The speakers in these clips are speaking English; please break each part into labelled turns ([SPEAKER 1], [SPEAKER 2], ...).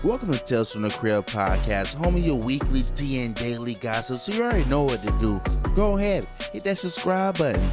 [SPEAKER 1] Welcome to Tales from the Crib podcast, home of your weekly tea and daily gossip. So you already know what to do. Go ahead, hit that subscribe button.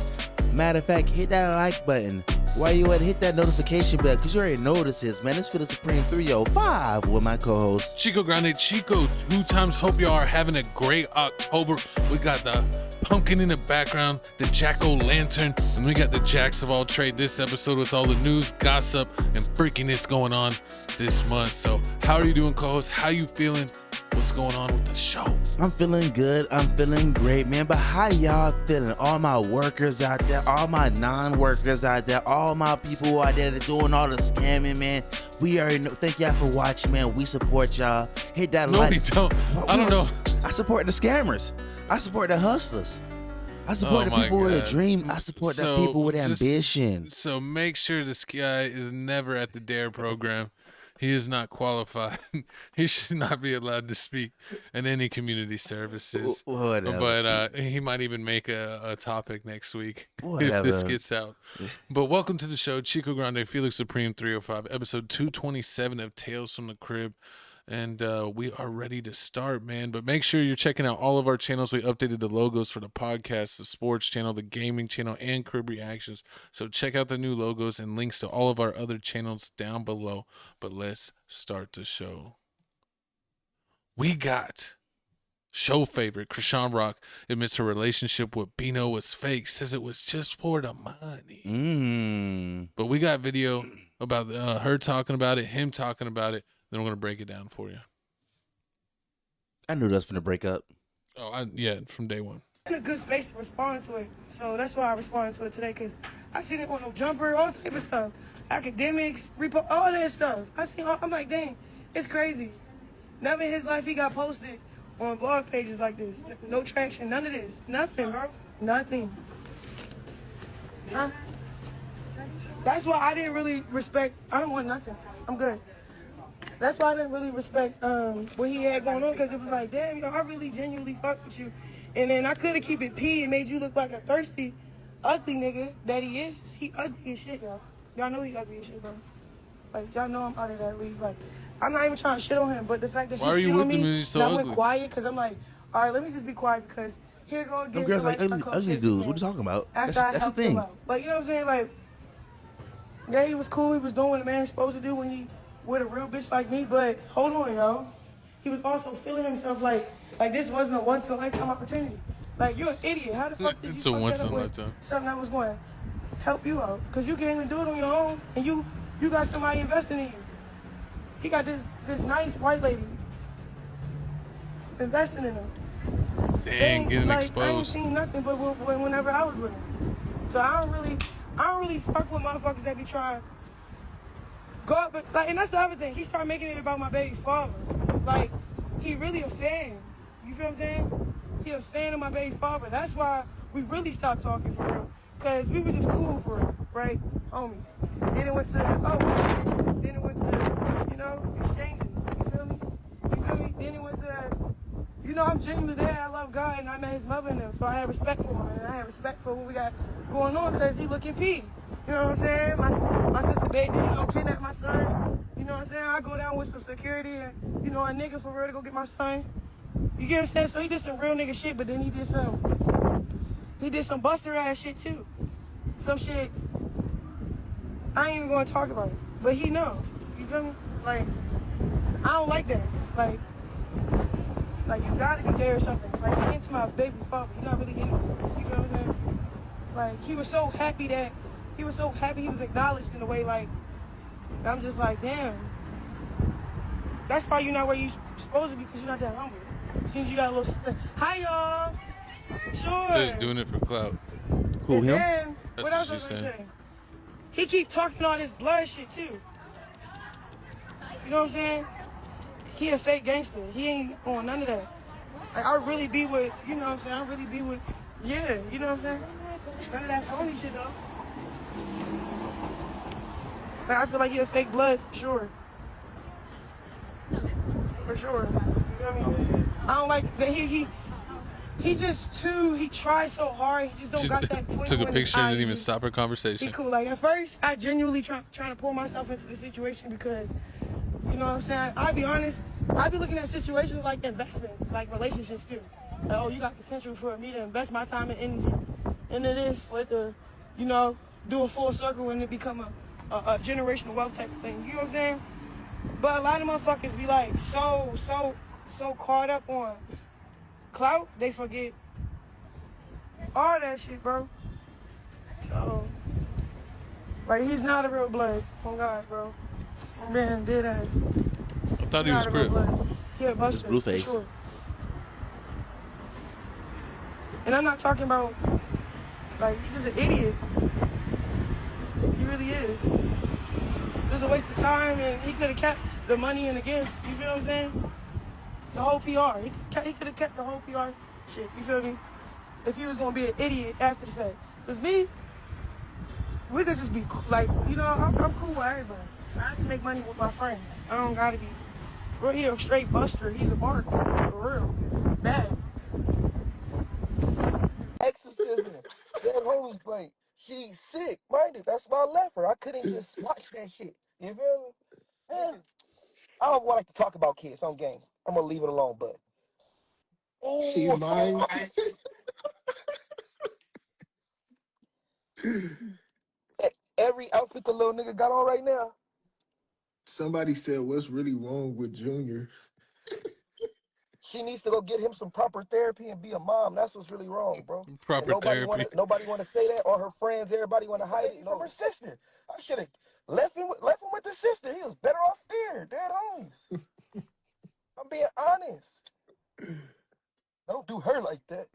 [SPEAKER 1] Matter of fact, hit that like button. While you at, hit that notification bell, because you already know this is, man. It's for the Supreme 305 with my co-host
[SPEAKER 2] Chico Grande Chico. 2 times. Hope y'all are having a great October. We got the pumpkin in the background, the jack-o'-lantern, and we got the jacks of all trade this episode with all the news, gossip, and freakiness going on this month. So how are you doing, co-host? How you feeling? What's going on with the show?
[SPEAKER 1] I'm feeling good. I'm feeling great, man. But how y'all feeling? All my workers out there, all my non-workers out there, all my people out there that doing all the scamming, man. We already know. Thank y'all for watching, man. We support y'all. Hit that like.
[SPEAKER 2] No, we don't. I don't know.
[SPEAKER 1] I support the scammers. I support the hustlers. I support the people with a dream. I support the people with ambition.
[SPEAKER 2] So make sure this guy is never at the DARE program. He is not qualified. He should not be allowed to speak in any community services.
[SPEAKER 1] Whatever.
[SPEAKER 2] But he might even make a topic next week if this gets out. But welcome to the show, Chico Grande, Felix Supreme 305, episode 227 of Tales from the Crib. And we are ready to start, man. But make sure you're checking out all of our channels. We updated the logos for the podcast, the sports channel, the gaming channel, and Crib Reactions. So check out the new logos and links to all of our other channels down below. But let's start the show. We got show favorite Chrisean Rock admits her relationship with Bino was fake, says it was just for the money. But we got video about her talking about it, him talking about it. Then we're going to break it down for you.
[SPEAKER 1] I knew that was finna break up.
[SPEAKER 2] Oh, yeah, from day one.
[SPEAKER 3] In a good space to respond to it. So that's why I responded to it today, because I seen it on no jumper, all type of stuff. Academics, repo, all that stuff. I'm like, dang, it's crazy. Never in his life he got posted on blog pages like this. No traction, none of this. Nothing, bro. Nothing. Huh? That's why I didn't really respect, I don't want nothing. I'm good. That's why I didn't really respect what he had going on, because it was like, damn, yo, I really genuinely fuck with you. And then I could have keep it P and made you look like a thirsty, ugly nigga that he is. He ugly as shit, y'all. Y'all know he ugly as shit, bro. Like, y'all know I'm out of that league. Like, I'm not even trying to shit on him, but the fact that he shit on me,
[SPEAKER 2] so
[SPEAKER 3] I went quiet, because I'm like, all right, let me just be quiet, because here goes.
[SPEAKER 1] Some girls like ugly dudes. What you talking about? That's the thing.
[SPEAKER 3] Like, you know what I'm saying? Like, yeah, he was cool. He was doing what a man's supposed to do when he with a real bitch like me, but hold on, y'all. He was also feeling himself like this wasn't a once-in-a-lifetime opportunity. Like, you're an idiot. How the fuck did
[SPEAKER 2] it's
[SPEAKER 3] you
[SPEAKER 2] a once-in-a-lifetime.
[SPEAKER 3] Something that was going to help you out? Because you can't even do it on your own, and you got somebody investing in you. He got this nice white lady investing in him.
[SPEAKER 2] Dang, getting exposed.
[SPEAKER 3] I ain't seen nothing but whenever I was with him. So I don't really fuck with motherfuckers that be trying go up, but like, and that's the other thing. He started making it about my baby father. Like, he really a fan. You feel what I'm saying? He a fan of my baby father. That's why we really stopped talking for real. Cause we were just cool for real, right? Homies. Then it went to, then it went to, exchanges. You feel me? Then it went to, I'm genuinely there. I love God, and I met his mother in them. So I had respect for him, and I had respect for what we got going on, because he looking P. You know what I'm saying? My sister baby, kidnapped my son. You know what I'm saying? I go down with some security and, a nigga for real to go get my son. You get what I'm saying? So he did some real nigga shit, but then he did some buster ass shit too. Some shit I ain't even gonna talk about it. But he know. You feel me? Like, I don't like that. Like you gotta be there or something. Like, he into my baby father. He's not really into me. You know what I'm saying? Like, he was so happy he was acknowledged in a way, like, I'm just like, damn. That's why you're not where you're supposed to be, because you're not that humble. As soon as you got a little, hi y'all. Sure.
[SPEAKER 2] Just doing it for clout.
[SPEAKER 1] Cool, him?
[SPEAKER 3] Then,
[SPEAKER 2] that's
[SPEAKER 3] what else
[SPEAKER 2] what she's saying.
[SPEAKER 3] Saying? He keep talking all this blood shit too. You know what I'm saying? He a fake gangster. He ain't on none of that. Like, I really be with, you know what I'm saying? I really be with, yeah, you know what I'm saying? None of that phony shit though. Like, I feel like he a fake blood, for sure. For sure. You feel me? I don't like that he tries so hard, he just don't got that twinkle.
[SPEAKER 2] Took a picture and didn't even
[SPEAKER 3] eyes.
[SPEAKER 2] stop her conversation.
[SPEAKER 3] He cool. Like, at first, I genuinely trying to pull myself into the situation, because You know what I'm saying? I'll be honest, I be looking at situations like investments, like relationships too. Like, oh, you got potential for me to invest my time and energy into this for it to, you know, do a full circle and it become a generational wealth type of thing. You know what I'm saying? But a lot of motherfuckers be like so caught up on clout, they forget all that shit, bro. So, like, he's not a real blood. Oh God, bro. Man, dead ass.
[SPEAKER 2] I thought he was Crip.
[SPEAKER 1] It's Blueface. Sure.
[SPEAKER 3] And I'm not talking about, like, he's just an idiot. He really is. It was a waste of time, and he could have kept the money and the gifts. You feel what I'm saying? The whole PR. He could have kept the whole PR shit. You feel me? If he was gonna be an idiot after the fact. Cause me, we could just be like, you know, I'm cool with everybody. I can make money with my friends. I don't gotta be. We're here, straight buster. He's a bark. For real. It's bad.
[SPEAKER 4] Exorcism. That homie's like, she's sick minded. That's why I left her. I couldn't just watch that shit. You feel me? Man, I don't like to talk about kids on games. I'm gonna leave it alone, but
[SPEAKER 5] she's mine.
[SPEAKER 4] Every outfit the little nigga got on right now.
[SPEAKER 5] Somebody said, what's really wrong with Junior?
[SPEAKER 4] She needs to go get him some proper therapy and be a mom. That's what's really wrong, bro.
[SPEAKER 2] Proper therapy.
[SPEAKER 4] Nobody want to say that, or her friends, everybody want to hide it. From her sister. I should have left him with the sister. He was better off there. Dead homies. I'm being honest. Don't do her like that.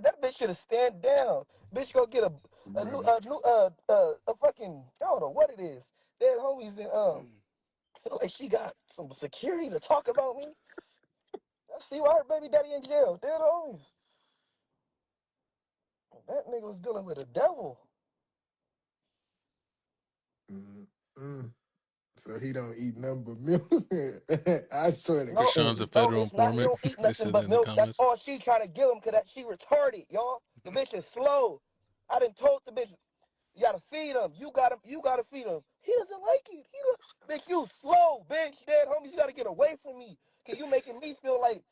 [SPEAKER 4] That bitch should have stand down. Bitch go get a fucking, I don't know what it is. Dead homies and feel like she got some security to talk about me. I see why her baby daddy in jail. Dead homies. That nigga was dealing with a devil.
[SPEAKER 5] So he don't eat nothing but milk. I swear to God.
[SPEAKER 2] Chrisean's a federal informant.
[SPEAKER 4] He don't eat nothing but milk. That's all she trying to give him because she retarded, y'all. The bitch is slow. I done told the bitch, you gotta feed him. You gotta feed him. He doesn't like it. Bitch, you slow, bitch. Dead homies, you gotta get away from me. Cause you making me feel like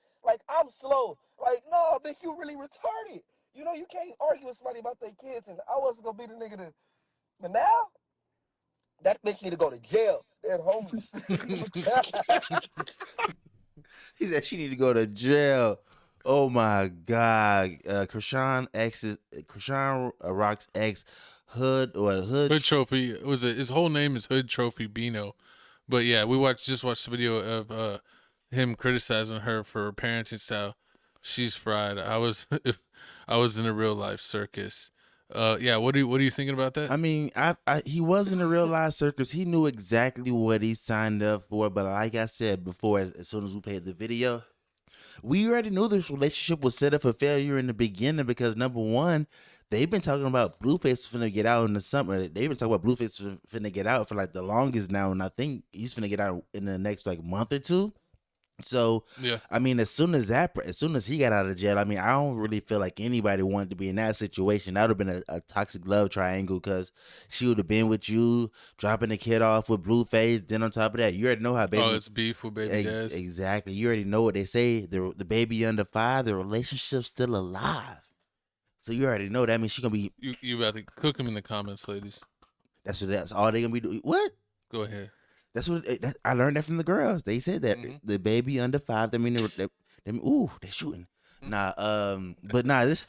[SPEAKER 4] I'm slow. Like, no, bitch, you really retarded. You know, you can't argue with somebody about their kids, and I wasn't gonna be the nigga to. But now, that bitch need to go to jail. Dead homies.
[SPEAKER 1] He said she need to go to jail. Oh my God. Chrisean Rock's ex Hood
[SPEAKER 2] Trophy. His whole name is Hood Trophy Bino. But yeah, just watched the video of him criticizing her for her parenting style. She's fried. I was in a real life circus. Yeah, what are you thinking about that?
[SPEAKER 1] I mean, he was in a real life circus. He knew exactly what he signed up for. But like I said before, as soon as we played the video, we already knew this relationship was set up for failure in the beginning because, number one, they've been talking about Blueface finna get out in the summer. They've been talking about Blueface finna get out for like the longest now, and I think he's finna get out in the next like month or two. So, yeah. I mean, as soon as he got out of jail, I mean, I don't really feel like anybody wanted to be in that situation. That would have been a toxic love triangle because she would have been with you, dropping the kid off with Blueface. Then on top of that, you already know how baby.
[SPEAKER 2] Oh, it's beef with baby dads.
[SPEAKER 1] Exactly. You already know what they say. The baby under 5, the relationship's still alive. So you already know that means she gonna be.
[SPEAKER 2] You about to cook him in the comments, ladies.
[SPEAKER 1] That's all they gonna be doing. What?
[SPEAKER 2] Go ahead.
[SPEAKER 1] That's what I learned that from the girls. They said that the baby under 5. That mean they're shooting. But this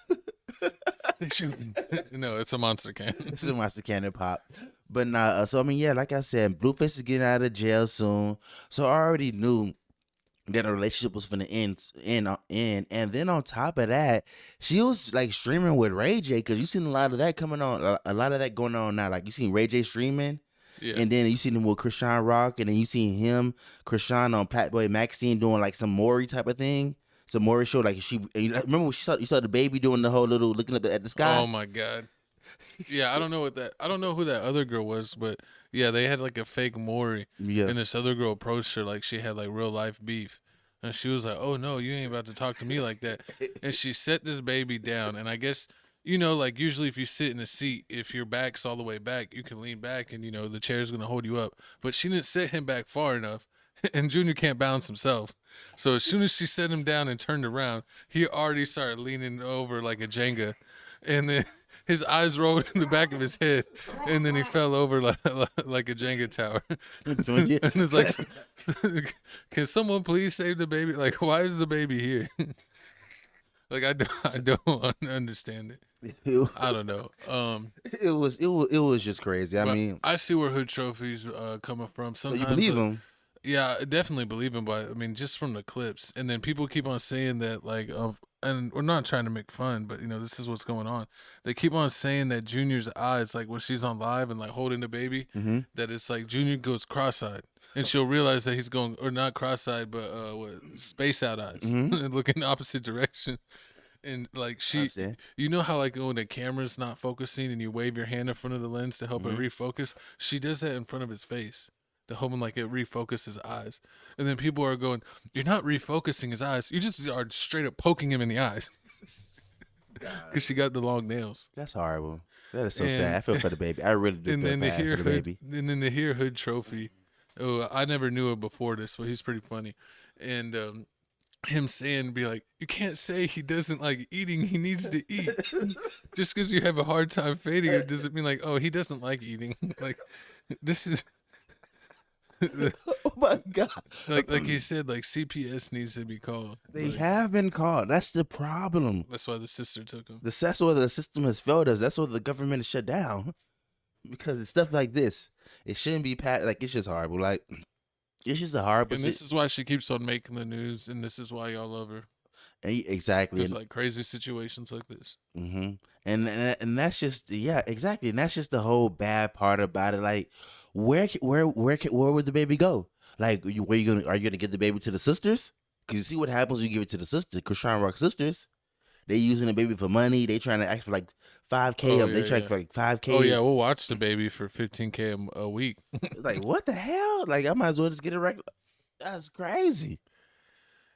[SPEAKER 2] they're shooting. No, it's a monster cannon.
[SPEAKER 1] This is a monster cannon pop. But so I mean, yeah, like I said, Blueface is getting out of jail soon. So I already knew that a relationship was finna end. And then on top of that, she was like streaming with Ray J because you seen a lot of that coming on, a lot of that going on now. Like you seen Ray J streaming. Yeah. And then you seen him with Chrisean Rock, and then you seen Chrisean on Playboi Carti doing like some Maury type of thing, some Maury show. Like remember when you saw the baby doing the whole little looking at the sky.
[SPEAKER 2] Oh my God, yeah, I don't know who that other girl was, but yeah, they had like a fake Maury, and this other girl approached her like she had like real life beef, and she was like, "Oh no, you ain't about to talk to me like that," and she set this baby down, and I guess. You know, like usually if you sit in a seat, if your back's all the way back, you can lean back and, you know, the chair's going to hold you up. But she didn't set him back far enough. and Junior can't balance himself. So as soon as she set him down and turned around, he already started leaning over like a Jenga, and then his eyes rolled in the back of his head, and then he fell over like a Jenga tower. And it's like, can someone please save the baby? Like, why is the baby here? Like, I don't understand it. I don't know.
[SPEAKER 1] It was just crazy. I mean,
[SPEAKER 2] I see where Hood Trophy's coming from. Sometimes,
[SPEAKER 1] so you believe him?
[SPEAKER 2] Yeah, I definitely believe him. But I mean, just from the clips, and then people keep on saying that, like, and we're not trying to make fun, but this is what's going on. They keep on saying that Junior's eyes, like when she's on live and like holding the baby, that it's like Junior goes cross-eyed, and she'll realize that he's going, or not cross-eyed, but space out eyes, and look in the opposite direction. And like you know how like when the camera's not focusing and you wave your hand in front of the lens to help it refocus, she does that in front of his face to help him like it refocus his eyes. And then people are going, "You're not refocusing his eyes. You just are straight up poking him in the eyes." Because she got the long nails.
[SPEAKER 1] That's horrible. That is so sad. I feel for the baby. I really do feel bad for the baby.
[SPEAKER 2] And then to hear Hood Trophy, I never knew it before this, but he's pretty funny. And him saying, be like, you can't say he doesn't like eating, he needs to eat. Just because you have a hard time fading it doesn't mean like, oh, he doesn't like eating. Like, this is
[SPEAKER 1] oh my God.
[SPEAKER 2] Like he said, like CPS needs to be called.
[SPEAKER 1] They have been called. That's the problem.
[SPEAKER 2] That's why the sister took him.
[SPEAKER 1] That's why the system has failed us. That's why the government is shut down. Because it's stuff like this. It shouldn't be like, it's just horrible. Like, it's just a horrible.
[SPEAKER 2] And this is why she keeps on making the news, and this is why y'all love her.
[SPEAKER 1] Exactly.
[SPEAKER 2] It's like crazy situations like this.
[SPEAKER 1] And that's just, yeah, exactly. And that's just the whole bad part about it. Like, where would the baby go? Like, are you gonna give the baby to the sisters? Because you see what happens when you give it to the sisters, Chrisean Rock sisters. They using the baby for money. They trying to ask for like $5K. They trying for like $5K.
[SPEAKER 2] Oh yeah, we'll watch the baby for $15K a week.
[SPEAKER 1] Like, what the hell? Like, I might as well just get it right. That's crazy.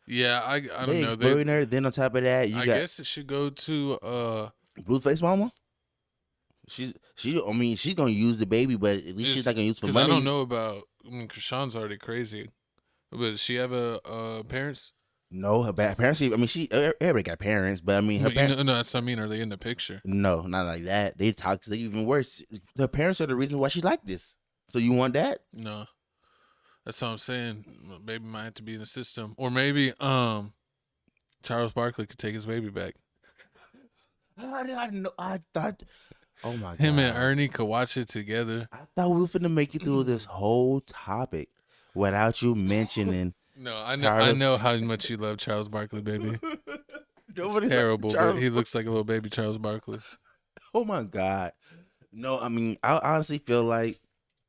[SPEAKER 2] Yeah, I don't know.
[SPEAKER 1] Exploiting her. Then on top of that, I
[SPEAKER 2] guess it should go to
[SPEAKER 1] Blueface Mama. She's gonna use the baby, but at least she's not gonna use for money.
[SPEAKER 2] I don't know about. Chrisean's already crazy, but does she have a parents?
[SPEAKER 1] No, her parents. I mean, everybody got parents, but I mean, her parents.
[SPEAKER 2] No, that's what I mean. Are they in the picture?
[SPEAKER 1] No, not like that. They toxic. Even worse. Her parents are the reason why she like this. So you want that?
[SPEAKER 2] No, that's what I'm saying. Baby might have to be in the system, or maybe Charles Barkley could take his baby back.
[SPEAKER 1] I thought. Oh my God.
[SPEAKER 2] Him and Ernie could watch it together.
[SPEAKER 1] I thought we were finna make it through this whole topic without you mentioning.
[SPEAKER 2] No, I know how much you love Charles Barkley, baby. It's terrible, but he looks like a little baby Charles Barkley.
[SPEAKER 1] Oh my God. No, I mean, I honestly feel like.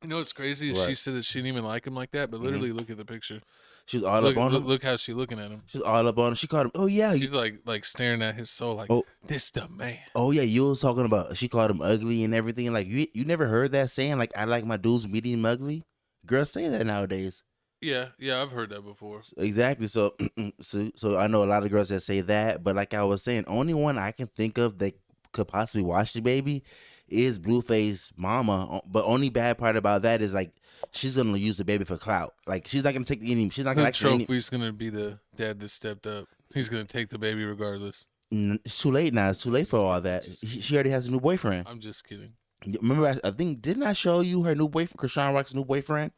[SPEAKER 2] You know what's crazy? Is she said that she didn't even like him like that, but literally look at the picture.
[SPEAKER 1] She's all up on him.
[SPEAKER 2] Look how she's looking at him.
[SPEAKER 1] She's all up on him. She called him. Oh yeah,
[SPEAKER 2] she's like staring at his soul, like this the man.
[SPEAKER 1] Oh yeah, you was talking about. She called him ugly and everything. Like you never heard that saying? Like, I like my dudes medium ugly. Girls say that nowadays.
[SPEAKER 2] Yeah, I've heard that before.
[SPEAKER 1] Exactly. So I know a lot of girls that say that, but like I was saying, only one I can think of that could possibly watch the baby is Blueface Mama. But only bad part about that is like she's gonna use the baby for clout. Like she's not gonna take any. She's not gonna.
[SPEAKER 2] Trophy's gonna be the dad that stepped up. He's gonna take the baby regardless.
[SPEAKER 1] It's too late now. It's too late for all that. She already has a new boyfriend.
[SPEAKER 2] I'm just kidding.
[SPEAKER 1] Remember, I think didn't I show you her new boyfriend, Chrisean Rock's new boyfriend?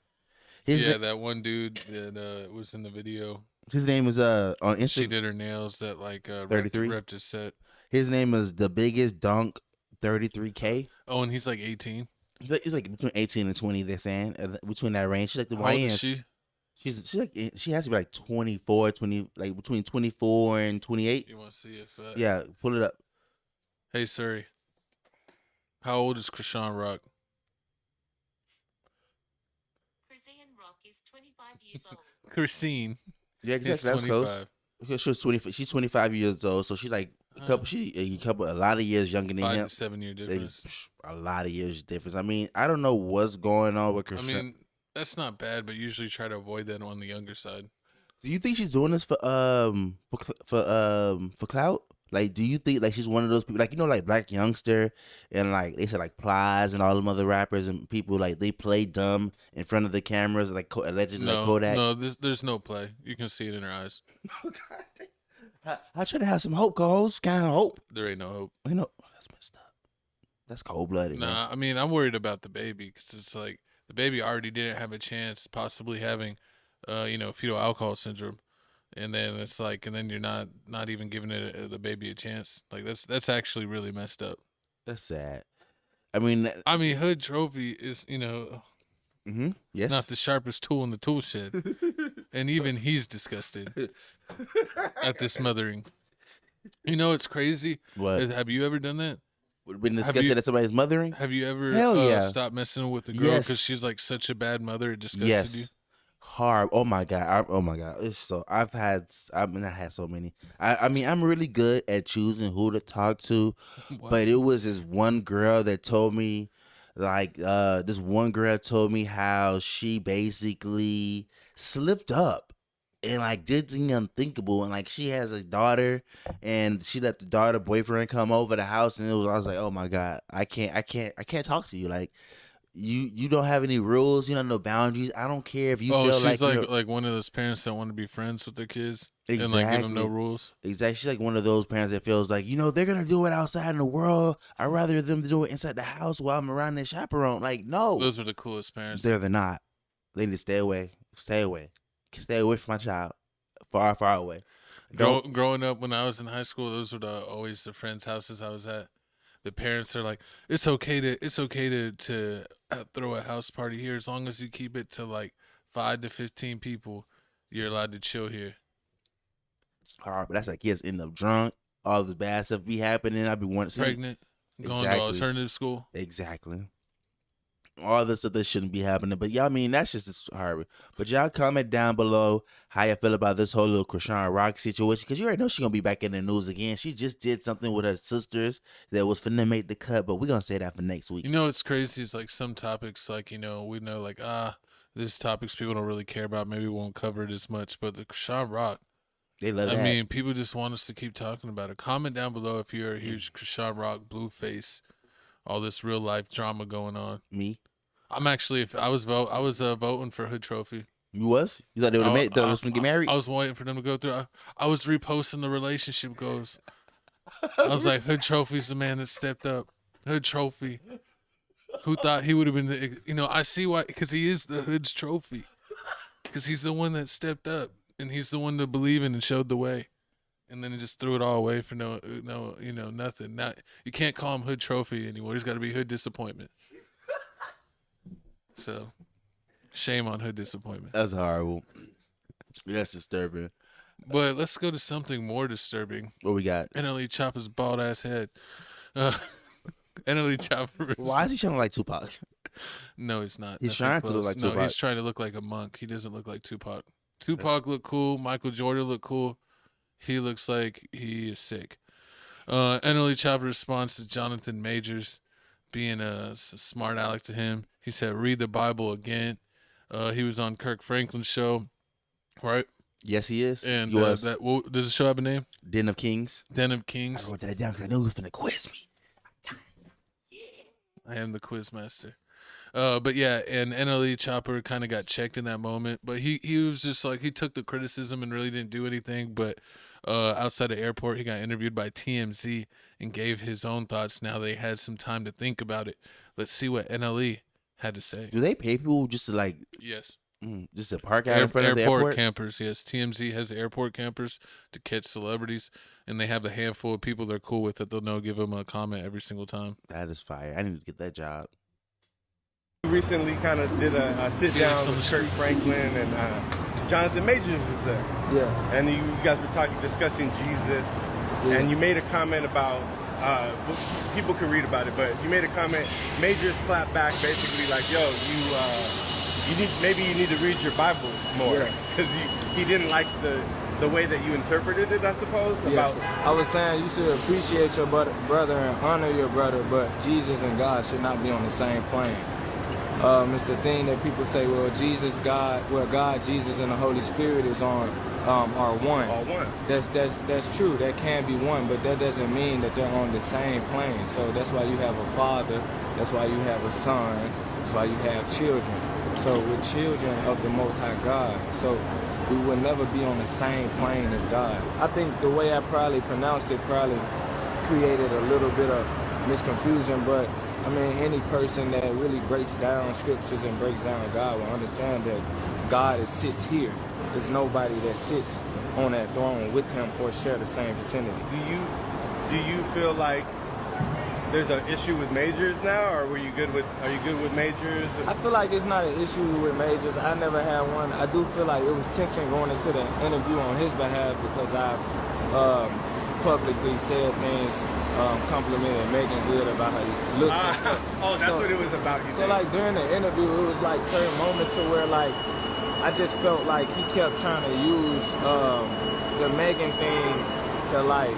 [SPEAKER 2] That one dude that was in the video.
[SPEAKER 1] His name is on Instagram.
[SPEAKER 2] She did her nails that like
[SPEAKER 1] 33
[SPEAKER 2] repped his set.
[SPEAKER 1] His name is the biggest dunk 33K.
[SPEAKER 2] Oh, and he's like 18.
[SPEAKER 1] He's like between 18 and 20. They're saying between that range. She's like the
[SPEAKER 2] How old is
[SPEAKER 1] she? She's like she has to be like 24, 20, like between 24 and 28.
[SPEAKER 2] You want to see if?
[SPEAKER 1] Yeah, pull it up.
[SPEAKER 2] Hey Siri, how old is Chrisean Rock?
[SPEAKER 6] Chrisean Rock is 25 years old.
[SPEAKER 2] Chrisean.
[SPEAKER 1] Yeah, exactly. That's close. She was 20. She's 25 years old, so she like a lot of years younger than him.
[SPEAKER 2] 5 to 7 year difference.
[SPEAKER 1] A lot of years difference. I mean, I don't know what's going on with Chrisean.
[SPEAKER 2] I mean, that's not bad, but usually try to avoid that on the younger side.
[SPEAKER 1] Do you think she's doing this for clout? Like, do you think like she's one of those people, like, you know, like Black Youngster and like they said like Plies and all them other rappers and people, like they play dumb in front of the cameras, like allegedly like Kodak?
[SPEAKER 2] No, there's no play. You can see it in her eyes.
[SPEAKER 1] Oh, God. I try to have some hope, cause kind of hope.
[SPEAKER 2] There ain't no hope.
[SPEAKER 1] You know, that's messed up. That's cold-blooded.
[SPEAKER 2] Nah, man. I mean, I'm worried about the baby because it's like the baby already didn't have a chance, possibly having, fetal alcohol syndrome. And then it's like, and then you're not even giving the baby a chance. Like that's actually really messed up.
[SPEAKER 1] That's sad. I mean,
[SPEAKER 2] Hood Trophy is,
[SPEAKER 1] yes,
[SPEAKER 2] not the sharpest tool in the tool shed, and even he's disgusted at this mothering. You know, it's crazy.
[SPEAKER 1] What?
[SPEAKER 2] Have you ever done that?
[SPEAKER 1] Been disgusted at somebody's mothering?
[SPEAKER 2] Have you ever stopped messing with the girl because she's like such a bad mother? It disgusted you.
[SPEAKER 1] Hard. Oh my god. It's so I've not had so many. I mean, I'm really good at choosing who to talk to, but it was this one girl that told me, like, this one girl told me how she basically slipped up and like did the unthinkable, and like she has a daughter and she let the daughter boyfriend come over the house, and I was like, oh my god, I can't talk to you. Like, You don't have any rules, no boundaries. I don't care if you feel
[SPEAKER 2] she's like one of those parents that want to be friends with their kids and like give them no rules.
[SPEAKER 1] Exactly. She's like one of those parents that feels like, they're going to do it outside in the world. I'd rather them do it inside the house while I'm around their chaperone. Like, no.
[SPEAKER 2] Those are the coolest parents.
[SPEAKER 1] They're not. They need to stay away. Stay away. Stay away from my child. Far, far away.
[SPEAKER 2] Growing up when I was in high school, those were always the friends' houses I was at. The parents are like, it's okay to throw a house party here as long as you keep it to like 5 to 15 people. You're allowed to chill here.
[SPEAKER 1] Hard, but that's like kids end up drunk. All the bad stuff be happening. I be wanting
[SPEAKER 2] pregnant, going to alternative school.
[SPEAKER 1] Exactly. All this stuff that shouldn't be happening. But y'all, that's just hard. But y'all comment down below how you feel about this whole little Chrisean Rock situation. Because you already know she's going to be back in the news again. She just did something with her sisters that was finna make the cut. But we're going to say that for next week.
[SPEAKER 2] It's crazy. It's like some topics, like, we know like, this topics people don't really care about. Maybe we won't cover it as much. But the Chrisean Rock,
[SPEAKER 1] they love that.
[SPEAKER 2] I mean, people just want us to keep talking about it. Comment down below if you're a huge Chrisean Rock, Blueface, all this real life drama going on.
[SPEAKER 1] Me?
[SPEAKER 2] I'm actually, I was voting for Hood Trophy.
[SPEAKER 1] You was? You thought they would have was going to get married?
[SPEAKER 2] I was waiting for them to go through. I was reposting the relationship goals. I was like, Hood Trophy's the man that stepped up. Hood Trophy. Who thought he would have been, I see why, because he is the Hood's trophy. Because he's the one that stepped up, and he's the one to believe in and showed the way. And then he just threw it all away for nothing. Now, you can't call him Hood Trophy anymore. He's got to be Hood Disappointment. So, shame on Hood Disappointment.
[SPEAKER 1] That's horrible. That's disturbing.
[SPEAKER 2] But let's go to something more disturbing.
[SPEAKER 1] What we got?
[SPEAKER 2] NLE Choppa's bald ass head. NLE Choppa.
[SPEAKER 1] Why is he trying to like Tupac?
[SPEAKER 2] No, he's not.
[SPEAKER 1] He's trying to look like Tupac.
[SPEAKER 2] No, he's trying to look like a monk. He doesn't look like Tupac. Tupac looked cool. Michael Jordan looked cool. He looks like he is sick. NLE Choppa responds to Jonathan Majors being a smart aleck to him. He said, read the Bible again. He was on Kirk Franklin's show, right?
[SPEAKER 1] Yes, he is.
[SPEAKER 2] And does the show have a name?
[SPEAKER 1] Den of Kings.
[SPEAKER 2] Den of Kings.
[SPEAKER 1] I wrote that down because I knew he was going to quiz me.
[SPEAKER 2] I am the quiz master. But yeah, and NLE Choppa kind of got checked in that moment. But he was just like, he took the criticism and really didn't do anything. But outside the airport, he got interviewed by TMZ and gave his own thoughts. Now they had some time to think about it. Let's see what NLE had to say.
[SPEAKER 1] Do they pay people just to like?
[SPEAKER 2] Yes.
[SPEAKER 1] Just to park out in front of the airport?
[SPEAKER 2] Airport campers, yes. TMZ has the airport campers to catch celebrities, and they have a handful of people they're cool with that they'll know give them a comment every single time.
[SPEAKER 1] That is fire. I need to get that job.
[SPEAKER 7] Recently kind of did a sit-down with Kirk Franklin, and Jonathan Majors was there.
[SPEAKER 8] Yeah.
[SPEAKER 7] And you guys were discussing Jesus, and you made a comment about, people can read about it, but you made a comment, Majors clapped back basically like, yo, maybe you need to read your Bible more, because he didn't like the way that you interpreted it, I suppose.
[SPEAKER 8] Yes. I was saying you should appreciate your brother and honor your brother, but Jesus and God should not be on the same plane. It's the thing that people say, well, God, Jesus, and the Holy Spirit is on are one.
[SPEAKER 7] All one.
[SPEAKER 8] That's true. That can be one, but that doesn't mean that they're on the same plane. So that's why you have a father. That's why you have a son. That's why you have children. So we're children of the Most High God. So we will never be on the same plane as God. I think the way I probably pronounced it probably created a little bit of misconfusion, but I mean, any person that really breaks down scriptures and breaks down God will understand that God sits here. There's nobody that sits on that throne with him or share the same vicinity.
[SPEAKER 7] Do you feel like there's an issue with majors now, or are you good with majors?
[SPEAKER 8] I feel like it's not an issue with majors. I never had one. I do feel like it was tension going into the interview on his behalf because I've publicly said things, complimented Megan Good about how he looks and stuff.
[SPEAKER 7] Oh, that's what it was about.
[SPEAKER 8] So like during the interview, it was like certain moments to where like I just felt like he kept trying to use the Megan thing to like,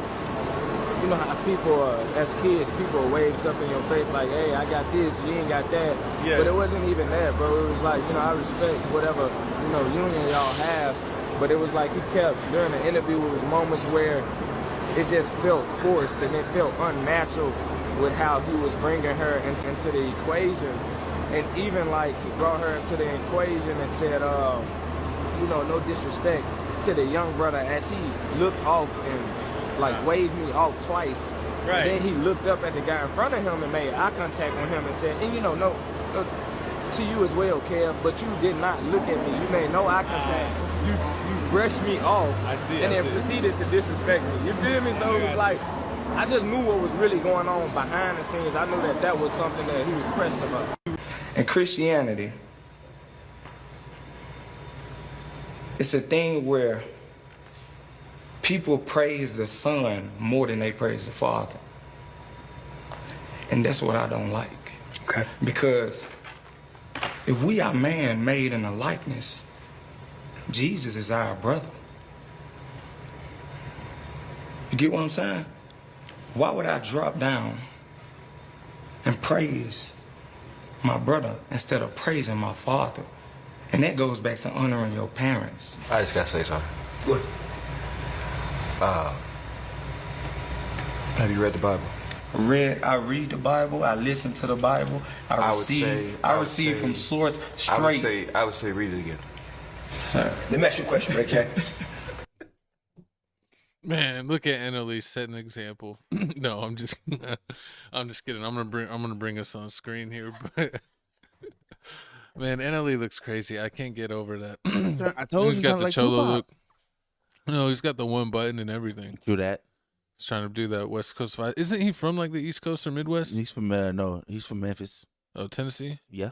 [SPEAKER 8] you know how people, as kids, people wave stuff in your face like, hey, I got this, you ain't got that. Yeah. But it wasn't even that, bro. It was like, you know, I respect whatever, you know, union y'all have. But it was like he kept, during the interview, it was moments where it just felt forced and it felt unnatural with how he was bringing her into the equation. And even like he brought her into the equation and said, you know, no disrespect to the young brother as he looked off and like waved me off twice. Right. Then he looked up at the guy in front of him and made eye contact with him and said, and you know, no to you as well, Kev, but you did not look at me. You made no eye contact. You brushed me off and then proceeded to disrespect me. You feel me? So it was like, I just knew what was really going on behind the scenes. I knew that that was something that he was pressed about. In Christianity, it's a thing where people praise the Son more than they praise the Father. And that's what I don't like. Okay. Because if we are man made in a likeness, Jesus is our brother. You get what I'm saying? Why would I drop down and praise my brother instead of praising my father? And that goes back to honoring your parents.
[SPEAKER 9] I just gotta say something.
[SPEAKER 8] What?
[SPEAKER 9] Have you read the Bible?
[SPEAKER 8] I read the Bible. I listen to the Bible. I receive from source straight.
[SPEAKER 9] I would say read it again.
[SPEAKER 8] Sir.
[SPEAKER 9] Let me ask you a question, Ray Jack.
[SPEAKER 2] Man, look at NLE set an example. No, I'm just kidding. I'm gonna bring us on screen here, but man, NLE looks crazy. I can't get over that.
[SPEAKER 1] I told you he's got the like Cholo look.
[SPEAKER 2] No, he's got the one button and everything.
[SPEAKER 1] True that.
[SPEAKER 2] He's trying to do that West Coast vibe. Isn't he from like the East Coast or Midwest?
[SPEAKER 1] He's from he's from Memphis.
[SPEAKER 2] Oh, Tennessee?
[SPEAKER 1] Yeah.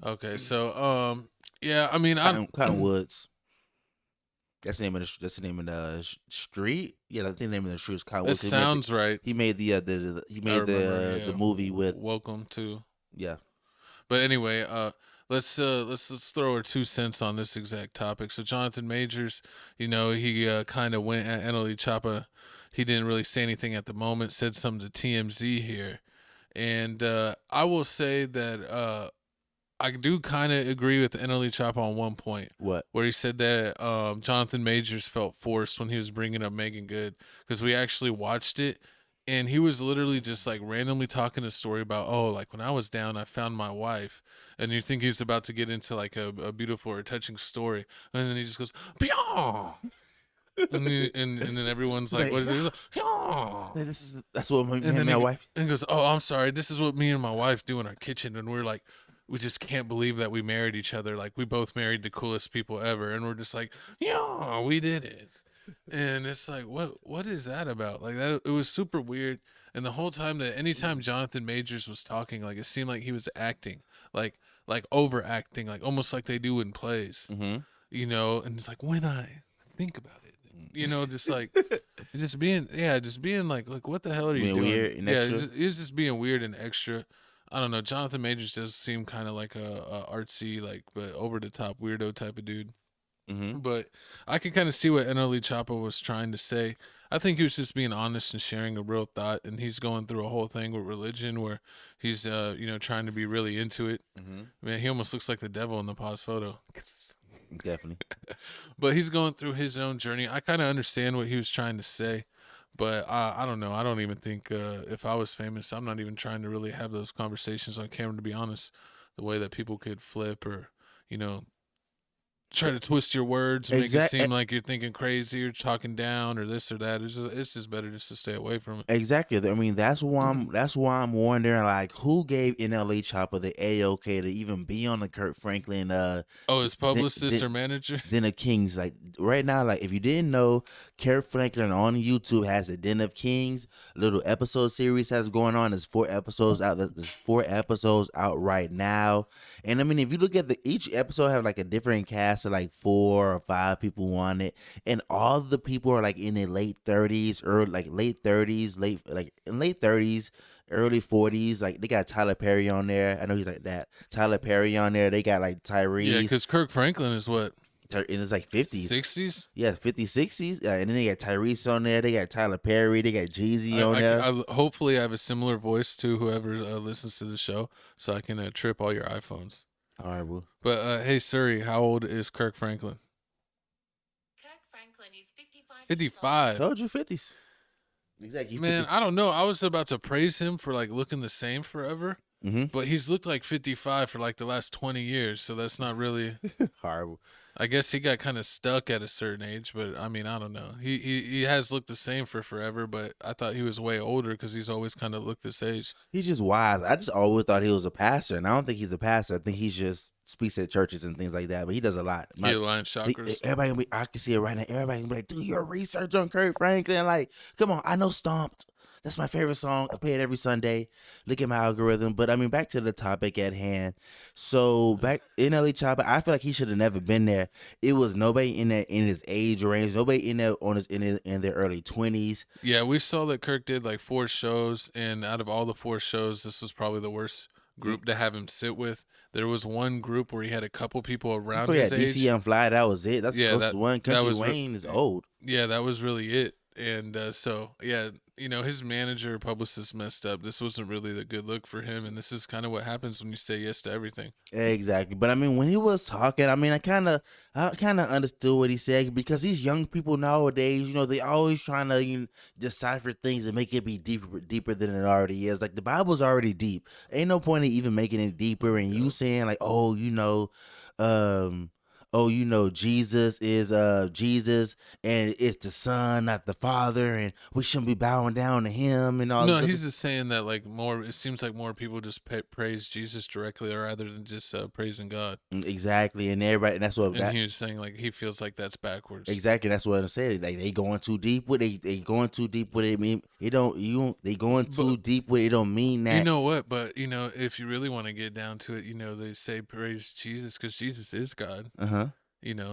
[SPEAKER 2] Okay, so yeah, I mean,
[SPEAKER 1] Cottonwoods. That's the name of the street. Yeah, I think the name of the street is Cottonwoods.
[SPEAKER 2] It sounds right.
[SPEAKER 1] He made the movie with
[SPEAKER 2] Welcome to.
[SPEAKER 1] Yeah.
[SPEAKER 2] But anyway, let's throw our 2 cents on this exact topic. So Jonathan Majors, you know, he kind of went at NLE Choppa. He didn't really say anything at the moment. Said something to TMZ here, and I will say that I do kind of agree with NLE Choppa on one point.
[SPEAKER 1] What?
[SPEAKER 2] Where he said that Jonathan Majors felt forced when he was bringing up Megan Good, because we actually watched it. And he was literally just like randomly talking a story about, oh, like when I was down, I found my wife. And you think he's about to get into like a beautiful or touching story. And then he just goes, Pyaw! and then everyone's like, what?
[SPEAKER 1] That's what me and my wife.
[SPEAKER 2] And he goes, oh, I'm sorry. This is what me and my wife do in our kitchen. And we're like, we just can't believe that we married each other. Like we both married the coolest people ever. And we're just like, yeah, we did it. And it's like, what is that about? Like that, it was super weird. And the whole time anytime Jonathan Majors was talking, like it seemed like he was acting, like overacting, like almost like they do in plays, you know. And it's like, when I think about it, you know, just like, just being like what the hell are you doing?
[SPEAKER 1] Weird and extra.
[SPEAKER 2] He was just being weird and extra. I don't know. Jonathan Majors does seem kind of like a artsy, like, but over the top weirdo type of dude. But I can kind of see what NLE Choppa was trying to say. I think he was just being honest and sharing a real thought, and he's going through a whole thing with religion where he's you know, trying to be really into it. Man, he almost looks like the devil in the pause photo.
[SPEAKER 1] Definitely.
[SPEAKER 2] But he's going through his own journey. I kind of understand what he was trying to say, but I don't know. I don't even think if I was famous, I'm not even trying to really have those conversations on camera, to be honest. The way that people could flip or, try to twist your words and make it seem like you're thinking crazy or talking down or this or that. It's just better just to stay away from it.
[SPEAKER 1] Exactly. I mean, that's why I'm wondering, like, who gave NLE Choppa the A-OK to even be on the Kirk Franklin
[SPEAKER 2] his publicist or manager?
[SPEAKER 1] Den of Kings. Like right now, like if you didn't know, Kirk Franklin on YouTube has a Den of Kings little episode series that's going on. There's 4 episodes out. There's 4 episodes out right now. And I mean, if you look at each episode have like a different cast of like 4 or 5 people on it, and all the people are like in their late 30s or like late 30s, early 40s. Like they got Tyler Perry on there. I know he's like that. Tyler Perry on there. They got like Tyrese.
[SPEAKER 2] Yeah, because Kirk Franklin is what?
[SPEAKER 1] And it's like 50s.
[SPEAKER 2] 60s?
[SPEAKER 1] Yeah, 50s, 60s. And then they got Tyrese on there. They got Tyler Perry. They got Jeezy on there.
[SPEAKER 2] Hopefully I have a similar voice to whoever listens to the show so I can trip all your iPhones.
[SPEAKER 1] All right, boo.
[SPEAKER 2] But, hey, Suri, how old is Kirk Franklin?
[SPEAKER 6] Kirk Franklin is 55.
[SPEAKER 2] 55.
[SPEAKER 1] Told you 50s. Exactly.
[SPEAKER 2] Man, I don't know. I was about to praise him for, like, looking the same forever.
[SPEAKER 1] Mm-hmm.
[SPEAKER 2] But he's looked like 55 for, like, the last 20 years. So that's not really...
[SPEAKER 1] horrible.
[SPEAKER 2] I guess he got kind of stuck at a certain age, but I mean, I don't know. He has looked the same for forever, but I thought he was way older because he's always kind of looked this age.
[SPEAKER 1] He's just wise. I just always thought he was a pastor, and I don't think he's a pastor. I think he just speaks at churches and things like that, but he does a lot.
[SPEAKER 2] Line chakras.
[SPEAKER 1] I can see it right now. Everybody can be like, do your research on Kirk Franklin. Like, come on, I know Stomped. That's my favorite song. I play it every Sunday. Look at my algorithm. But I mean, back to the topic at hand. So back NLE Choppa, I feel like he should have never been there. It was nobody in his age range. Nobody in there in their early 20s.
[SPEAKER 2] Yeah, we saw that Kirk did like 4 shows, and out of all the 4 shows, this was probably the worst group to have him sit with. There was one group where he had a couple people around his age.
[SPEAKER 1] DCM Fly, that was it. That's the closest one. Country Wayne is old.
[SPEAKER 2] Yeah, that was really it. And so, yeah, his manager, publicist messed up. This wasn't really the good look for him, and this is kind of what happens when you say yes to everything.
[SPEAKER 1] Exactly. But I mean, when he was talking, I mean, I kind of understood what he said, because these young people nowadays, they always trying to decipher things and make it be deeper than it already is. Like the Bible's already deep. Ain't no point in even making it deeper. And you saying like, Jesus is Jesus, and it's the Son, not the Father, and we shouldn't be bowing down to him and all.
[SPEAKER 2] No, he's just saying that like more. It seems like more people just praise Jesus directly rather than just praising God.
[SPEAKER 1] Exactly, and everybody. And that's what.
[SPEAKER 2] And he was saying like he feels like that's backwards.
[SPEAKER 1] Exactly, that's what I said. Like they going too deep with it. They going too deep with it. They going too deep with it. It don't mean that.
[SPEAKER 2] You know what? But if you really want to get down to it, they say praise Jesus because Jesus is God.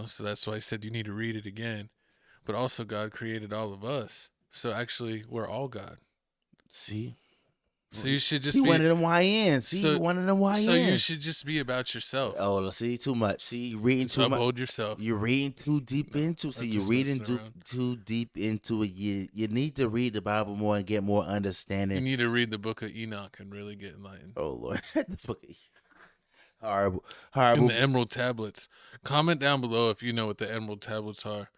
[SPEAKER 2] So that's why I said you need to read it again. But also God created all of us. So actually we're all God.
[SPEAKER 1] See?
[SPEAKER 2] So you should just
[SPEAKER 1] be one of them YNs. One of them YNs.
[SPEAKER 2] So you should just be about yourself.
[SPEAKER 1] Oh, see, too much. See, you're reading too much.
[SPEAKER 2] Uphold yourself.
[SPEAKER 1] You're reading too deep into. See, you're reading too deep into it. You need to read the Bible more and get more understanding.
[SPEAKER 2] You need to read the book of Enoch and really get enlightened.
[SPEAKER 1] Oh Lord, the book of Horrible.
[SPEAKER 2] And the Emerald Tablets. Comment down below if you know what the Emerald Tablets are.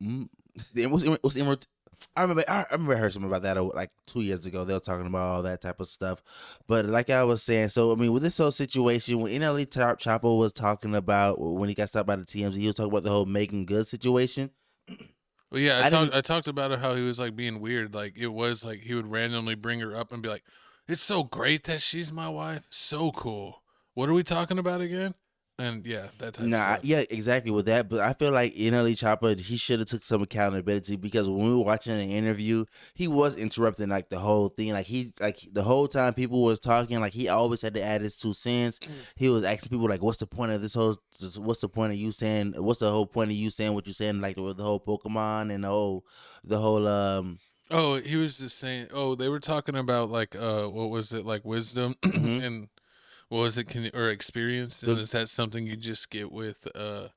[SPEAKER 1] What's Emerald? I remember I heard something about that like 2 years ago. They were talking about all that type of stuff. But like I was saying, so I mean, with this whole situation, when NLE Choppa was talking about when he got stopped by the TMZ, he was talking about the whole Megan Good situation.
[SPEAKER 2] Well, yeah, I talked about how he was like being weird. Like it was like he would randomly bring her up and be like, "It's so great that she's my wife. So cool. What are we talking about again?" And yeah, that type of stuff.
[SPEAKER 1] Yeah, exactly with that. But I feel like NLE Choppa, he should have took some accountability, because when we were watching an interview, he was interrupting like the whole thing. Like the whole time people was talking, like he always had to add his 2 cents. He was asking people like, "What's the point of this whole? What's the point of you saying? What's the whole point of you saying what you're saying? Like with the whole Pokemon and the whole
[SPEAKER 2] Oh, he was just saying. Oh, they were talking about like what was it, like wisdom and. Was it or experienced? And is that something you just get with?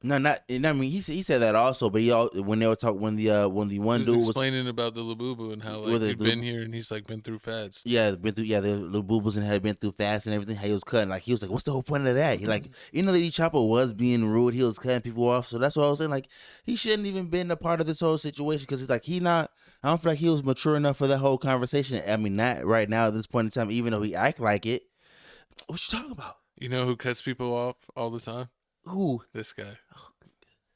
[SPEAKER 1] No, not. I mean, he said that also, but when they were talking when the one dude was
[SPEAKER 2] explaining about the Labubu and how like he'd been here and he's like been through fads.
[SPEAKER 1] Yeah, been through the Labubus and had been through fads and everything. How he was cutting, like he was like, what's the whole point of that? He like, NLE Choppa was being rude. He was cutting people off, so that's what I was saying. Like he shouldn't even been a part of this whole situation because it's like I don't feel like he was mature enough for that whole conversation. I mean, not right now at this point in time, even though he act like it. What you talking about?
[SPEAKER 2] You know who cuts people off all the time?
[SPEAKER 1] Who?
[SPEAKER 2] This guy.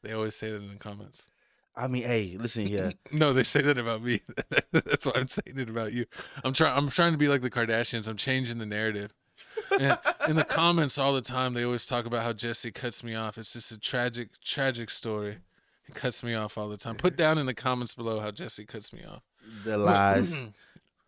[SPEAKER 2] They always say that in the comments.
[SPEAKER 1] I mean, hey, listen here.
[SPEAKER 2] No, they say that about me. That's why I'm saying it about you. I'm trying to be like the Kardashians. I'm changing the narrative. And in the comments all the time, they always talk about how Jesse cuts me off. It's just a tragic story. He cuts me off all the time. Put down in the comments below how Jesse cuts me off.
[SPEAKER 1] The lies.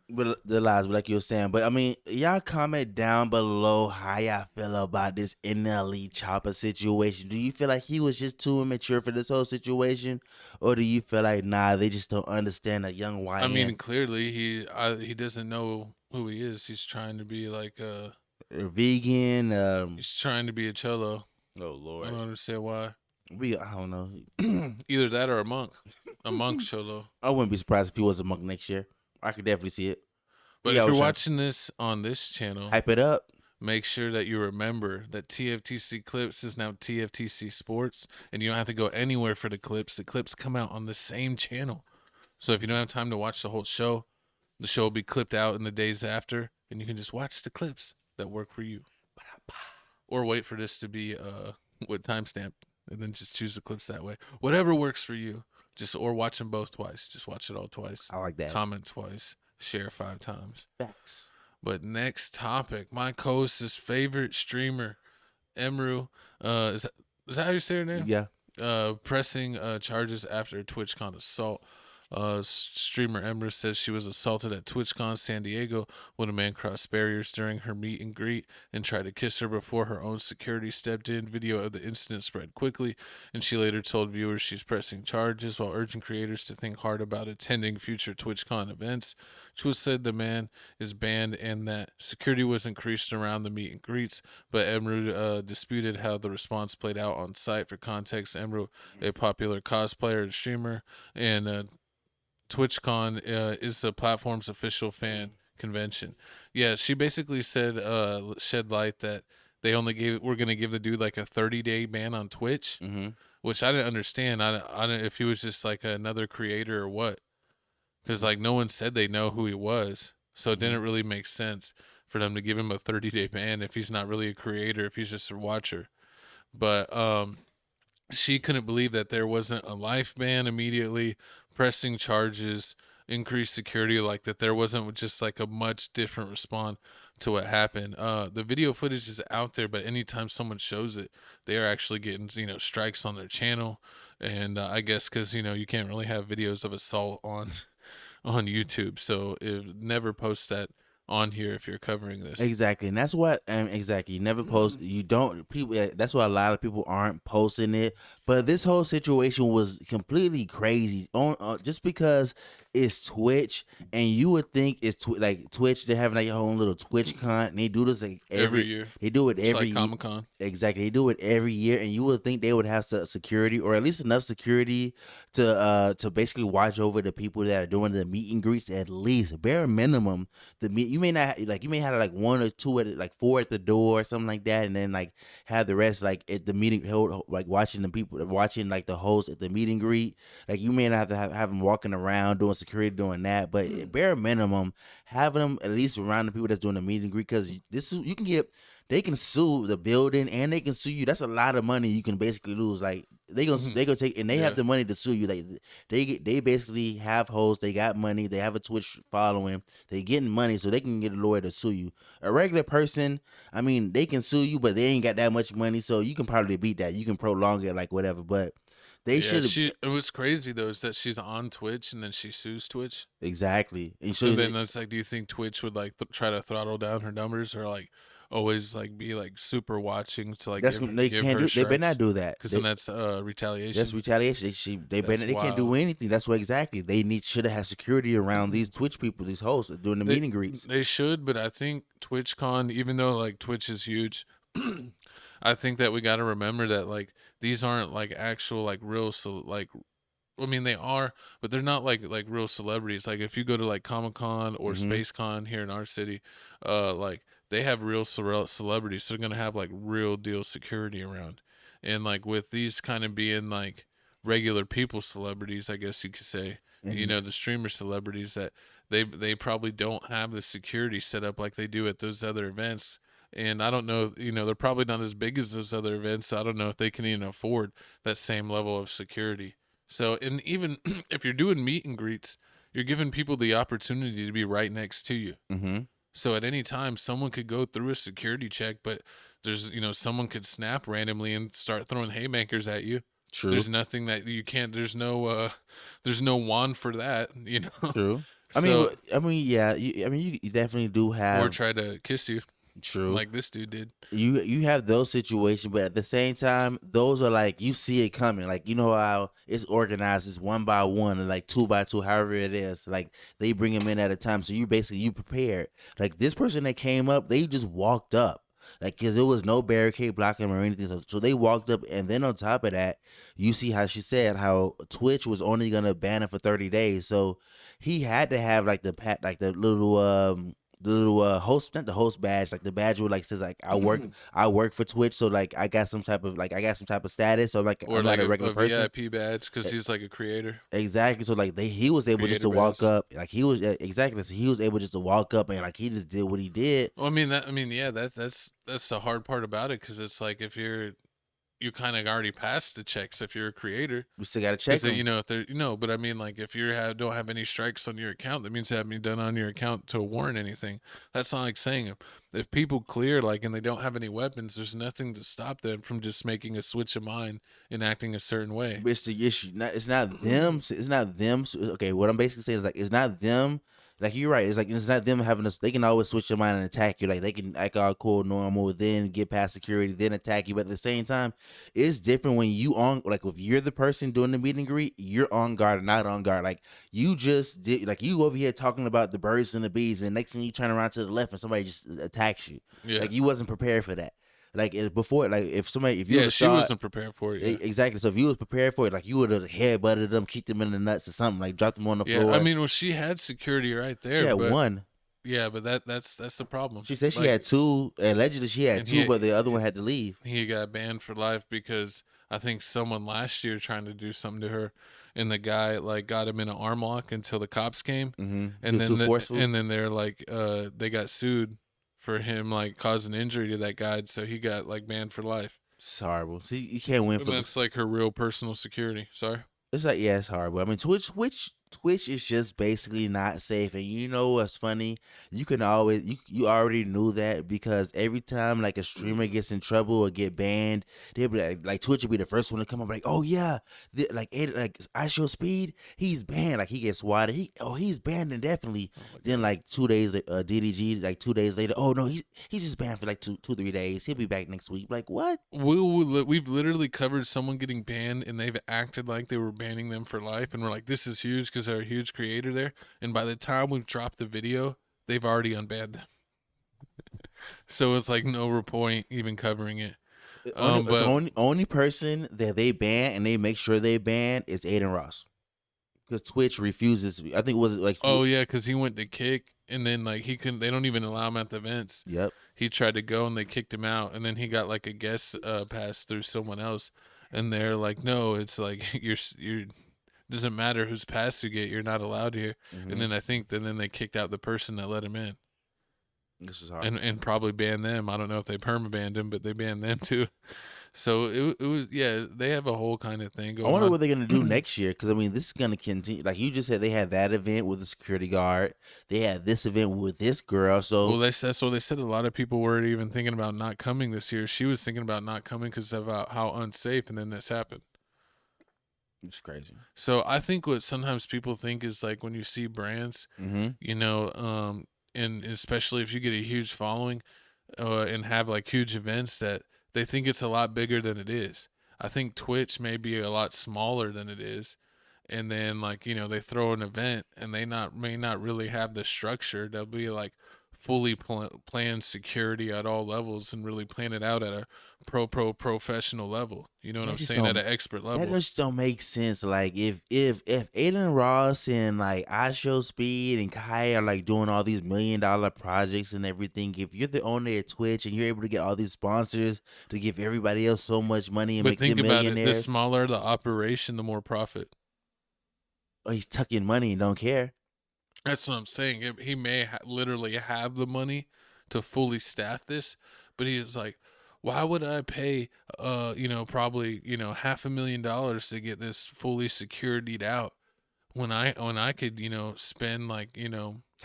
[SPEAKER 1] But the lies, like you were saying. But I mean, y'all comment down below how y'all feel about this NLE Choppa situation. Do you feel like he was just too immature for this whole situation, or do you feel like they just don't understand a young YN?
[SPEAKER 2] I mean, clearly he doesn't know who he is. He's trying to be like a
[SPEAKER 1] vegan.
[SPEAKER 2] He's trying to be a cholo.
[SPEAKER 1] Oh Lord,
[SPEAKER 2] I don't understand why.
[SPEAKER 1] I don't know.
[SPEAKER 2] Either that or a monk cholo.
[SPEAKER 1] I wouldn't be surprised if he was a monk next year. I could definitely see it.
[SPEAKER 2] But if you're watching this on this channel,
[SPEAKER 1] hype it up.
[SPEAKER 2] Make sure that you remember that TFTC Clips is now TFTC Sports, and you don't have to go anywhere for the clips. The clips come out on the same channel. So if you don't have time to watch the whole show, the show will be clipped out in the days after, and you can just watch the clips that work for you. Or wait for this to be with timestamp, and then just choose the clips that way. Whatever works for you. Or watch them both twice. Just watch it all twice.
[SPEAKER 1] I like that.
[SPEAKER 2] Comment twice. Share 5 times.
[SPEAKER 1] Facts.
[SPEAKER 2] But next topic, my co-host's favorite streamer, Emiru, is that how you say her name?
[SPEAKER 1] Yeah.
[SPEAKER 2] Pressing charges after TwitchCon assault. Streamer Emiru says she was assaulted at TwitchCon San Diego when a man crossed barriers during her meet and greet and tried to kiss her before her own security stepped in. Video of the incident spread quickly, and she later told viewers she's pressing charges while urging creators to think hard about attending future TwitchCon events. Chua said the man is banned and that security was increased around the meet and greets, but Emiru disputed how the response played out on site. For context, Emiru, a popular cosplayer and streamer, and TwitchCon is the platform's official fan convention. Yeah, she basically said, shed light that we're gonna give the dude like a 30-day ban on Twitch, which I didn't understand. I don't if he was just like another creator or what, because like no one said they know who he was, so it didn't really make sense for them to give him a 30-day ban if he's not really a creator, if he's just a watcher. But she couldn't believe that there wasn't a life ban immediately, pressing charges, increased security, like that there wasn't just like a much different response to what happened. The video footage is out there, but anytime someone shows it, they are actually getting, strikes on their channel. And I guess because, you can't really have videos of assault on YouTube. So never post that on here if you're covering this.
[SPEAKER 1] Exactly. And that's what exactly, you never post, you don't, people, that's why a lot of people aren't posting it. But this whole situation was completely crazy just because it's Twitch, and you would think it's like Twitch, they're having like your own little Twitch con, and they do this like every
[SPEAKER 2] year.
[SPEAKER 1] They do it every
[SPEAKER 2] year. Comic-Con.
[SPEAKER 1] Exactly. They do it every year, and you would think they would have security, or at least enough security to basically watch over the people that are doing the meet and greets, at least bare minimum. You may not you may have like 1 or 2 at 4 at the door or something like that, and then like have the rest like at the meeting, like watching the people, watching like the host at the meet and greet. Like you may not have to have them walking around doing security doing that, but bare minimum having them at least around the people that's doing the meet and greet, because they can sue the building and they can sue you. That's a lot of money you can basically lose. Like they gonna take, and they have the money to sue you. Like they basically have hosts, they got money, they have a Twitch following, they getting money, so they can get a lawyer to sue you. A regular person, I mean, they can sue you, but they ain't got that much money, so you can probably beat that. You can prolong it, like whatever, but. They should.
[SPEAKER 2] It was crazy though, is that she's on Twitch and then she sues Twitch.
[SPEAKER 1] Exactly. And
[SPEAKER 2] so then it's like, do you think Twitch would like try to throttle down her numbers, or like, always like be like super watching to like
[SPEAKER 1] That's they
[SPEAKER 2] give
[SPEAKER 1] can't
[SPEAKER 2] her
[SPEAKER 1] do. They better not do that.
[SPEAKER 2] because then that's retaliation.
[SPEAKER 1] That's retaliation. They can't do anything. That's what exactly they should have had security around these Twitch people, these hosts doing the meet and greets.
[SPEAKER 2] They should, but I think TwitchCon, even though like Twitch is huge, I think that we got to remember that like these aren't like actual like real I mean, they are, but they're not like real celebrities. Like if you go to like Comic-Con or SpaceCon here in our city, like they have real celebrities, so they're gonna have like real deal security around. And like with these kind of being like regular people celebrities, I guess you could say, you know, the streamer celebrities, that they probably don't have the security set up like they do at those other events. And I don't know, you know, they're probably not as big as those other events. So I don't know if they can even afford that same level of security. So, and even if you're doing meet and greets, you're giving people the opportunity to be right next to you.
[SPEAKER 1] Mm-hmm.
[SPEAKER 2] So at any time, someone could go through a security check, but there's, you know, someone could snap randomly and start throwing haymakers at you.
[SPEAKER 1] True.
[SPEAKER 2] There's nothing that you can't. There's no wand for that. You know.
[SPEAKER 1] True.
[SPEAKER 2] So,
[SPEAKER 1] I mean, yeah. You definitely do have.
[SPEAKER 2] Or try to kiss you.
[SPEAKER 1] True.
[SPEAKER 2] Like this dude did.
[SPEAKER 1] You have those situations, but at the same time, those are like you see it coming. Like you know how it's organized, it's 1 by 1 or like 2 by 2, however it is. Like they bring them in at a time, so you prepared. Like this person that came up, they just walked up. Like, because there was no barricade blocking them or anything. So they walked up, and then on top of that, you see how she said how Twitch was only going to ban it for 30 days. So he had to have like the little host, not the host badge, like the badge where like says like I work for Twitch, so like I got some type of status, so like
[SPEAKER 2] or
[SPEAKER 1] I'm
[SPEAKER 2] like
[SPEAKER 1] not a regular person.
[SPEAKER 2] VIP badge because he's like a creator.
[SPEAKER 1] Exactly. So like he was able just to walk up, like he was exactly. So he was able just to walk up and like he just did what he did.
[SPEAKER 2] Well, yeah, that's the hard part about it, because it's like if you kind of already passed the checks if you're a creator.
[SPEAKER 1] We still got to check them.
[SPEAKER 2] You know, if they're, you know, but I mean, like if you don't have any strikes on your account, that means they haven't been done on your account to warrant anything. That's not like saying if people clear like and they don't have any weapons, there's nothing to stop them from just making a switch of mind and acting a certain way.
[SPEAKER 1] But it's the issue. It's not them. It's not them. Okay, what I'm basically saying is like it's not them. Like you're right. It's like it's not them having us. They can always switch their mind and attack you. Like they can act all cool, normal, then get past security, then attack you. But at the same time, it's different when you on. Like if you're the person doing the meet and greet, you're on guard or not on guard. Like you just did. Like you over here talking about the birds and the bees, and next thing you turn around to the left and somebody just attacks you.
[SPEAKER 2] Yeah.
[SPEAKER 1] Like you wasn't prepared for that. Like before, like if you
[SPEAKER 2] she wasn't prepared for it. Yeah.
[SPEAKER 1] Exactly. So if you was prepared for it, like you would have headbutted them, kicked them in the nuts or something, like dropped them on the floor.
[SPEAKER 2] I mean, well, she had security right there.
[SPEAKER 1] She had one.
[SPEAKER 2] Yeah, but that's the problem.
[SPEAKER 1] She said she had two. Allegedly, she had two, but the other one had to leave.
[SPEAKER 2] He got banned for life because I think someone last year trying to do something to her, and the guy like got him in an arm lock until the cops came, and then they're like, they got sued for him like causing injury to that guy, so he got like banned for life.
[SPEAKER 1] It's horrible. See, you can't win for
[SPEAKER 2] that's like her real personal security. Sorry.
[SPEAKER 1] It's like, yeah, it's horrible. I mean, Twitch is just basically not safe. And you know what's funny? You can always you already knew that because every time like a streamer gets in trouble or get banned, they'll be like Twitch will be the first one to come up like, oh yeah, like I Show Speed, he's banned. Like he gets swatted. He's banned indefinitely. Then like 2 days DDG, like 2 days later, oh no, he's just banned for like 2-3 days. He'll be back next week. Like what?
[SPEAKER 2] We've literally covered someone getting banned and they've acted like they were banning them for life, and we're like, this is huge because they're a huge creator there, and by the time we've dropped the video, they've already unbanned them. So it's like no point even covering it.
[SPEAKER 1] But only person that they ban and they make sure they ban is Aiden Ross, because Twitch refuses. I think it was like
[SPEAKER 2] because he went to kick and then like he couldn't. They don't even allow him at the events.
[SPEAKER 1] Yep.
[SPEAKER 2] He tried to go and they kicked him out, and then he got like a guest pass through someone else, and they're like, no, it's like you're. Doesn't matter whose pass you get, you're not allowed here. And then I think then they kicked out the person that let him in.
[SPEAKER 1] This is hard.
[SPEAKER 2] And probably banned them. I don't know if they perma-banned him, but they banned them too. So it was, they have a whole kind of thing going on.
[SPEAKER 1] I wonder what they're going to do next year, because I mean, this is going to continue. Like you just said, they had that event with the security guard. They had this event with this girl. So
[SPEAKER 2] they said a lot of people weren't even thinking about not coming this year. She was thinking about not coming because of how unsafe, and then this happened.
[SPEAKER 1] It's crazy.
[SPEAKER 2] So I think what sometimes people think is like when you see brands, you know, and especially if you get a huge following, and have like huge events that they think it's a lot bigger than it is. I think Twitch may be a lot smaller than it is. And then like, they throw an event and they may not really have the structure. They'll be like fully planned security at all levels and really plan it out at a professional level. You know what I'm saying? At an expert level.
[SPEAKER 1] That just don't make sense. Like if Aiden Ross and like iShow Speed and Kai are like doing all these $1 million projects and everything, if you're the owner at Twitch and you're able to get all these sponsors to give everybody else so much money and make them millionaires. But think about it,
[SPEAKER 2] the smaller the operation, the more profit.
[SPEAKER 1] Oh, he's tucking money and don't care.
[SPEAKER 2] That's what I'm saying. He may literally have the money to fully staff this, but he's like, why would I pay, probably, $500,000 to get this fully securityed out when I could, spend like,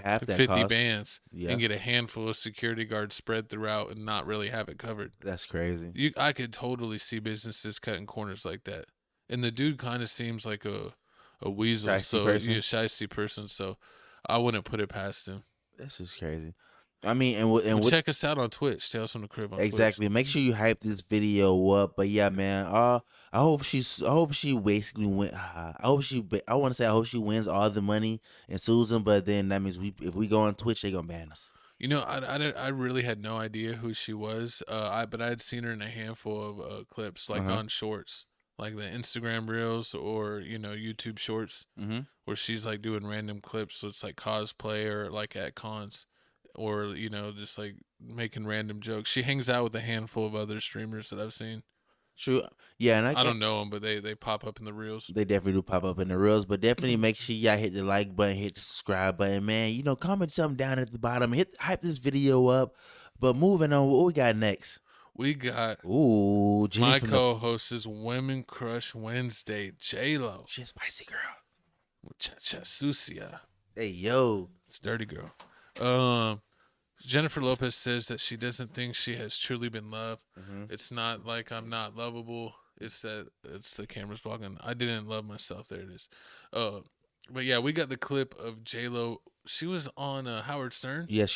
[SPEAKER 1] half that
[SPEAKER 2] 50
[SPEAKER 1] cost.
[SPEAKER 2] bands and get a handful of security guards spread throughout and not really have it covered.
[SPEAKER 1] That's crazy.
[SPEAKER 2] I could totally see businesses cutting corners like that. And the dude kind of seems like a weasel, shiesty person. So I wouldn't put it past him.
[SPEAKER 1] This is crazy. I mean, and
[SPEAKER 2] check us out on Twitch. Tales from the Crib on
[SPEAKER 1] exactly.
[SPEAKER 2] Twitch.
[SPEAKER 1] Make sure you hype this video up. But yeah, man. I hope she basically win. I want to say I hope she wins all the money and sues him. But then that means if we go on Twitch, they gonna ban us.
[SPEAKER 2] I really had no idea who she was. But I had seen her in a handful of clips, like on shorts, like the Instagram reels or YouTube shorts, where she's like doing random clips. So it's like cosplay or like at cons, or just like making random jokes. She hangs out with a handful of other streamers that I've seen.
[SPEAKER 1] True. Yeah, and
[SPEAKER 2] I don't know them, but they pop up in the reels.
[SPEAKER 1] They definitely do pop up in the reels, but definitely make sure y'all hit the like button, hit the subscribe button, man. Comment something down at the bottom, hype this video up. But moving on, what we got next?
[SPEAKER 2] We got
[SPEAKER 1] Jenny
[SPEAKER 2] my co-host is Women Crush Wednesday, J-Lo.
[SPEAKER 1] She's a spicy girl.
[SPEAKER 2] Cha-cha sucia.
[SPEAKER 1] Hey, yo.
[SPEAKER 2] It's dirty girl. Jennifer Lopez says that she doesn't think she has truly been loved. It's not like I'm not lovable. It's that it's the camera's blocking. I didn't love myself. There it is. But yeah, we got the clip of J-Lo. She was on Howard Stern.
[SPEAKER 1] Yeah,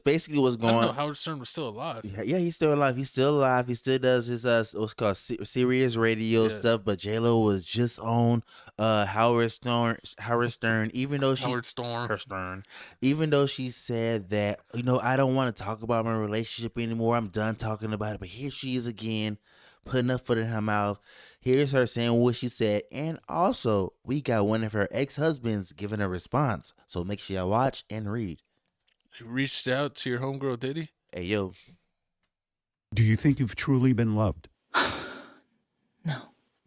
[SPEAKER 1] basically what's going on.
[SPEAKER 2] Howard Stern was still alive.
[SPEAKER 1] Yeah, he's still alive. He's still alive. He still does his what's called serious radio stuff. But J-Lo was just on Howard Stern. Even though even though she said that I don't want to talk about my relationship anymore. I'm done talking about it. But here she is again, putting her foot in her mouth. Here's her saying what she said. And also, we got one of her ex-husbands giving a response. So make sure y'all watch and read.
[SPEAKER 2] You reached out to your homegirl, did he?
[SPEAKER 1] Hey, yo.
[SPEAKER 10] Do you think you've truly been loved?
[SPEAKER 11] No.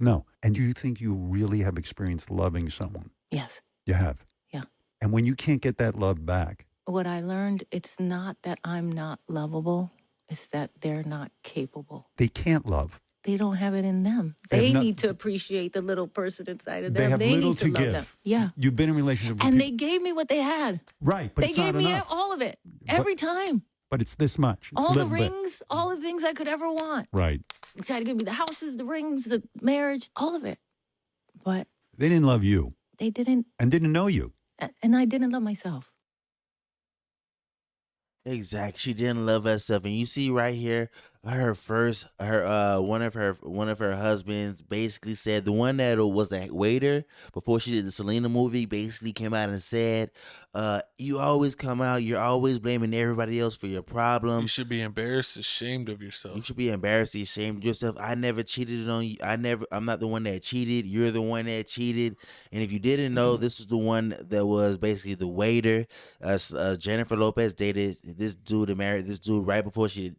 [SPEAKER 10] No. And do you think you really have experienced loving someone?
[SPEAKER 11] Yes.
[SPEAKER 10] You have?
[SPEAKER 11] Yeah.
[SPEAKER 10] And when you can't get that love back?
[SPEAKER 11] What I learned, it's not that I'm not lovable. It's that they're not capable.
[SPEAKER 10] They can't love.
[SPEAKER 11] They don't have it in them. They need to appreciate the little person inside of them.
[SPEAKER 10] They have little
[SPEAKER 11] need to love
[SPEAKER 10] give.
[SPEAKER 11] them. Yeah.
[SPEAKER 10] You've been in a relationship with
[SPEAKER 11] and they gave me what they had.
[SPEAKER 10] Right, but
[SPEAKER 11] they
[SPEAKER 10] it's not
[SPEAKER 11] gave me
[SPEAKER 10] enough.
[SPEAKER 11] all of it every time.
[SPEAKER 10] But it's this much. It's
[SPEAKER 11] all the
[SPEAKER 10] bit.
[SPEAKER 11] rings, all the things I could ever want.
[SPEAKER 10] Right.
[SPEAKER 11] They tried to give me the houses, the rings, the marriage, all of it. But
[SPEAKER 10] they didn't love you.
[SPEAKER 11] They didn't.
[SPEAKER 10] And didn't know you.
[SPEAKER 11] And I didn't love myself.
[SPEAKER 1] Exactly. She didn't love herself. And you see right here, one of her husbands basically said, the one that was a waiter before she did the Selena movie, basically came out and said, you always come out, you're always blaming everybody else for your problems.
[SPEAKER 2] You should be embarrassed, ashamed of yourself.
[SPEAKER 1] You should be embarrassed, ashamed of yourself. I never cheated on you. I'm not the one that cheated. You're the one that cheated. And if you didn't know, this is the one that was basically the waiter. Jennifer Lopez dated this dude and married this dude right before she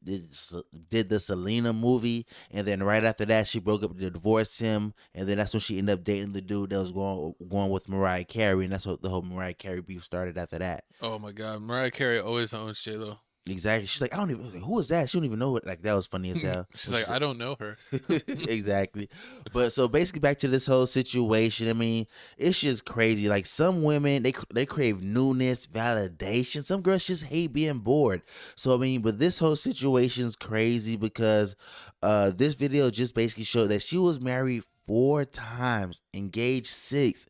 [SPEAKER 1] did the Selena movie, and then right after that she broke up and divorced him, and then that's when she ended up dating the dude that was going with Mariah Carey, and that's what the whole Mariah Carey beef started after that.
[SPEAKER 2] Oh my God, Mariah Carey always owns J-Lo.
[SPEAKER 1] Exactly. She's like, I don't even, who is that? She don't even know it. Like, that was funny as hell.
[SPEAKER 2] She's like, I don't know her.
[SPEAKER 1] Exactly. But so basically back to this whole situation. I mean, it's just crazy. Like, some women, they crave newness, validation. Some girls just hate being bored. So, I mean, but this whole situation's crazy because this video just basically showed that she was married 4 times, engaged 6,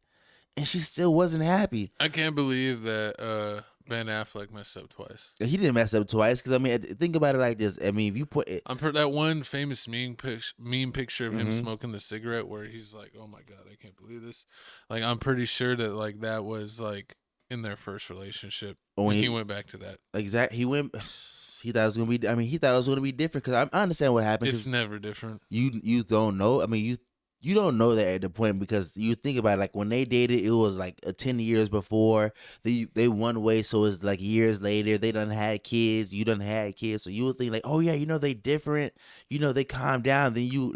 [SPEAKER 1] and she still wasn't happy.
[SPEAKER 2] I can't believe that Ben Affleck messed up twice.
[SPEAKER 1] He didn't mess up twice because I mean, think about it like this. I mean, if you put it,
[SPEAKER 2] I'm that one famous meme picture of him smoking the cigarette where he's like, "Oh my god, I can't believe this." Like, I'm pretty sure that like that was like in their first relationship. When he went back to that.
[SPEAKER 1] Exactly, he went. He thought it was gonna be. I mean, he thought it was gonna be different because I understand what happened.
[SPEAKER 2] It's never different.
[SPEAKER 1] You don't know. I mean, you don't know that at the point because you think about it, like when they dated, it was like 10 years before they one way, so it's like years later they done had kids, you done had kids, so you would think like, oh yeah, they different, they calm down. Then you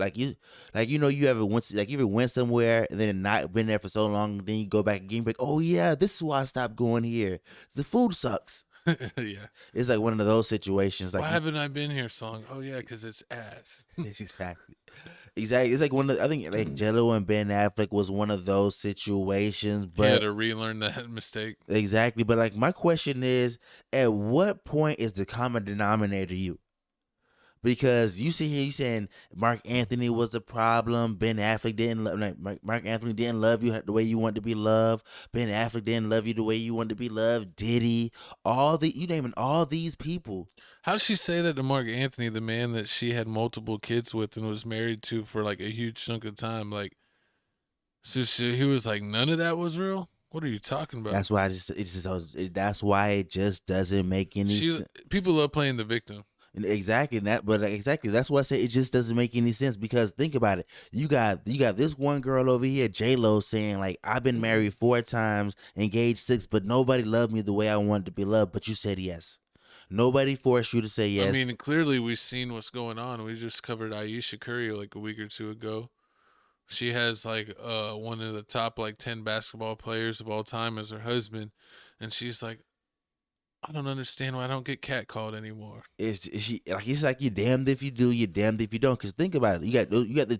[SPEAKER 1] ever went somewhere and then not been there for so long, then you go back again, like, oh yeah, this is why I stopped going here. The food sucks.
[SPEAKER 2] Yeah,
[SPEAKER 1] it's like one of those situations. Like,
[SPEAKER 2] why haven't I been here so long? Oh yeah, because it's ass.
[SPEAKER 1] Exactly. It's like I think like Jello and Ben Affleck was one of those situations, but
[SPEAKER 2] he had to relearn that mistake.
[SPEAKER 1] Exactly, but like my question is, at what point is the common denominator you? Because you see here, you saying Mark Anthony was the problem. Ben Affleck didn't love. Mark Anthony didn't love you the way you want to be loved. Ben Affleck didn't love you the way you want to be loved. Diddy, you naming all these people.
[SPEAKER 2] How does she say that to Mark Anthony, the man that she had multiple kids with and was married to for like a huge chunk of time? Like, so he was like, none of that was real. What are you talking about?
[SPEAKER 1] That's why that's why it just doesn't make any sense.
[SPEAKER 2] People love playing the victim.
[SPEAKER 1] Exactly exactly. That's why I say it just doesn't make any sense because think about it. You got this one girl over here, J-Lo, saying like, I've been married 4 times, engaged 6, but nobody loved me the way I wanted to be loved. But you said yes. Nobody forced you to say yes.
[SPEAKER 2] I mean, clearly we've seen what's going on. We just covered Ayesha Curry like a week or two ago. She has like one of the top like 10 basketball players of all time as her husband, and she's like, I don't understand why I don't get catcalled anymore.
[SPEAKER 1] It's like you're damned if you do, you're damned if you don't. Because think about it, you got the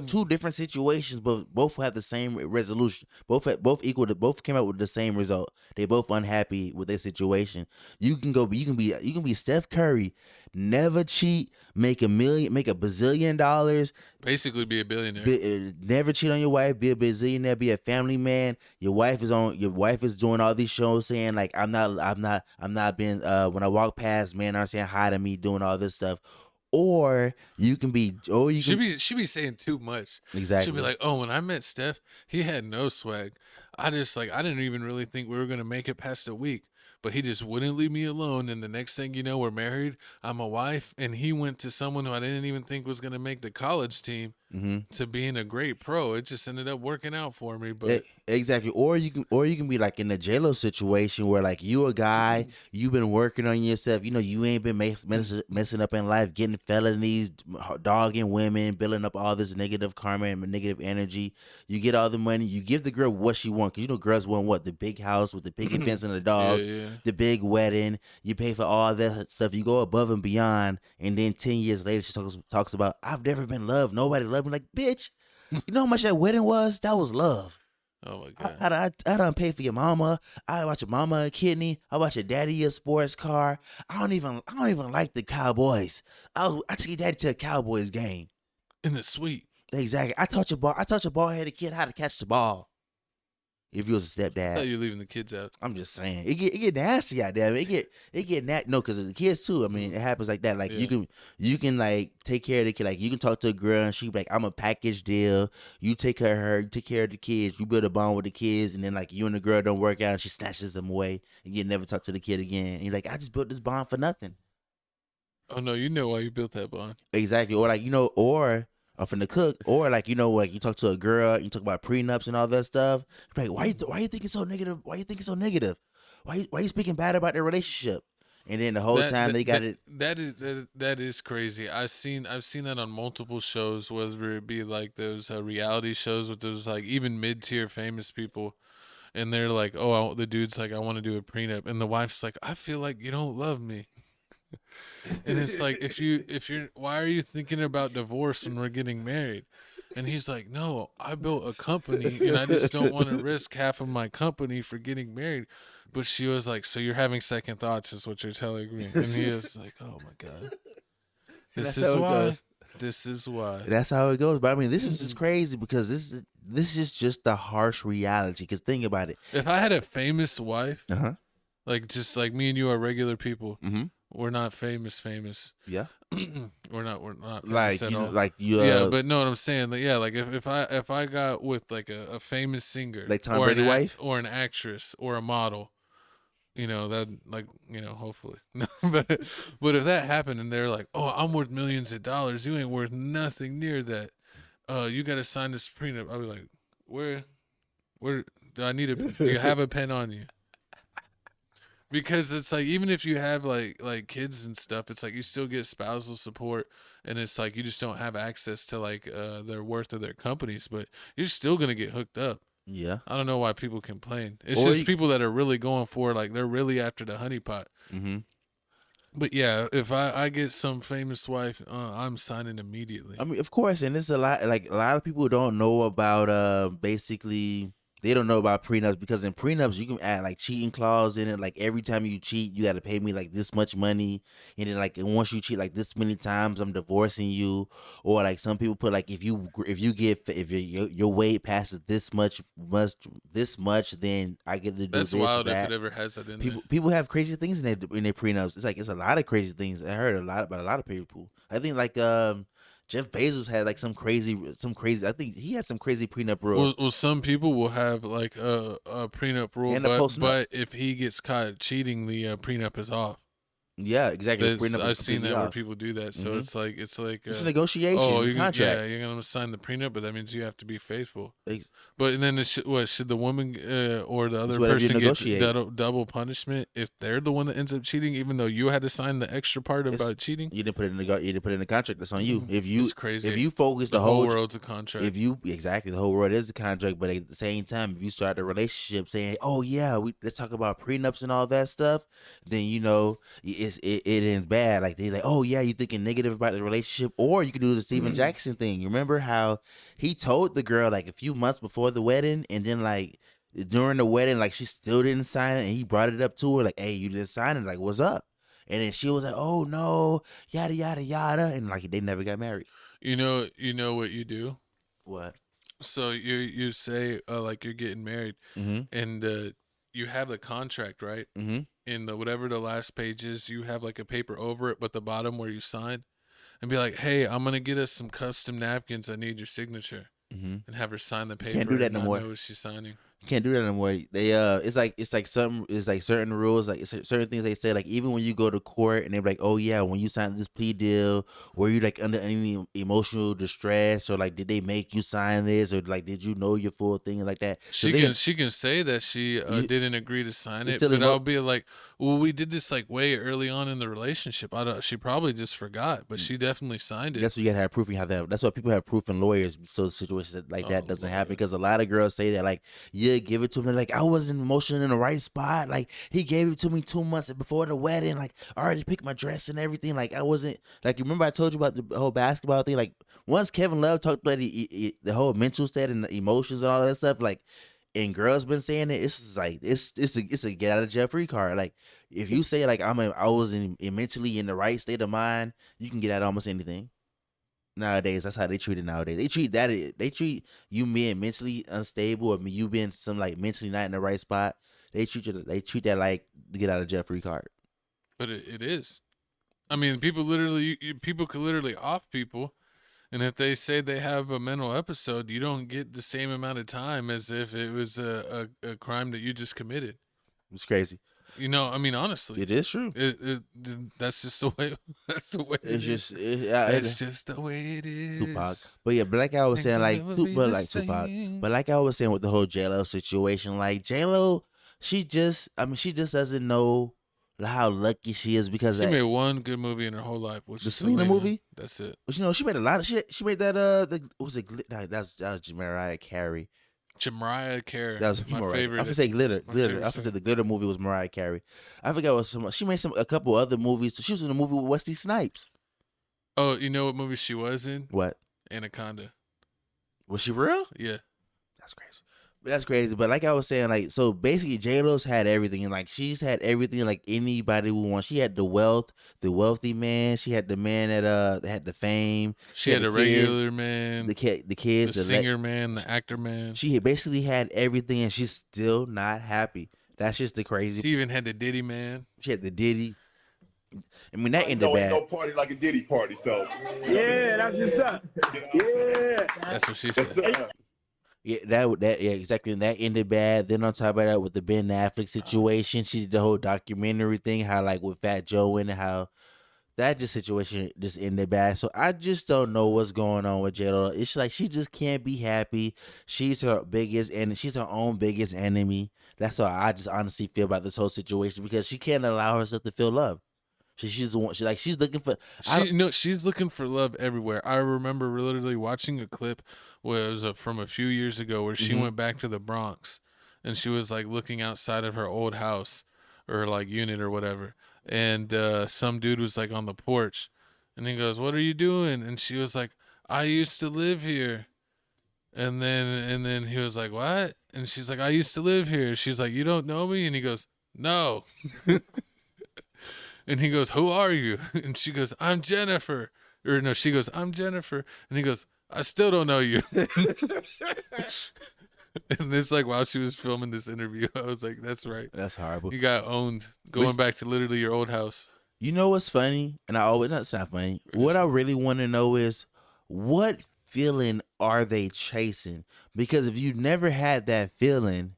[SPEAKER 1] two different situations, but both have the same resolution. Both came out with the same result. They both unhappy with their situation. You can be Steph Curry, never cheat, make $1 bazillion,
[SPEAKER 2] basically be a billionaire.
[SPEAKER 1] Never cheat on your wife, be a bazillionaire, be a family man. Your wife is doing all these shows saying like, I'm not being when I walk past, men aren't saying hi to me, doing all this stuff. Or she be
[SPEAKER 2] saying too much.
[SPEAKER 1] Exactly.
[SPEAKER 2] She'll be like, oh, when I met Steph, he had no swag. I didn't even really think we were gonna make it past a week. But he just wouldn't leave me alone. And the next thing you know, we're married. I'm a wife. And he went to someone who I didn't even think was going to make the college team to being a great pro. It just ended up working out for me. But
[SPEAKER 1] exactly. Or you can be like in the J-Lo situation where like you a guy, you've been working on yourself. You ain't been messing up in life, getting felonies, dogging women, building up all this negative karma and negative energy. You get all the money. You give the girl what she wants. Because girls want what? The big house with the picket fence and the dog.
[SPEAKER 2] Yeah.
[SPEAKER 1] The big wedding, you pay for all that stuff, you go above and beyond, and then 10 years later she talks about, I've never been loved, nobody loved me. Like, bitch, you know how much that wedding was? That was love.
[SPEAKER 2] Oh my God.
[SPEAKER 1] I done pay for your mama, I bought your mama a kidney, I bought your daddy a sports car. I don't even like the Cowboys. I took your daddy to a Cowboys game.
[SPEAKER 2] In the suite.
[SPEAKER 1] Exactly. I taught your ball-headed kid how to catch the ball. If you was a stepdad,
[SPEAKER 2] I thought you were leaving the kids out.
[SPEAKER 1] I'm just saying, it get nasty out there. It get nasty. No, because the kids too. I mean, it happens like that. Like you can like take care of the kid. Like you can talk to a girl and she be like, I'm a package deal. You take care of her. You take care of the kids. You build a bond with the kids, and then like you and the girl don't work out, and she snatches them away, and you never talk to the kid again. And you're like, I just built this bond for nothing.
[SPEAKER 2] Oh no, you know why you built that bond.
[SPEAKER 1] Exactly. Or like or from the cook, or like like you talk to a girl, you talk about prenups and all that stuff. You're like, why you thinking so negative? Why you thinking so negative? Why you speaking bad about their relationship? And then the whole time they got it.
[SPEAKER 2] That is crazy. I've seen that on multiple shows, whether it be like those reality shows with those like even mid-tier famous people, and they're like, oh, the dude's like, I want to do a prenup, and the wife's like, I feel like you don't love me. And it's like, if you're, why are you thinking about divorce when we're getting married? And he's like, no, I built a company and I just don't want to risk half of my company for getting married. But she was like, so you're having second thoughts is what you're telling me. And he is like, oh my God, this is why. This is why.
[SPEAKER 1] That's how it goes. But I mean, this is just crazy because this is just the harsh reality. Because think about it.
[SPEAKER 2] If I had a famous wife, Like just like me and you are regular people. We're not famous.
[SPEAKER 1] Yeah.
[SPEAKER 2] we're not famous
[SPEAKER 1] Like
[SPEAKER 2] at
[SPEAKER 1] you,
[SPEAKER 2] all.
[SPEAKER 1] like you.
[SPEAKER 2] Yeah, but know what I'm saying? Like, yeah, like if I got with like a famous singer,
[SPEAKER 1] like Tom
[SPEAKER 2] or
[SPEAKER 1] Brady wife,
[SPEAKER 2] or an actress, or a model, that like hopefully. but if that happened and they're like, oh, I'm worth millions of dollars, you ain't worth nothing near that. You got to sign this prenup. I'll be like, where do I need do you have a pen on you? Because it's like, even if you have like kids and stuff, it's like you still get spousal support, and it's like you just don't have access to like their worth of their companies, but you're still gonna get hooked up.
[SPEAKER 1] Yeah.
[SPEAKER 2] I don't know why people complain. It's just people that are really going for, like, they're really after the honeypot. But yeah, if I get some famous wife, I'm signing immediately.
[SPEAKER 1] I mean, of course, and it's a lot of people don't know about basically. They don't know about prenups, because in prenups you can add like cheating clause in it. Like every time you cheat, you got to pay me like this much money, and then like once you cheat like this many times, I'm divorcing you. Or like some people put like if your weight passes this much, then I get to do
[SPEAKER 2] That's
[SPEAKER 1] this.
[SPEAKER 2] wild
[SPEAKER 1] or that.
[SPEAKER 2] if it ever has that in there.
[SPEAKER 1] People have crazy things in their prenups. It's a lot of crazy things. I heard a lot about a lot of people. I think like Jeff Bezos had like some crazy. I think he had some crazy prenup rule.
[SPEAKER 2] Well, some people will have like a prenup rule, but if he gets caught cheating, the prenup is off.
[SPEAKER 1] Yeah, exactly.
[SPEAKER 2] I've seen that where people do that. So it's like
[SPEAKER 1] it's a negotiation. It's a contract.
[SPEAKER 2] Yeah, you're gonna sign the prenup, but that means you have to be faithful. But then should the woman or the other person get double punishment if they're the one that ends up cheating, even though you had to sign the extra part about cheating?
[SPEAKER 1] You didn't put it in the contract. That's on you.
[SPEAKER 2] It's crazy.
[SPEAKER 1] If you focus the
[SPEAKER 2] whole world's a contract.
[SPEAKER 1] The whole world is a contract. But at the same time, if you start a relationship saying, "Oh yeah, let's talk about prenups and all that stuff," then it ends bad. Like they like, oh yeah, you thinking negative about the relationship. Or you could do the Steven Jackson thing. You remember how he told the girl like a few months before the wedding, and then like during the wedding, like she still didn't sign it, and he brought it up to her like, hey, you didn't sign it, like what's up? And then she was like, oh no, yada yada yada, and like they never got married.
[SPEAKER 2] You know what you do?
[SPEAKER 1] What?
[SPEAKER 2] So you say like you're getting married, and you have the contract, right? In whatever the last page is, you have like a paper over it, but the bottom where you sign, and be like, hey, I'm gonna get us some custom napkins. I need your signature, and have her sign the paper.
[SPEAKER 1] Can't do that no more.
[SPEAKER 2] Know what she's signing.
[SPEAKER 1] You can't do that no more. They it's like certain rules, like certain things they say, like even when you go to court and they're like, oh yeah, when you sign this plea deal, were you like under any emotional distress, or like did they make you sign this, or like did you know your full thing like that?
[SPEAKER 2] She can say that she didn't agree to sign it, but I'll be like, well, we did this like way early on in the relationship. She probably just forgot, but she definitely signed it.
[SPEAKER 1] That's what you gotta have proof. You have that. That's why people have proof in lawyers, so situations like that doesn't happen. Because a lot of girls say that like, yeah, give it to me. Like I wasn't emotionally in the right spot. Like he gave it to me 2 months before the wedding. Like I already picked my dress and everything. Like I wasn't like, you remember I told you about the whole basketball thing. Like once Kevin Love talked about the whole mental state and the emotions and all that stuff, like, and girls been saying it, it's just like it's a get out of jail free card. Like if you say like I was mentally in the right state of mind, you can get out of almost anything. Nowadays, that's how they treat it nowadays. They treat you being mentally unstable, or you being some like mentally not in the right spot. They treat that like to get out of jail free card.
[SPEAKER 2] But it is. I mean, people could literally off people, and if they say they have a mental episode, you don't get the same amount of time as if it was a crime that you just committed.
[SPEAKER 1] It's crazy.
[SPEAKER 2] I mean, honestly,
[SPEAKER 1] it is true.
[SPEAKER 2] That's just the way. That's the way
[SPEAKER 1] it's just.
[SPEAKER 2] It's just the way it is.
[SPEAKER 1] Tupac. But yeah, but like I was saying, like Tupac. But like I was saying with the whole J-Lo situation, like J-Lo, she just doesn't know how lucky she is, because
[SPEAKER 2] she made one good movie in her whole life, which
[SPEAKER 1] the Selena movie.
[SPEAKER 2] That's it.
[SPEAKER 1] But she made a lot of shit. She made that that was Mariah Carey.
[SPEAKER 2] Mariah Carey.
[SPEAKER 1] That was
[SPEAKER 2] my favorite.
[SPEAKER 1] I was say Glitter. I was say the Glitter movie was Mariah Carey. I forgot what she made a couple other movies. So she was in a movie with Wesley Snipes.
[SPEAKER 2] Oh, you know what movie she was in?
[SPEAKER 1] What?
[SPEAKER 2] Anaconda.
[SPEAKER 1] Was she real?
[SPEAKER 2] Yeah.
[SPEAKER 1] That's crazy. That's crazy. But like I was saying, like, so basically J-Lo's had everything, and like she's had everything like anybody would want. She had the wealth, the wealthy man. She had the man that had the fame.
[SPEAKER 2] She had the regular man,
[SPEAKER 1] the kids,
[SPEAKER 2] the singer man, the actor man.
[SPEAKER 1] She basically had everything, and she's still not happy. That's just the crazy.
[SPEAKER 2] She even had the Diddy man.
[SPEAKER 1] She had the Diddy. I mean, that ended bad.
[SPEAKER 12] Ain't no party like a Diddy party, so.
[SPEAKER 7] Yeah, that's what's up. Yeah.
[SPEAKER 2] That's what she said.
[SPEAKER 1] Yeah, yeah, exactly. And that ended bad. Then on top of that, with the Ben Affleck situation, she did the whole documentary thing, how like with Fat Joe and how that situation just ended bad. So I just don't know what's going on with J-Lo. It's like she just can't be happy. She's her biggest and she's her own biggest enemy. That's how I just honestly feel about this whole situation because she can't allow herself to feel love. She's looking for.
[SPEAKER 2] She's looking for love everywhere. I remember literally watching a clip where it was from a few years ago where she went back to the Bronx, and she was like looking outside of her old house or like unit or whatever, and some dude was like on the porch, and he goes, "What are you doing?" And she was like, "I used to live here," and then he was like, "What?" And she's like, "I used to live here." She's like, "You don't know me?" And he goes, "No." And he goes, "Who are you?" And she goes, "I'm Jennifer." Or no, she goes, "I'm Jennifer." And he goes, "I still don't know you." And it's like while she was filming this interview, I was like, that's right.
[SPEAKER 1] That's horrible.
[SPEAKER 2] You got owned going back to literally your old house.
[SPEAKER 1] You know what's funny? And that's not funny. What I really want to know is what feeling are they chasing? Because if you never had that feeling,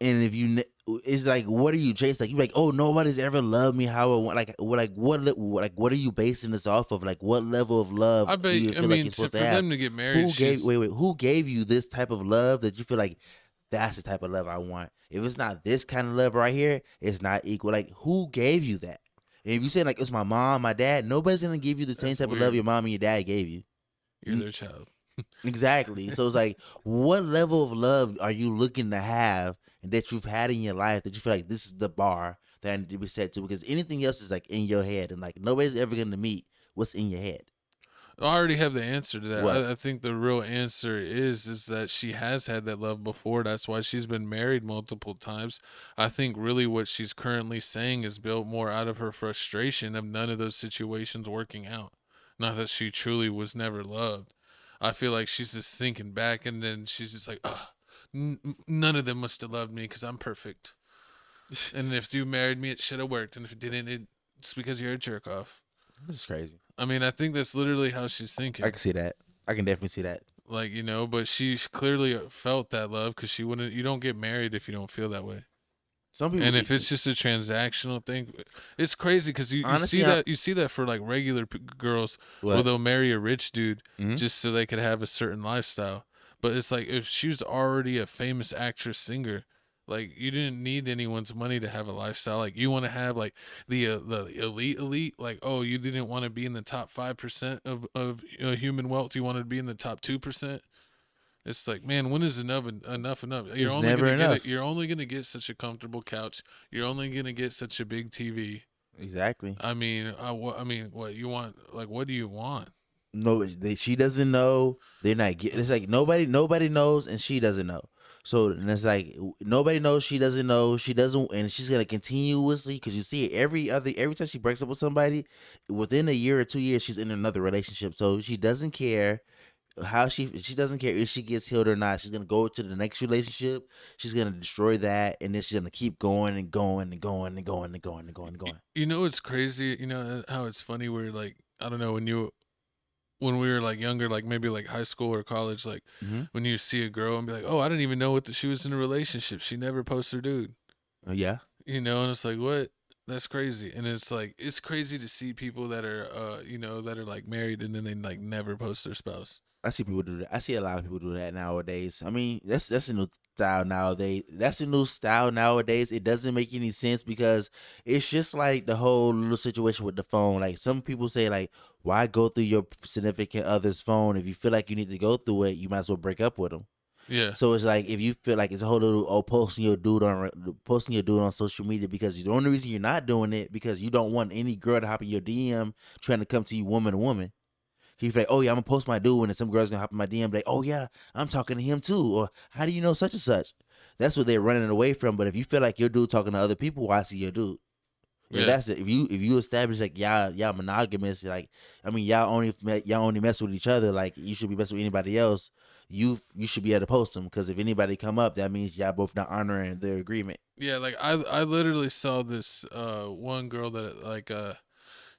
[SPEAKER 1] and if you it's like, what are you chasing? Like, you're like, oh, nobody's ever loved me how I want. What are you basing this off of? Like, what level of love do you feel like you're supposed to have?
[SPEAKER 2] For them to get married,
[SPEAKER 1] who gave you this type of love that you feel like that's the type of love I want? If it's not this kind of love right here, it's not equal. Like, who gave you that? And if you say like it's my mom, my dad, nobody's gonna give you the same type of love your mom and your dad gave you.
[SPEAKER 2] You're their child.
[SPEAKER 1] Exactly. So it's like, what level of love are you looking to have that you've had in your life that you feel like this is the bar that I need to be set to? Because anything else is like in your head, and like nobody's ever going to meet what's in your head.
[SPEAKER 2] I already have the answer to that. I think the real answer is that she has had that love before. That's why she's been married multiple times. I think really what she's currently saying is built more out of her frustration of none of those situations working out. Not that she truly was never loved. I feel like she's just thinking back, and then she's just like, none of them must have loved me because I'm perfect. And if you married me, it should have worked. And if it didn't, it's because you're a jerk off.
[SPEAKER 1] This is crazy.
[SPEAKER 2] I mean, I think that's literally how she's thinking.
[SPEAKER 1] I can see that. I can definitely see that.
[SPEAKER 2] Like, but she clearly felt that love because you don't get married if you don't feel that way.
[SPEAKER 1] Some people,
[SPEAKER 2] and if it's just a transactional thing, it's crazy because you see that for like regular girls where they'll marry a rich dude just so they could have a certain lifestyle. But it's like if she was already a famous actress singer, like you didn't need anyone's money to have a lifestyle. Like you want to have like the elite, like, oh, you didn't want to be in the top 5% of human wealth. You wanted to be in the top 2%. It's like, man, when is enough? You're only gonna get such a comfortable couch. You're only gonna get such a big TV.
[SPEAKER 1] Exactly.
[SPEAKER 2] I mean, what you want? Like, what do you want?
[SPEAKER 1] No, she doesn't know. They're not getting. It's like nobody knows, and she doesn't know. So and it's like nobody knows. She doesn't know. She doesn't, and she's gonna continuously because you see it every time she breaks up with somebody, within a year or 2 years, she's in another relationship. So she doesn't care. She doesn't care if she gets healed or not. She's gonna go to the next relationship. She's gonna destroy that, and then she's gonna keep going and going and going and going and going and going and going.
[SPEAKER 2] It's crazy. How it's funny where like I don't know when we were like younger, like maybe like high school or college, like when you see a girl and be like, oh, I didn't even know she was in a relationship. She never posts her dude.
[SPEAKER 1] Oh yeah.
[SPEAKER 2] And it's like what. That's crazy. And it's like it's crazy to see people that are that are like married and then they like never post their spouse.
[SPEAKER 1] I see people do that. I see a lot of people do that nowadays. I mean, that's a new style nowadays. It doesn't make any sense because it's just like the whole little situation with the phone. Like some people say, like, why go through your significant other's phone? If you feel like you need to go through it, you might as well break up with them.
[SPEAKER 2] Yeah.
[SPEAKER 1] So it's like if you feel like it's a whole little posting your dude on social media because the only reason you're not doing it because you don't want any girl to hop in your DM trying to come to you woman to woman. He's like, oh yeah, I'm gonna post my dude, and then some girl's gonna hop in my DM, like, oh yeah, I'm talking to him too, or how do you know such and such? That's what they're running away from. But if you feel like your dude talking to other people, why see your dude? That's it. If you establish like y'all monogamous, like y'all only mess with each other, like you should be messing with anybody else. You should be able to post them, because if anybody come up, that means y'all both not honoring their agreement.
[SPEAKER 2] Yeah, like I literally saw this one girl that like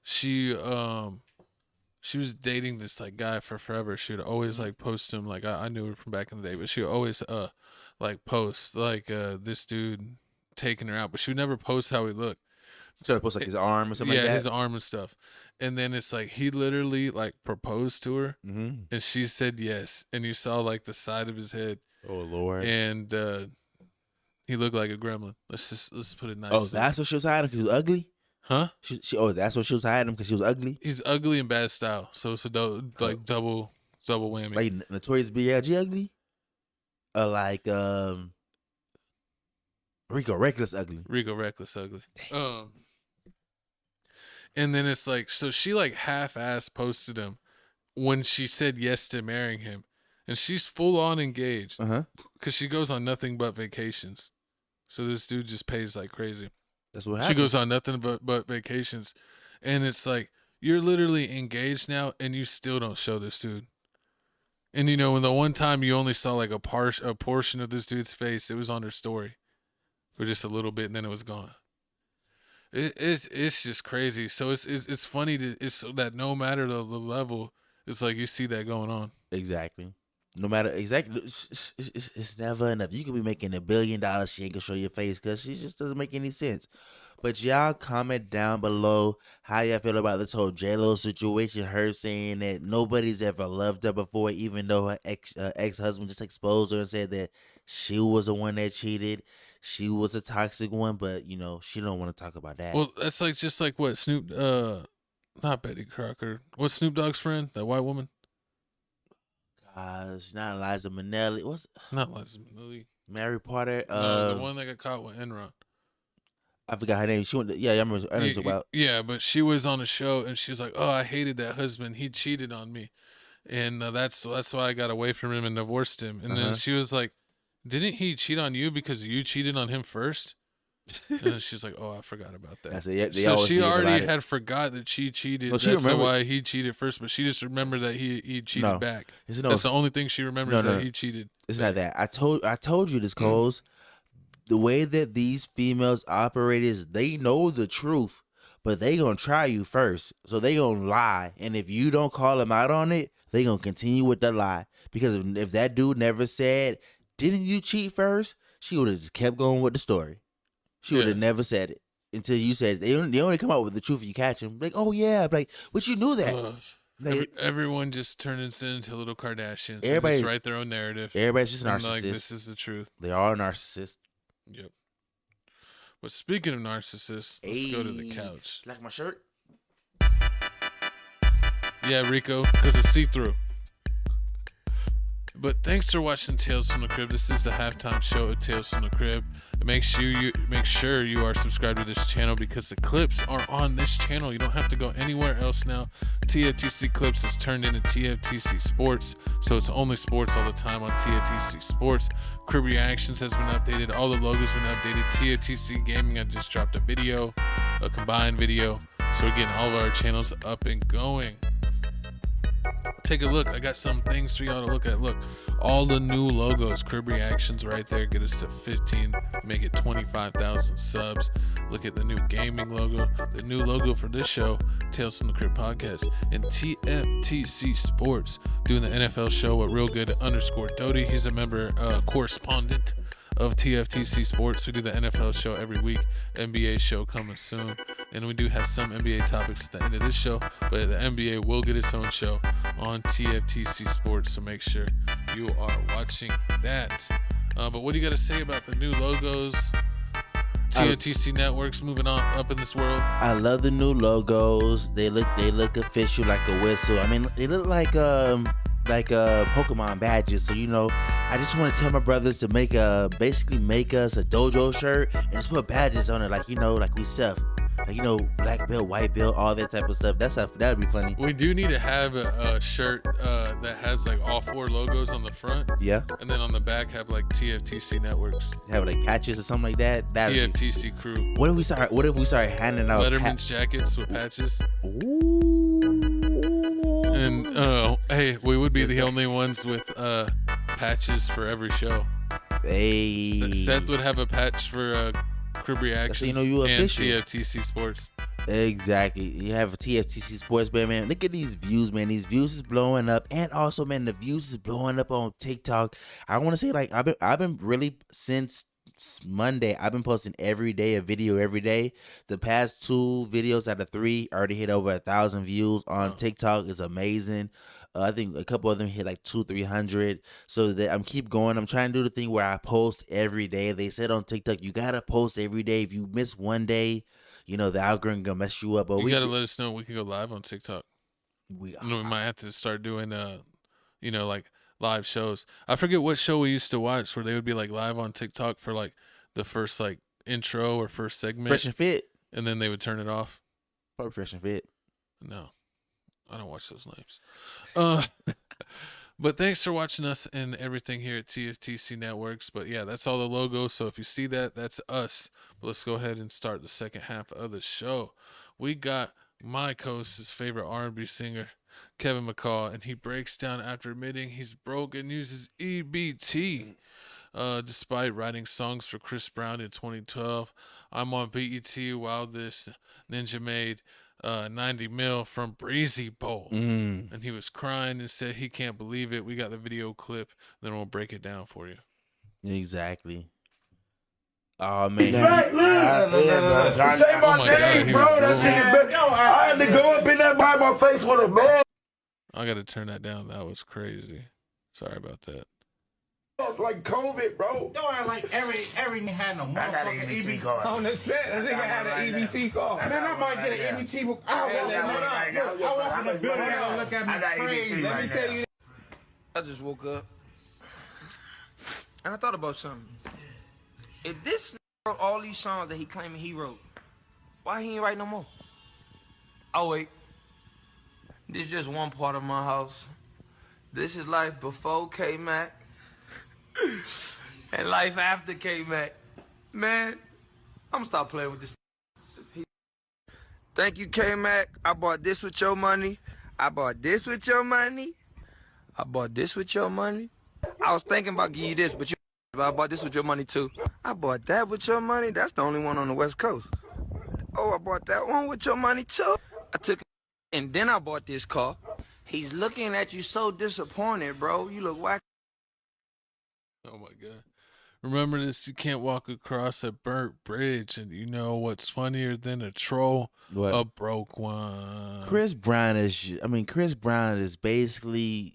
[SPEAKER 2] she was dating this like guy for forever. She would always like post him, like I knew her from back in the day, but she would always like post like this dude taking her out, but she would never post how he looked.
[SPEAKER 1] So I post like his arm or something like that?
[SPEAKER 2] Yeah, his arm and stuff. And then it's like he literally like proposed to her, and she said yes. And you saw like the side of his head.
[SPEAKER 1] Oh Lord!
[SPEAKER 2] And he looked like a gremlin. Let's put it nice.
[SPEAKER 1] Oh, that's what she was hiding because he was ugly.
[SPEAKER 2] Huh?
[SPEAKER 1] That's what she was hiding because she was ugly.
[SPEAKER 2] He's ugly and bad style, so it's a double whammy.
[SPEAKER 1] Like Notorious B.I.G. ugly, or like Rico Reckless ugly.
[SPEAKER 2] Rico Reckless ugly. And then it's like, so she like half-ass posted him when she said yes to marrying him, and she's full on engaged because she goes on nothing but vacations. So this dude just pays like crazy.
[SPEAKER 1] That's what happens.
[SPEAKER 2] She goes on nothing but vacations, and it's like you're literally engaged now, and you still don't show this dude. And you know, when the one time you only saw like a portion of this dude's face, it was on her story for just a little bit, and then it was gone. It's just crazy. So it's funny that no matter the level, it's like you see that going on.
[SPEAKER 1] Exactly. No matter it's never enough. You could be making $1 billion, she ain't gonna show your face because she just doesn't make any sense. But y'all comment down below how y'all feel about this whole J-Lo situation. Her saying that nobody's ever loved her before, even though her ex-husband just exposed her and said that she was the one that cheated. She was a toxic one, but you know she don't want to talk about that.
[SPEAKER 2] Well, that's like just like what Snoop, not Betty Crocker. What's Snoop Dogg's friend? That white woman.
[SPEAKER 1] It's not Liza Minnelli. What's
[SPEAKER 2] not Liza Minnelli?
[SPEAKER 1] Mary Potter.
[SPEAKER 2] The one that got caught with Enron.
[SPEAKER 1] I forgot her name. She went. I remember. I know about.
[SPEAKER 2] Yeah, but she was on a show and she was like, "Oh, I hated that husband. He cheated on me, and that's why I got away from him and divorced him." And then she was like, "Didn't he cheat on you because you cheated on him first?" And she's like, "Oh, I forgot about that." So she already had forgot that she cheated. No, that's why he cheated first, but she just remembered that he cheated back. That's the only thing she remembers that he cheated.
[SPEAKER 1] It's not that. I told you this, Coles. The way that these females operate is they know the truth, but they gonna try you first. So they gonna lie, and if you don't call them out on it, they gonna continue with the lie. Because if that dude never said, "Didn't you cheat first?" she would have just kept going with the story. She would have never said it until you said it. They only come out with the truth if you catch them. Like, oh yeah, like, but you knew that.
[SPEAKER 2] Everyone just turned into little Kardashians. Everybody just write their own narrative.
[SPEAKER 1] Everybody's just narcissists.
[SPEAKER 2] Like, this is the truth.
[SPEAKER 1] They are narcissists.
[SPEAKER 2] Yep. But speaking of narcissists, let's go to the couch.
[SPEAKER 1] Like my shirt?
[SPEAKER 2] Yeah, Rico, because it's see-through. But thanks for watching Tales from the Crib. This is the halftime show of Tales from the Crib. Make sure you are subscribed to this channel because the clips are on this channel. You don't have to go anywhere else now. TFTC Clips has turned into TFTC Sports, so it's only sports all the time on TFTC Sports. Crib Reactions has been updated. All the logos have been updated. TFTC Gaming, I just dropped a combined video. So we're getting all of our channels up and going. Take a look. I got some things for y'all to look at. Look, all the new logos, Crib Reactions right there, get us to 15, make it 25,000 subs. Look at the new gaming logo, the new logo for this show, Tales from the Crib Podcast, and TFTC Sports doing the NFL show with Real Good _Doty. He's a member correspondent of TFTC Sports. We do the NFL show every week, NBA show coming soon, and we do have some NBA topics at the end of this show, but the NBA will get its own show on TFTC Sports, so make sure you are watching that. But what do you got to say about the new logos? TFTC networks moving on up in this world.
[SPEAKER 1] I love the new logos. They look official, like a whistle. I mean, they look like Pokemon badges. So, you know, I just want to tell my brothers to basically make us a dojo shirt and just put badges on it, like, you know, like we stuff. like, black belt, white belt, all that type of stuff. That'd be funny.
[SPEAKER 2] We do need to have a shirt that has like all 4 logos on the front.
[SPEAKER 1] Yeah.
[SPEAKER 2] And then on the back have like TFTC networks.
[SPEAKER 1] Have like patches or something like that.
[SPEAKER 2] TFTC crew.
[SPEAKER 1] What if we start handing out
[SPEAKER 2] Letterman's jackets with patches?
[SPEAKER 1] Ooh.
[SPEAKER 2] And hey, we would be the only ones with patches for every show.
[SPEAKER 1] Hey.
[SPEAKER 2] Seth would have a patch for Crib Reactions
[SPEAKER 1] you
[SPEAKER 2] and
[SPEAKER 1] official.
[SPEAKER 2] TFTC Sports.
[SPEAKER 1] Exactly. You have a TFTC Sports, man. Look at these views, man. These views is blowing up, and also, man, the views is blowing up on TikTok. I want to say, like, I've been really since Monday. I've been posting every day, a video every day. The past 2 videos out of 3 already hit over 1,000 views on TikTok. Is amazing. I think a couple of them hit like 200-300. So that I'm keep going. I'm trying to do the thing where I post every day. They said on TikTok, you gotta post every day. If you miss one day, the algorithm gonna mess you up. But
[SPEAKER 2] you gotta let us know. We can go live on TikTok.
[SPEAKER 1] We
[SPEAKER 2] might have to start doing like live shows. I forget what show we used to watch where they would be like live on TikTok for like the first like intro or first segment.
[SPEAKER 1] Fresh and Fit.
[SPEAKER 2] And then they would turn it off.
[SPEAKER 1] Probably Fresh and Fit.
[SPEAKER 2] No. I don't watch those names. But thanks for watching us and everything here at TFTC Networks. But yeah, that's all the logos. So if you see that, that's us. But let's go ahead and start the second half of the show. We got my co-host's favorite R&B singer, Kevin McCall, and he breaks down after admitting he's broke and uses EBT. Despite writing songs for Chris Brown in 2012, I'm on BET while this ninja made 90 mil from Breezy Bowl. And he was crying and said he can't believe it. We got the video clip, then we'll break it down for you.
[SPEAKER 1] Exactly. Oh man.
[SPEAKER 12] Say my name, bro. That shit is I had to go up in that by my face with a man.
[SPEAKER 2] I gotta turn that down. That was crazy. Sorry about that.
[SPEAKER 12] It's like COVID, bro.
[SPEAKER 13] Don't act like every had no motherfucking EBT card.
[SPEAKER 8] On the set, I think I had an EBT card.
[SPEAKER 13] Man, I might get an EBT book. I walk in the building, y'all look at me crazy.
[SPEAKER 8] Let me tell you, I just woke up and I thought about something. If this wrote all these songs that he claiming he wrote, why he ain't write no more? Oh wait, this is just one part of my house. This is life before K-Mac. And life after K-Mac. Man, I'm gonna stop playing with this. Thank you, K-Mac. I bought this with your money. I bought this with your money. I bought this with your money. I was thinking about giving you this, but I bought this with your money too. I bought that with your money. That's the only one on the West Coast. Oh, I bought that one with your money too. I took it, and then I bought this car. He's looking at you so disappointed, bro. You look whack.
[SPEAKER 2] Oh my God. Remember this, you can't walk across a burnt bridge, and you know what's funnier than a troll?
[SPEAKER 1] What?
[SPEAKER 2] A broke one.
[SPEAKER 1] Chris Brown is basically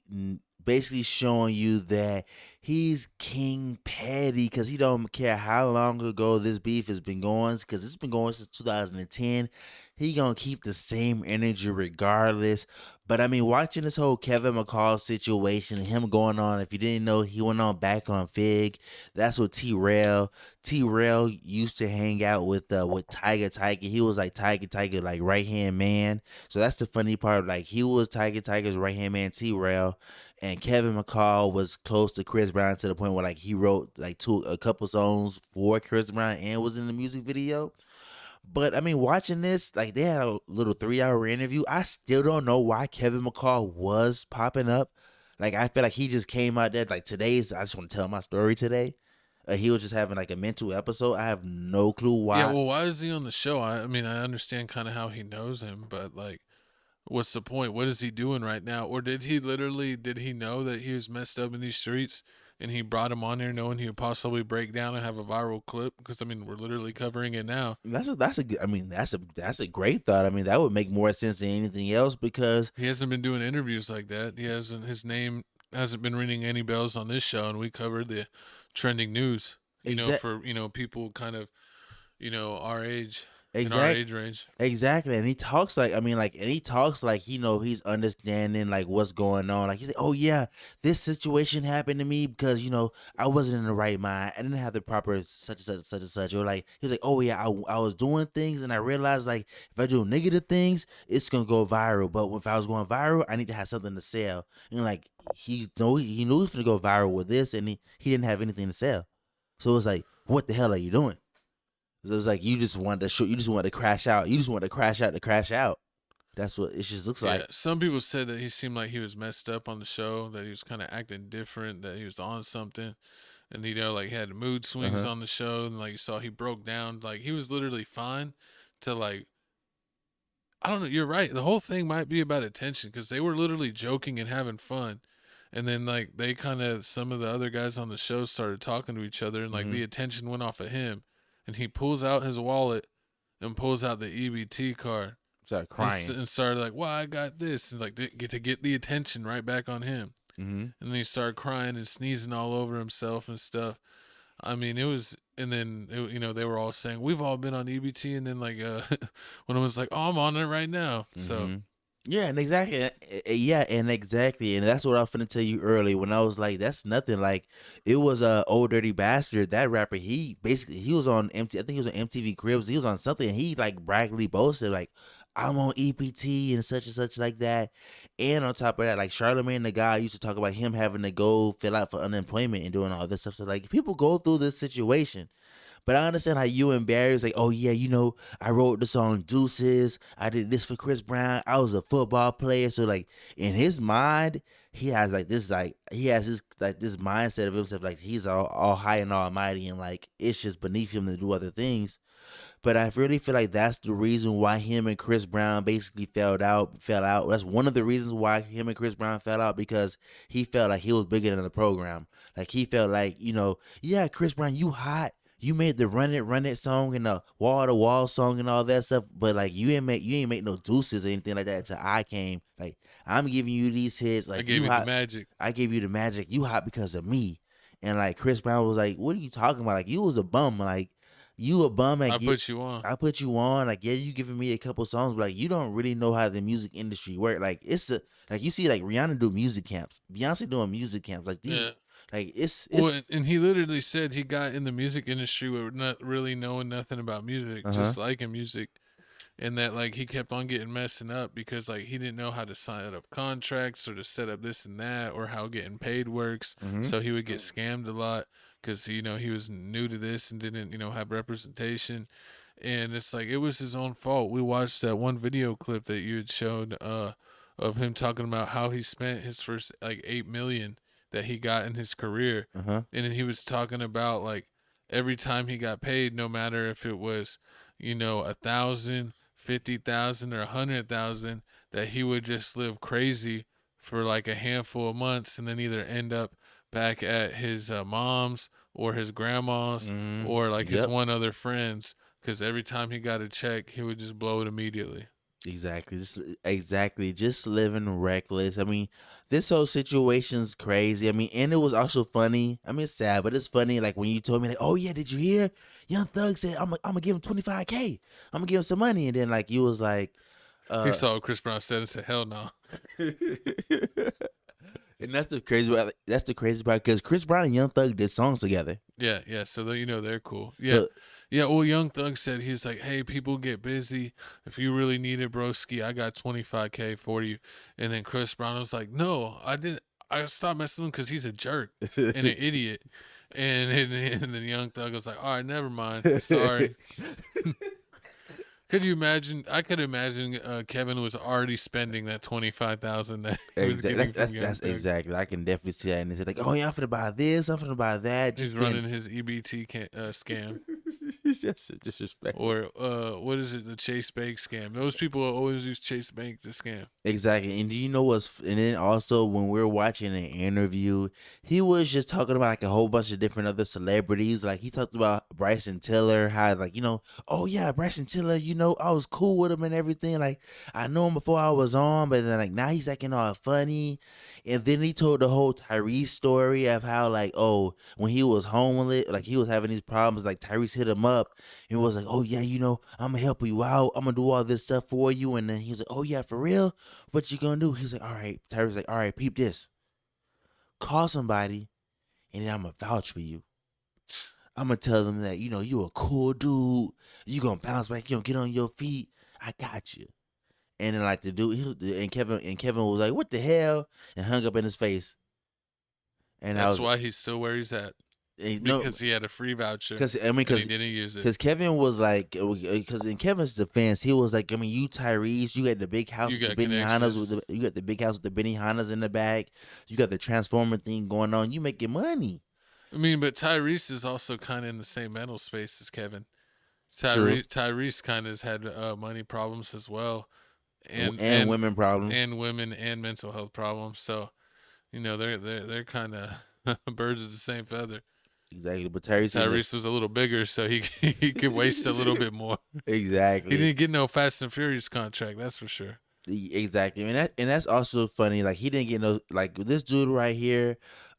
[SPEAKER 1] showing you that he's King Petty because he don't care how long ago this beef has been going, because it's been going since 2010. He gonna keep the same energy regardless. But I mean, watching this whole Kevin McCall situation and him going on, if you didn't know, he went on back on Fig. That's what T-Rail used to hang out with Tiger. He was like Tiger like right hand man. So that's the funny part. Like he was Tiger's right hand man, T-Rail. And Kevin McCall was close to Chris Brown to the point where like he wrote like a couple songs for Chris Brown and was in the music video. But I mean, watching this, like they had a little 3-hour interview. I still don't know why Kevin McCall was popping up. Like I feel like he just came out there like I just want to tell my story today. He was just having like a mental episode. I have no clue why.
[SPEAKER 2] Yeah, well, why is he on the show? I mean, I understand kind of how he knows him, but like, what's the point? What is he doing right now? Or did he know that he was messed up in these streets and he brought him on there knowing he would possibly break down and have a viral clip? Because I mean, we're literally covering it now.
[SPEAKER 1] That's a great thought. I mean, that would make more sense than anything else because
[SPEAKER 2] he hasn't been doing interviews like that. His name hasn't been ringing any bells on this show, and we covered the trending news, for people kind of, our age. in our age range.
[SPEAKER 1] Exactly. And he talks like, he's understanding like what's going on. Like he's like, oh yeah, this situation happened to me because, I wasn't in the right mind. I didn't have the proper such and such, such and such. Or like, he was like, oh yeah, I was doing things and I realized like if I do negative things, it's going to go viral. But if I was going viral, I need to have something to sell. And like, he knew he was going to go viral with this and he didn't have anything to sell. So it's like, what the hell are you doing? So it's like you just wanted to shoot, you just wanted to crash out. You just wanted to crash out to crash out. That's what it just looks like.
[SPEAKER 2] Some people said that he seemed like he was messed up on the show, that he was kind of acting different, that he was on something, and like he had mood swings on the show, and like you saw he broke down. Like he was literally fine to like, I don't know. You're right. The whole thing might be about attention because they were literally joking and having fun. And then, like, some of the other guys on the show started talking to each other, and, like, the attention went off of him. And he pulls out his wallet and pulls out the EBT card.
[SPEAKER 1] Started crying.
[SPEAKER 2] And started, like, well, I got this. And, like, to get the attention right back on him. And then he started crying and sneezing all over himself and stuff. I mean, it was, and then, they were all saying, we've all been on EBT. And then, like, when it was like, oh, I'm on it right now. So.
[SPEAKER 1] Yeah, and exactly. And that's what I was finna tell you earlier when I was like, that's nothing. Like, it was Old Dirty Bastard, that rapper. He was on I think he was on MTV Cribs. He was on something. And he like braggingly boasted like, I'm on EBT and such like that. And on top of that, like Charlamagne the guy used to talk about him having to go fill out for unemployment and doing all this stuff. So like, people go through this situation. But I understand how you and Barry's like, oh yeah, I wrote the song Deuces. I did this for Chris Brown. I was a football player. So like in his mind, he has this mindset of himself, like he's all high and almighty and like it's just beneath him to do other things. But I really feel like that's the reason why him and Chris Brown basically fell out. That's one of the reasons why him and Chris Brown fell out, because he felt like he was bigger than the program. Like he felt like, yeah, Chris Brown, you hot. You made the Run It song and the Wall to Wall song and all that stuff, but like you ain't make no Deuces or anything like that until I came. Like I'm giving you these hits. Like
[SPEAKER 2] I gave you the magic.
[SPEAKER 1] I gave you the magic. You hot because of me. And like Chris Brown was like, "What are you talking about? Like you was a bum. Like you a bum. Like,
[SPEAKER 2] I put you on.
[SPEAKER 1] I put you on. Like yeah, you giving me a couple songs, but like you don't really know how the music industry work. Like like you see like Rihanna do music camps, Beyonce doing music camps. Like these." Yeah. Like it's
[SPEAKER 2] well, and he literally said he got in the music industry with not really knowing nothing about music, just liking music, and that like he kept on getting messing up because like he didn't know how to sign up contracts or to set up this and that or how getting paid works. So he would get scammed a lot because he was new to this and didn't have representation, and it's like it was his own fault. We watched that one video clip that you had showed of him talking about how he spent his first like $8 million that he got in his career. And then he was talking about like every time he got paid, no matter if it was, 1,000, 50,000 or 100,000, that he would just live crazy for like a handful of months and then either end up back at his mom's or his grandma's or like his one other friend's, because every time he got a check, he would just blow it immediately.
[SPEAKER 1] Exactly. Just living reckless. I mean, this whole situation's crazy. I mean, and it was also funny. I mean, it's sad, but it's funny. Like when you told me, like, oh yeah, did you hear? Young Thug said, I'm gonna give him $25K. I'm gonna give him some money. And then like you was like,
[SPEAKER 2] he saw what Chris Brown said and said, hell no.
[SPEAKER 1] And that's the crazy part. That's the crazy part because Chris Brown and Young Thug did songs together.
[SPEAKER 2] Yeah. So they're cool. Yeah. Yeah, well, Young Thug said, he was like, hey, people get busy. If you really need it, broski, I got $25K for you. And then Chris Brown was like, no, I didn't. I stopped messing with him because he's a jerk and an idiot. And then Young Thug was like, all right, never mind. Sorry. Could you imagine? I could imagine Kevin was already spending that $25,000 that he was getting from Young Thug.
[SPEAKER 1] Exactly. I can definitely see that. And he's like, oh, yeah, I'm finna buy this. I'm finna buy that.
[SPEAKER 2] He's running his EBT scam.
[SPEAKER 1] Just disrespectful.
[SPEAKER 2] Or what is it? The Chase Bank scam. Those people always use Chase Bank to scam.
[SPEAKER 1] Exactly. And do you know what's? And then also when we were watching an interview, he was just talking about like a whole bunch of different other celebrities. Like he talked about Bryson Tiller, how like oh yeah, Bryson Tiller. I was cool with him and everything. Like I knew him before I was on, but then like now he's acting all funny. And then he told the whole Tyrese story of how like when he was homeless, like he was having these problems. Like Tyrese hit him him up and was like, oh, yeah, I'm going to help you out. I'm going to do all this stuff for you. And then he's like, oh, yeah, for real? What you going to do? He's like, all right. Tyrese like, all right, peep this. Call somebody and then I'm going to vouch for you. I'm going to tell them that, you a cool dude. You going to bounce back. You going to get on your feet. I got you. And then like the dude, Kevin was like, what the hell? And hung up in his face. And
[SPEAKER 2] that's why he's still where he's at. Because he had a free voucher. Because he didn't use it.
[SPEAKER 1] Because Kevin was like, because in Kevin's defense, he was like, you Tyrese, you got the big house with the Benihanas, you got the big house with the Benihanas in the back. You got the Transformer thing going on. You making money.
[SPEAKER 2] I mean, but Tyrese is also kind of in the same mental space as Kevin. Tyrese kind of has had money problems as well, and
[SPEAKER 1] women problems,
[SPEAKER 2] and women and mental health problems. So, they're kind of birds of the same feather.
[SPEAKER 1] Exactly, but Tyrese
[SPEAKER 2] was a little bigger, so he could waste a little bit more.
[SPEAKER 1] Exactly,
[SPEAKER 2] he didn't get no Fast and Furious contract, that's for sure.
[SPEAKER 1] Exactly, and that's also funny. Like he didn't get no like this dude right here.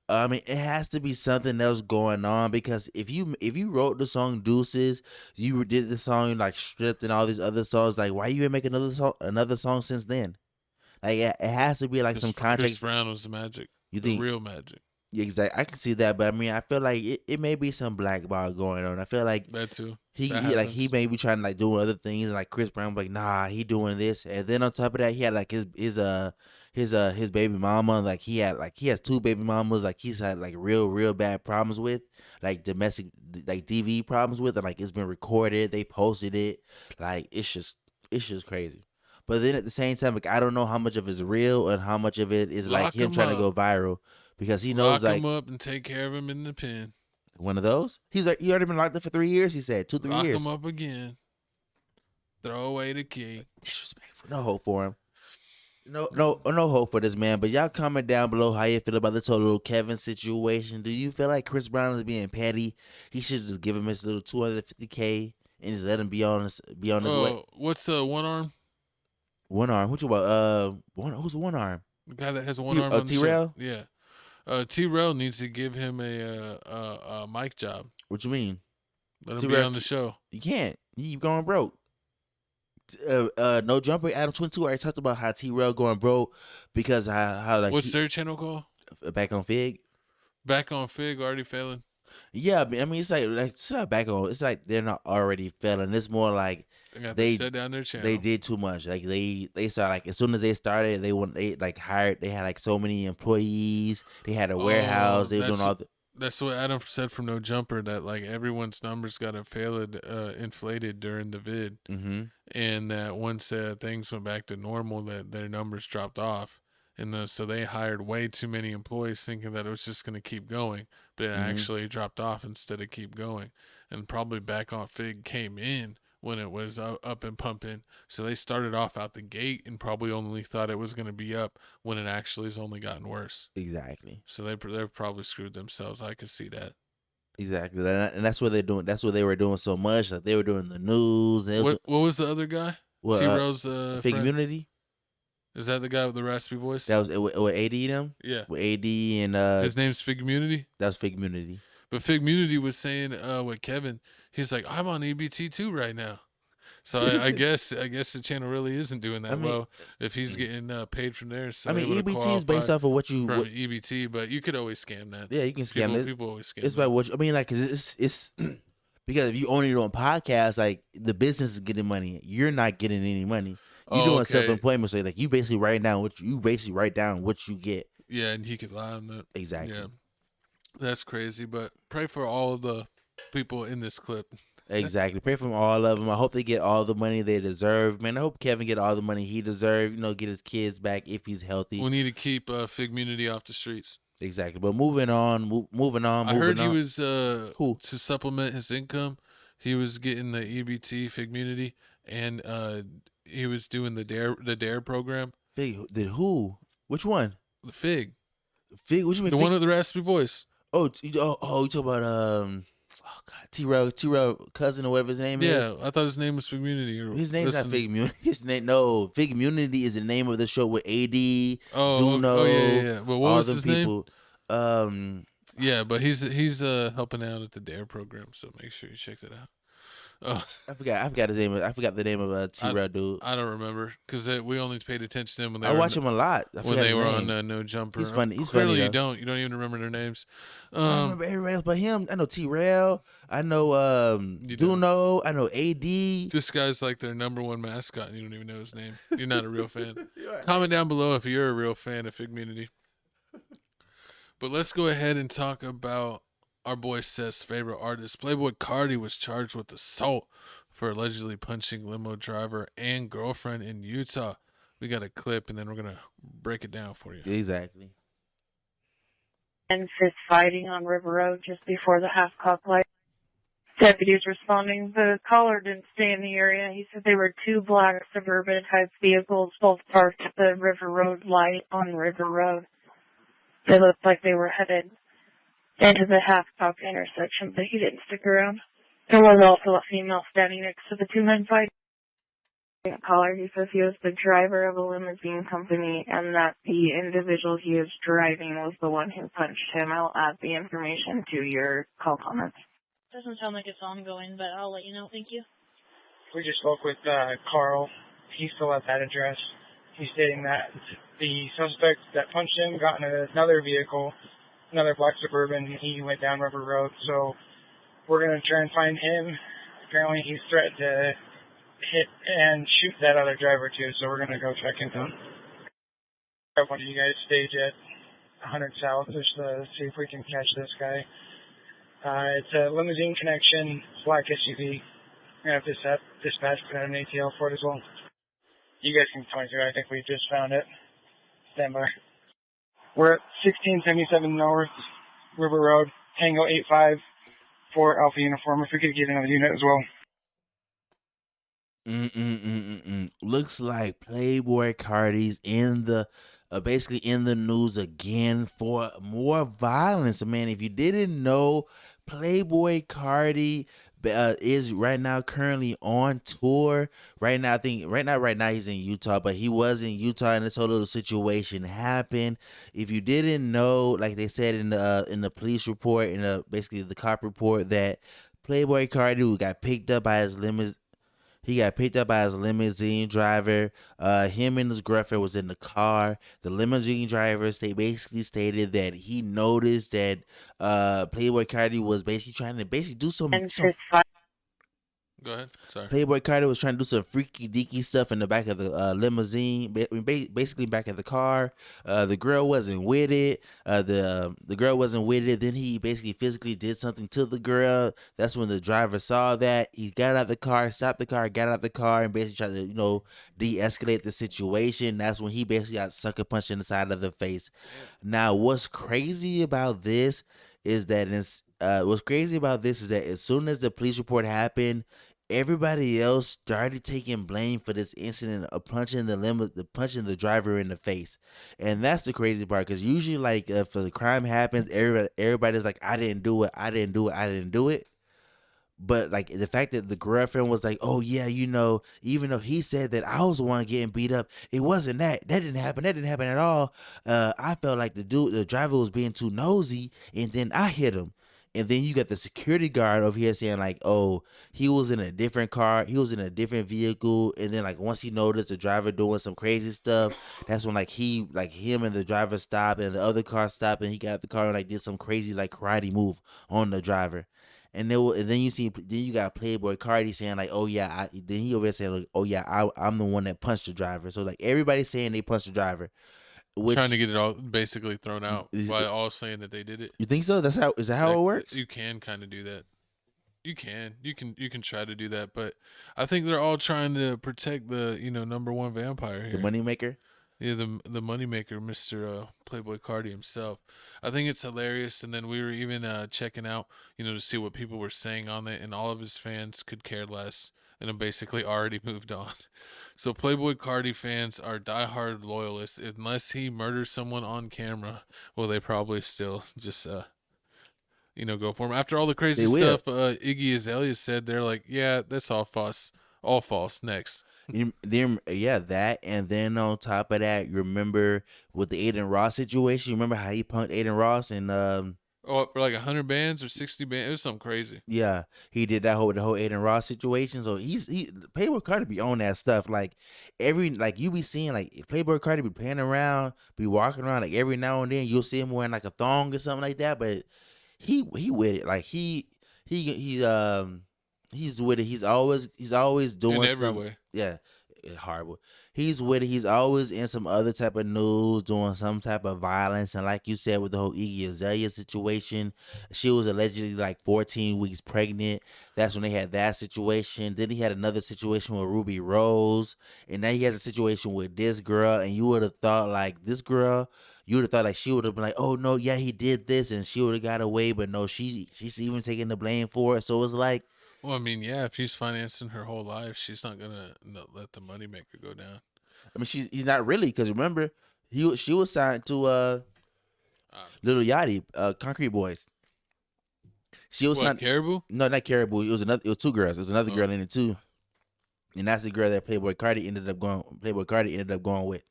[SPEAKER 1] I mean, it has to be something else going on because if you wrote the song Deuces, you did the song like Stripped and all these other songs, like why you ain't make another song since then? Like it has to be like some contract.
[SPEAKER 2] Chris Brown was the magic.
[SPEAKER 1] You think
[SPEAKER 2] the real magic?
[SPEAKER 1] Yeah, exactly. I can see that, but I mean, I feel like it may be some blackball going on. I feel like
[SPEAKER 2] that too.
[SPEAKER 1] He may be trying to like do other things, and like Chris Brown, like nah, he doing this, and then on top of that, he had like his baby mama, like he has two baby mamas, like he's had like real bad problems with, like domestic like DV problems with, and like it's been recorded, they posted it, like it's just crazy. But then at the same time, like I don't know how much of it is real and how much of it is like him trying to go viral. Because he knows,
[SPEAKER 2] lock him up and take care of him in the pen.
[SPEAKER 1] One of those? He's like, he already been locked up for 3 years, he said. 2-3 years.
[SPEAKER 2] Lock him up again. Throw away the key.
[SPEAKER 1] Disrespectful. No hope for him. No hope for this man. But y'all comment down below how you feel about this whole little Kevin situation. Do you feel like Chris Brown is being petty? He should just give him his little $250K and just let him be on his way.
[SPEAKER 2] What's one arm?
[SPEAKER 1] One arm. What you about? Who's one arm?
[SPEAKER 2] The guy that has one arm. On
[SPEAKER 1] T-Rail?
[SPEAKER 2] Yeah. T-Rail needs to give him a mic job.
[SPEAKER 1] What you mean?
[SPEAKER 2] Let him be on the show.
[SPEAKER 1] You can't. You going broke. No Jumper, Adam 22 already talked about how T-Rail going broke because how like
[SPEAKER 2] what's their channel called?
[SPEAKER 1] Back on Fig.
[SPEAKER 2] Back on Fig already failing.
[SPEAKER 1] Yeah, I mean it's like it's not back on. It's like they're not already failing. It's more like
[SPEAKER 2] they shut down their channel.
[SPEAKER 1] They did too much. Like they started like as soon as they started, they hired. They had like so many employees. They had a warehouse. They were doing all the.
[SPEAKER 2] That's what Adam said from No Jumper, that like everyone's numbers got inflated during the vid, and that once things went back to normal, that their numbers dropped off, and so they hired way too many employees, thinking that it was just going to keep going, but it actually dropped off instead of keep going, and probably Back on Fig came in when it was up and pumping, so they started off out the gate and probably only thought it was going to be up when it actually has only gotten worse.
[SPEAKER 1] Exactly.
[SPEAKER 2] So they've probably screwed themselves. I could see that.
[SPEAKER 1] Exactly, and that's what they're doing. That's what they were doing so much. Like they were doing the news.
[SPEAKER 2] What was the other guy? T-Rose
[SPEAKER 1] Fig Immunity.
[SPEAKER 2] Is that the guy with the raspy voice?
[SPEAKER 1] That was with AD them.
[SPEAKER 2] Yeah,
[SPEAKER 1] with AD and
[SPEAKER 2] his name's Fig Immunity.
[SPEAKER 1] That was Fig Immunity.
[SPEAKER 2] But Fig Immunity was saying with Kevin, he's like, I'm on EBT too right now. So I guess the channel really isn't doing that well if he's getting paid from there. So
[SPEAKER 1] EBT is based off of what you
[SPEAKER 2] from EBT, but you could always scam that.
[SPEAKER 1] Yeah, you can scam it.
[SPEAKER 2] People always scam.
[SPEAKER 1] It's about what like because it's because if you only doing podcasts, like the business is getting money, you're not getting any money. You're doing self-employment, so like you basically write down what you get.
[SPEAKER 2] Yeah, and he could lie on that.
[SPEAKER 1] Exactly.
[SPEAKER 2] Yeah, that's crazy. But pray for all of the people in this clip.
[SPEAKER 1] Exactly. Pray for all of them. I hope they get all the money they deserve. Man, I hope Kevin get all the money he deserves. Get his kids back if he's healthy.
[SPEAKER 2] We need to keep Fig Immunity off the streets.
[SPEAKER 1] Exactly. But moving on. I
[SPEAKER 2] heard he was to supplement his income. He was getting the EBT Fig Immunity, and he was doing the Dare program.
[SPEAKER 1] Fig did who? Which one?
[SPEAKER 2] The Fig.
[SPEAKER 1] Fig. What you mean?
[SPEAKER 2] The one with the raspy voice.
[SPEAKER 1] You talk about T-Rail cousin or whatever his name is.
[SPEAKER 2] Yeah, I thought his name was Fig Immunity.
[SPEAKER 1] His name's not Fig Immunity. Fig Immunity is the name of the show with AD. Duno,
[SPEAKER 2] yeah. But what was his
[SPEAKER 1] people.
[SPEAKER 2] name? Yeah, but he's helping out at the Dare program, so make sure you check that out. Oh,
[SPEAKER 1] I forgot his name. I forgot the name of T-Rail dude.
[SPEAKER 2] I don't remember because we only paid attention to them when they
[SPEAKER 1] I watch him a lot.
[SPEAKER 2] When they were on No Jumper.
[SPEAKER 1] He's funny. He's
[SPEAKER 2] Clearly
[SPEAKER 1] funny.
[SPEAKER 2] You don't even remember their names.
[SPEAKER 1] I remember everybody else but him. I know T-Rail. I know Duno. I know AD.
[SPEAKER 2] This guy's like their number one mascot, and you don't even know his name. You're not a real fan. Comment down below if you're a real fan of Figmunity. But let's go ahead and talk about our boy Seth's favorite artist. Playboi Carti was charged with assault for allegedly punching limo driver and girlfriend in Utah. We got a clip, and then we're going to break it down for you.
[SPEAKER 1] Exactly.
[SPEAKER 14] And fist fighting on River Road just before the half-cock light. Deputies responding. The caller didn't stay in the area. He said they were two black Suburban-type vehicles, both parked at the River Road light on River Road. They looked like they were headed into the half-cock intersection, but he didn't stick around. There was also a female standing next to the two men fighting. The caller, he says he was the driver of a limousine company and that the individual he was driving was the one who punched him. I'll add the information to your call comments.
[SPEAKER 15] Doesn't sound like it's ongoing, but I'll let you know. Thank you.
[SPEAKER 16] We just spoke with Carl. He's still at that address. He's stating that the suspect that punched him got in another vehicle, another black Suburban, and he went down River Road. So we're going to try and find him. Apparently he's threatened to hit and shoot that other driver too, so we're going to go check into him. I want you guys stage at 100 South just to see if we can catch this guy. It's a limousine connection, black SUV. We're going to have dispatch put out an ATL for it as well. You guys can point to it. I think we just found it. Stand by. We're at 1677 North River Road, Tango 85 for Alpha Uniform. If we could get another unit as well.
[SPEAKER 1] Looks like Playboi Carti's in the basically in the news again for more violence. Man, if you didn't know, Playboi Carti is right now currently on tour. Right now he's in Utah, but he was in Utah and this whole little situation happened. If you didn't know, like they said in the police report, basically the cop report, that Playboi Carti, who got picked up by his limousine. He got picked up by his limousine driver. Him and his girlfriend was in the car. The limousine driver basically stated that he noticed that Playboi Carti was basically trying to do some
[SPEAKER 2] Go ahead. Sorry.
[SPEAKER 1] Playboi Carti was trying to do some freaky deaky stuff in the back of the limousine, basically back of the car. The girl wasn't with it. The girl wasn't with it. Then he basically physically did something to the girl. That's when the driver saw that. He got out of the car, stopped the car, got out of the car, and basically tried to, de-escalate the situation. That's when he basically got sucker punched in the side of the face. Now, what's crazy about this is that as soon as the police report happened, everybody else started taking blame for this incident of punching the driver in the face. And that's the crazy part, because usually, if the crime happens, everybody's like, I didn't do it. But the fact that the girlfriend was like, oh yeah, even though he said that I was the one getting beat up, it wasn't that didn't happen at all. I felt like the driver was being too nosy, and then I hit him. And then you got the security guard over here saying oh, he was in a different car, he was in a different vehicle, and then once he noticed the driver doing some crazy stuff, that's when him and the driver stopped, and the other car stopped, and he got out the car and did some crazy karate move on the driver. And then you got Playboi Carti saying oh yeah, then he over there saying oh yeah, I'm the one that punched the driver. So everybody's saying they punched the driver.
[SPEAKER 2] Trying to get it all basically thrown out by all saying that they did it.
[SPEAKER 1] You think so? Is that how it works?
[SPEAKER 2] You can kind of do that. You can try to do that, but I think they're all trying to protect the number one vampire here,
[SPEAKER 1] the moneymaker.
[SPEAKER 2] Yeah, the moneymaker, Mr. Playboi Carti himself. I think it's hilarious. And then we were even checking out, to see what people were saying on it, and all of his fans could care less and have basically already moved on. So Playboi Carti fans are diehard loyalists. Unless he murders someone on camera, well, they probably still just go for him. After all the crazy stuff Iggy Azalea said, they're like, yeah, that's all false. All false. Next.
[SPEAKER 1] Yeah, that, and then on top of that, you remember with the Aiden Ross situation. You remember how he punked Aiden Ross and
[SPEAKER 2] Oh, for like 100 bands or 60 bands. It was something crazy.
[SPEAKER 1] Yeah, he did the whole Aiden Ross situation. So Playboi Carti be on that stuff. Like you be seeing like Playboi Carti be playing around, be walking around like every now and then you'll see him wearing like a thong or something like that. But he with it. Like he's with it. He's always doing
[SPEAKER 2] In every
[SPEAKER 1] something.
[SPEAKER 2] way.
[SPEAKER 1] Yeah, horrible. He's with it. He's always in some other type of news, doing some type of violence. And like you said, with the whole Iggy Azalea situation, she was allegedly like 14 weeks pregnant. That's when they had that situation. Then he had another situation with Ruby Rose. And now he has a situation with this girl. And you would have thought like this girl, you would have thought like she would have been like, oh no, yeah, he did this. And she would have got away. But no, she's even taking the blame for it. So it's like,
[SPEAKER 2] well, I mean, yeah, if he's financing her whole life, she's not gonna let the moneymaker go down.
[SPEAKER 1] I mean, he's not really, because remember, she was signed to Lil Yachty, Concrete Boys. She was signed.
[SPEAKER 2] Caribou?
[SPEAKER 1] No, not Caribou. It was two girls. There was another girl in it too, and that's the girl that Playboi Carti ended up going with.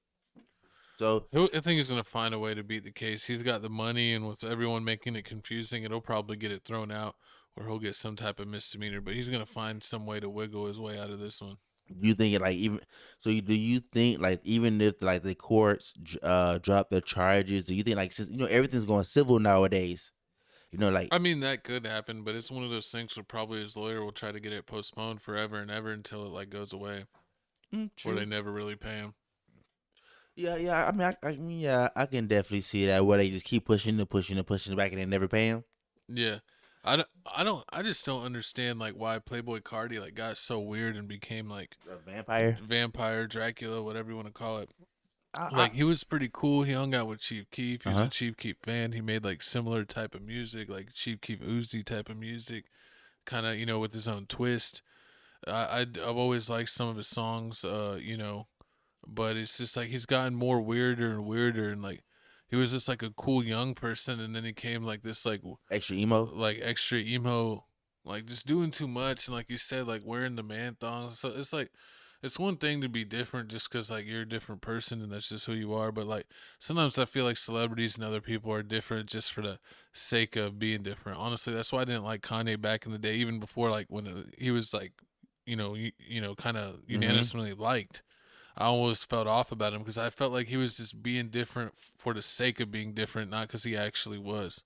[SPEAKER 1] So
[SPEAKER 2] I think he's gonna find a way to beat the case. He's got the money, and with everyone making it confusing, it'll probably get it thrown out, or he'll get some type of misdemeanor. But he's gonna find some way to wiggle his way out of this one.
[SPEAKER 1] You think it like even so? Do you think like even if like the courts drop the charges, do you think like since everything's going civil nowadays, like
[SPEAKER 2] I mean that could happen, but it's one of those things where probably his lawyer will try to get it postponed forever and ever until it like goes away, where they never really pay him.
[SPEAKER 1] Yeah. I mean, yeah, I can definitely see that where they just keep pushing it back and they never pay him.
[SPEAKER 2] Yeah. I just don't understand like why Playboi Carti like got so weird and became like
[SPEAKER 1] a
[SPEAKER 2] vampire, Dracula, whatever you want to call it. He was pretty cool. He hung out with Chief Keef. He was a Chief Keef fan. He made like similar type of music, like Chief Keef Uzi type of music, kind of with his own twist. I've always liked some of his songs, but it's just like he's gotten more weirder and weirder, and like he was just like a cool young person, and then he came like this like
[SPEAKER 1] extra emo,
[SPEAKER 2] like just doing too much, and like you said, like wearing the man thongs. So it's like it's one thing to be different just because like you're a different person and that's just who you are, but like sometimes I feel like celebrities and other people are different just for the sake of being different. Honestly, that's why I didn't like Kanye back in the day, even before like when he was like kind of unanimously liked. I always felt off about him because I felt like he was just being different for the sake of being different, not because he actually was.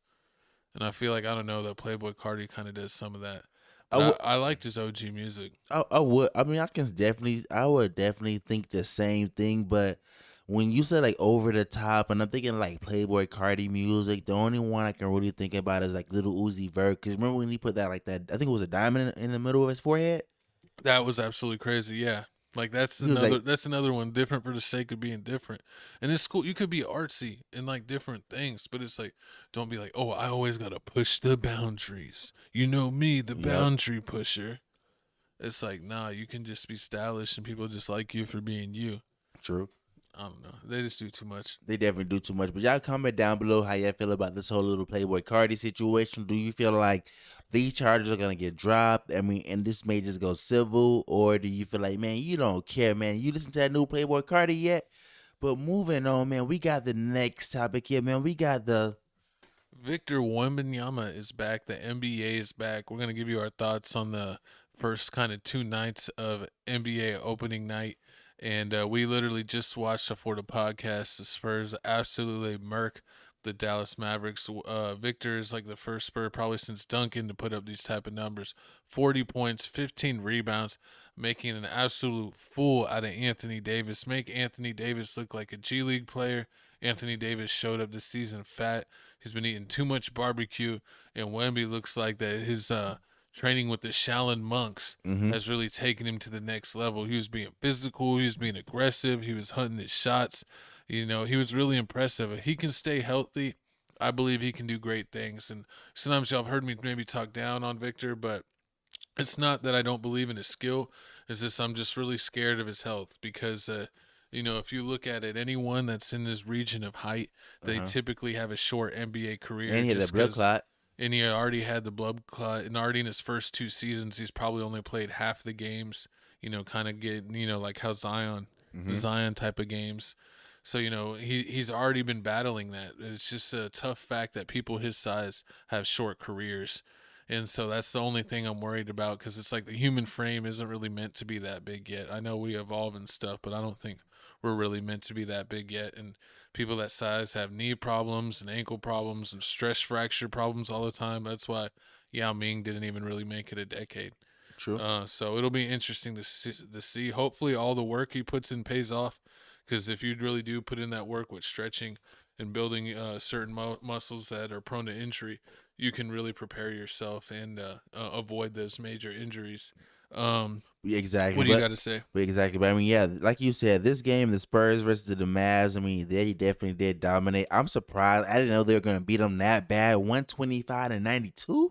[SPEAKER 2] And I feel like, I don't know, that Playboi Carti kind of does some of that. I liked his OG music.
[SPEAKER 1] I would. I mean, I would definitely think the same thing. But when you said like over the top, and I'm thinking like Playboi Carti music, the only one I can really think about is like Lil Uzi Vert. Because remember when he put that like that, I think it was a diamond in the middle of his forehead?
[SPEAKER 2] That was absolutely crazy, yeah. Like that's another one, different for the sake of being different. And it's cool. You could be artsy in like different things, but it's like, don't be like, oh, I always gotta push the boundaries. You know me, the boundary pusher. It's like, nah, you can just be stylish and people just like you for being you.
[SPEAKER 1] True.
[SPEAKER 2] I don't know. They just do too much.
[SPEAKER 1] They definitely do too much. But y'all comment down below how y'all feel about this whole little Playboi Carti situation. Do you feel like these charges are going to get dropped? I mean, and this may just go civil. Or do you feel like, man, you don't care, man. You listen to that new Playboi Carti yet? But moving on, man, we got the next topic here, man. We got the...
[SPEAKER 2] Victor Wembanyama is back. The NBA is back. We're going to give you our thoughts on the first kind of 2 nights of NBA opening night. And we literally just watched before the podcast. The Spurs absolutely murk the Dallas Mavericks. Victor is like the first Spur probably since Duncan to put up these type of numbers. 40 points, 15 rebounds, making an absolute fool out of Anthony Davis. Make Anthony Davis look like a G League player. Anthony Davis showed up this season fat. He's been eating too much barbecue. And Wemby looks like that his training with the Shaolin monks has really taken him to the next level. He was being physical. He was being aggressive. He was hunting his shots. He was really impressive. If he can stay healthy, I believe he can do great things. And sometimes y'all have heard me maybe talk down on Victor, but it's not that I don't believe in his skill. It's just I'm just really scared of his health because, if you look at it, anyone that's in this region of height, they typically have a short NBA career.
[SPEAKER 1] And he had a blood clot.
[SPEAKER 2] And he already had the blood clot, and already in his first 2 seasons, he's probably only played half the games, kind of getting, like how Zion, the Zion type of games. So, he's already been battling that. It's just a tough fact that people his size have short careers. And so that's the only thing I'm worried about, because it's like the human frame isn't really meant to be that big yet. I know we evolve and stuff, but I don't think we're really meant to be that big yet. And people that size have knee problems and ankle problems and stress fracture problems all the time. That's why Yao Ming didn't even really make it a decade.
[SPEAKER 1] True.
[SPEAKER 2] So it'll be interesting to see. Hopefully all the work he puts in pays off, because if you really do put in that work with stretching and building certain muscles that are prone to injury, you can really prepare yourself and avoid those major injuries.
[SPEAKER 1] Exactly.
[SPEAKER 2] What do you got to say?
[SPEAKER 1] Exactly. But I mean, yeah, like you said, this game, the Spurs versus the Mavs, I mean, they definitely did dominate. I'm surprised. I didn't know they were going to beat them that bad. 125-92.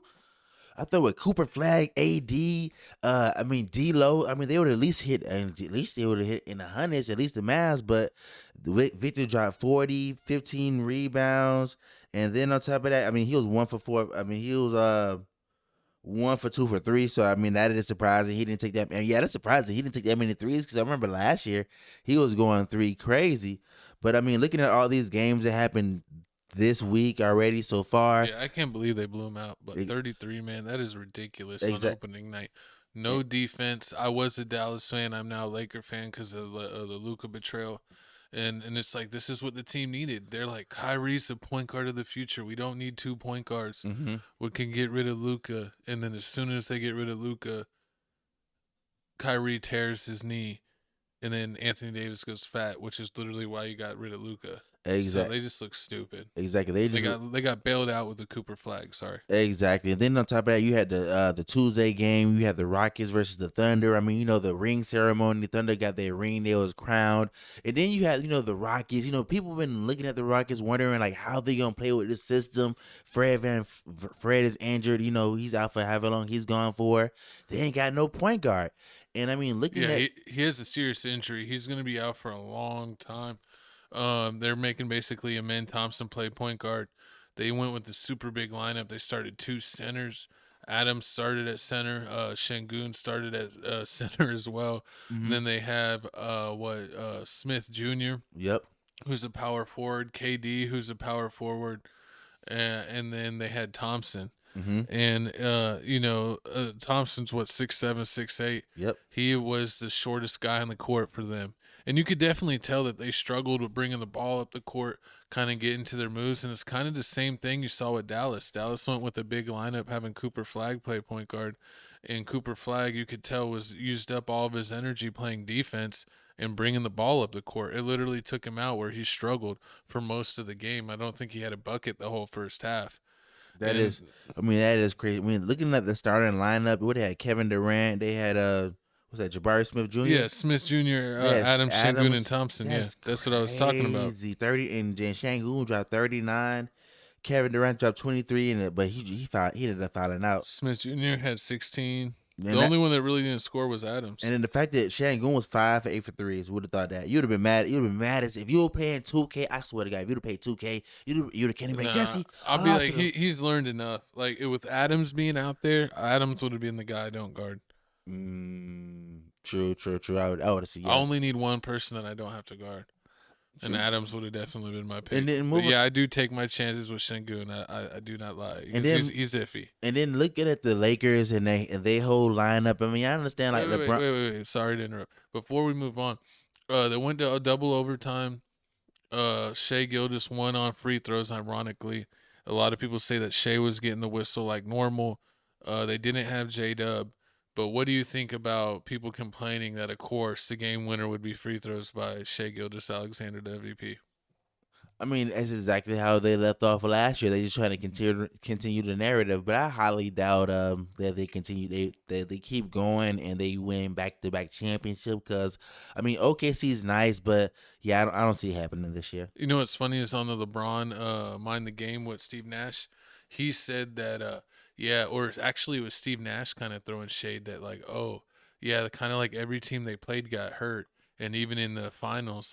[SPEAKER 1] I thought with Cooper Flag, AD, D-Lo, they would at least hit, in the hundreds, at least the Mavs. But Victor dropped 40, 15 rebounds. And then on top of that, he was 1 for 4. He was 1 for 2 for 3. So, that is surprising. He didn't take that. And yeah, that's surprising. He didn't take that many threes, because I remember last year he was going 3 crazy. But, looking at all these games that happened this week already so far.
[SPEAKER 2] Yeah, I can't believe they blew him out. But 33, man, that is ridiculous on opening night. No defense. I was a Dallas fan. I'm now a Laker fan because of the Luka betrayal. And it's like, this is what the team needed. They're like, Kyrie's the point guard of the future. We don't need 2 point guards.
[SPEAKER 1] Mm-hmm.
[SPEAKER 2] We can get rid of Luka. And then as soon as they get rid of Luka, Kyrie tears his knee. And then Anthony Davis goes fat, which is literally why you got rid of Luka.
[SPEAKER 1] Exactly.
[SPEAKER 2] So they just look stupid.
[SPEAKER 1] Exactly.
[SPEAKER 2] They got bailed out with the Cooper Flag. Sorry.
[SPEAKER 1] Exactly. And then on top of that, you had the Tuesday game. You had the Rockets versus the Thunder. The ring ceremony. The Thunder got their ring. They was crowned. And then you had, the Rockets. People have been looking at the Rockets wondering, like, how they going to play with this system. Fred is injured. He's out for however long he's gone for. They ain't got no point guard. And, looking at...
[SPEAKER 2] he has a serious injury. He's going to be out for a long time. They're making basically Amen Thompson play point guard. They went with the super big lineup. They started 2 centers. Adams started at center. Şengün started at center as well.
[SPEAKER 1] Mm-hmm.
[SPEAKER 2] And then they have Smith Jr.
[SPEAKER 1] Yep.
[SPEAKER 2] Who's a power forward. KD, who's a power forward. And then they had Thompson.
[SPEAKER 1] Mm-hmm.
[SPEAKER 2] And Thompson's 6'7", 6'8".
[SPEAKER 1] Yep.
[SPEAKER 2] He was the shortest guy on the court for them. And you could definitely tell that they struggled with bringing the ball up the court, kind of getting to their moves. And it's kind of the same thing you saw with Dallas. Dallas went with a big lineup, having Cooper Flag play point guard. And Cooper Flag, you could tell, was used up all of his energy playing defense and bringing the ball up the court. It literally took him out, where he struggled for most of the game. I don't think he had a bucket the whole first half.
[SPEAKER 1] That is crazy. Looking at the starting lineup, they had Kevin Durant. They had Jabari Smith Jr.?
[SPEAKER 2] Yeah, Smith Jr., Adams, Şengün, and Thompson. That's what I was talking about.
[SPEAKER 1] 30, and Şengün dropped 39. Kevin Durant dropped 23, but he ended up fouling out.
[SPEAKER 2] Smith Jr. had 16. The only one that really didn't score was Adams.
[SPEAKER 1] And then the fact that Şengün was 5 for 8 for 3s, would have thought that. You'd have been mad. You'd have been mad if you were paying $2K. I swear to God, if you'd have paid $2K, you'd have Kenny Jesse.
[SPEAKER 2] I'll be like, he's learned enough. Like, with Adams being out there, Adams would have been the guy I don't guard.
[SPEAKER 1] True. I would have seen. Yeah.
[SPEAKER 2] I only need one person that I don't have to guard. True. And Adams would have definitely been my pick.
[SPEAKER 1] And then
[SPEAKER 2] I do take my chances with Şengün. I do not lie. And then, he's iffy.
[SPEAKER 1] And then looking at the Lakers and they whole lineup. I understand LeBron.
[SPEAKER 2] Wait. Sorry to interrupt. Before we move on, they went to a double overtime. Shai Gilgeous won on free throws. Ironically, a lot of people say that Shai was getting the whistle like normal. They didn't have J-Dub. But what do you think about people complaining that, of course, the game winner would be free throws by Shai Gilgeous-Alexander, the MVP?
[SPEAKER 1] That's exactly how they left off last year. They just trying to continue the narrative, but I highly doubt that they continue. They keep going and they win back-to-back championship. Because OKC is nice, but yeah, I don't see it happening this year.
[SPEAKER 2] You know what's funny is on the LeBron Mind the Game with Steve Nash, he said that. Yeah, or actually it was Steve Nash kind of throwing shade that kind of like every team they played got hurt. And even in the finals,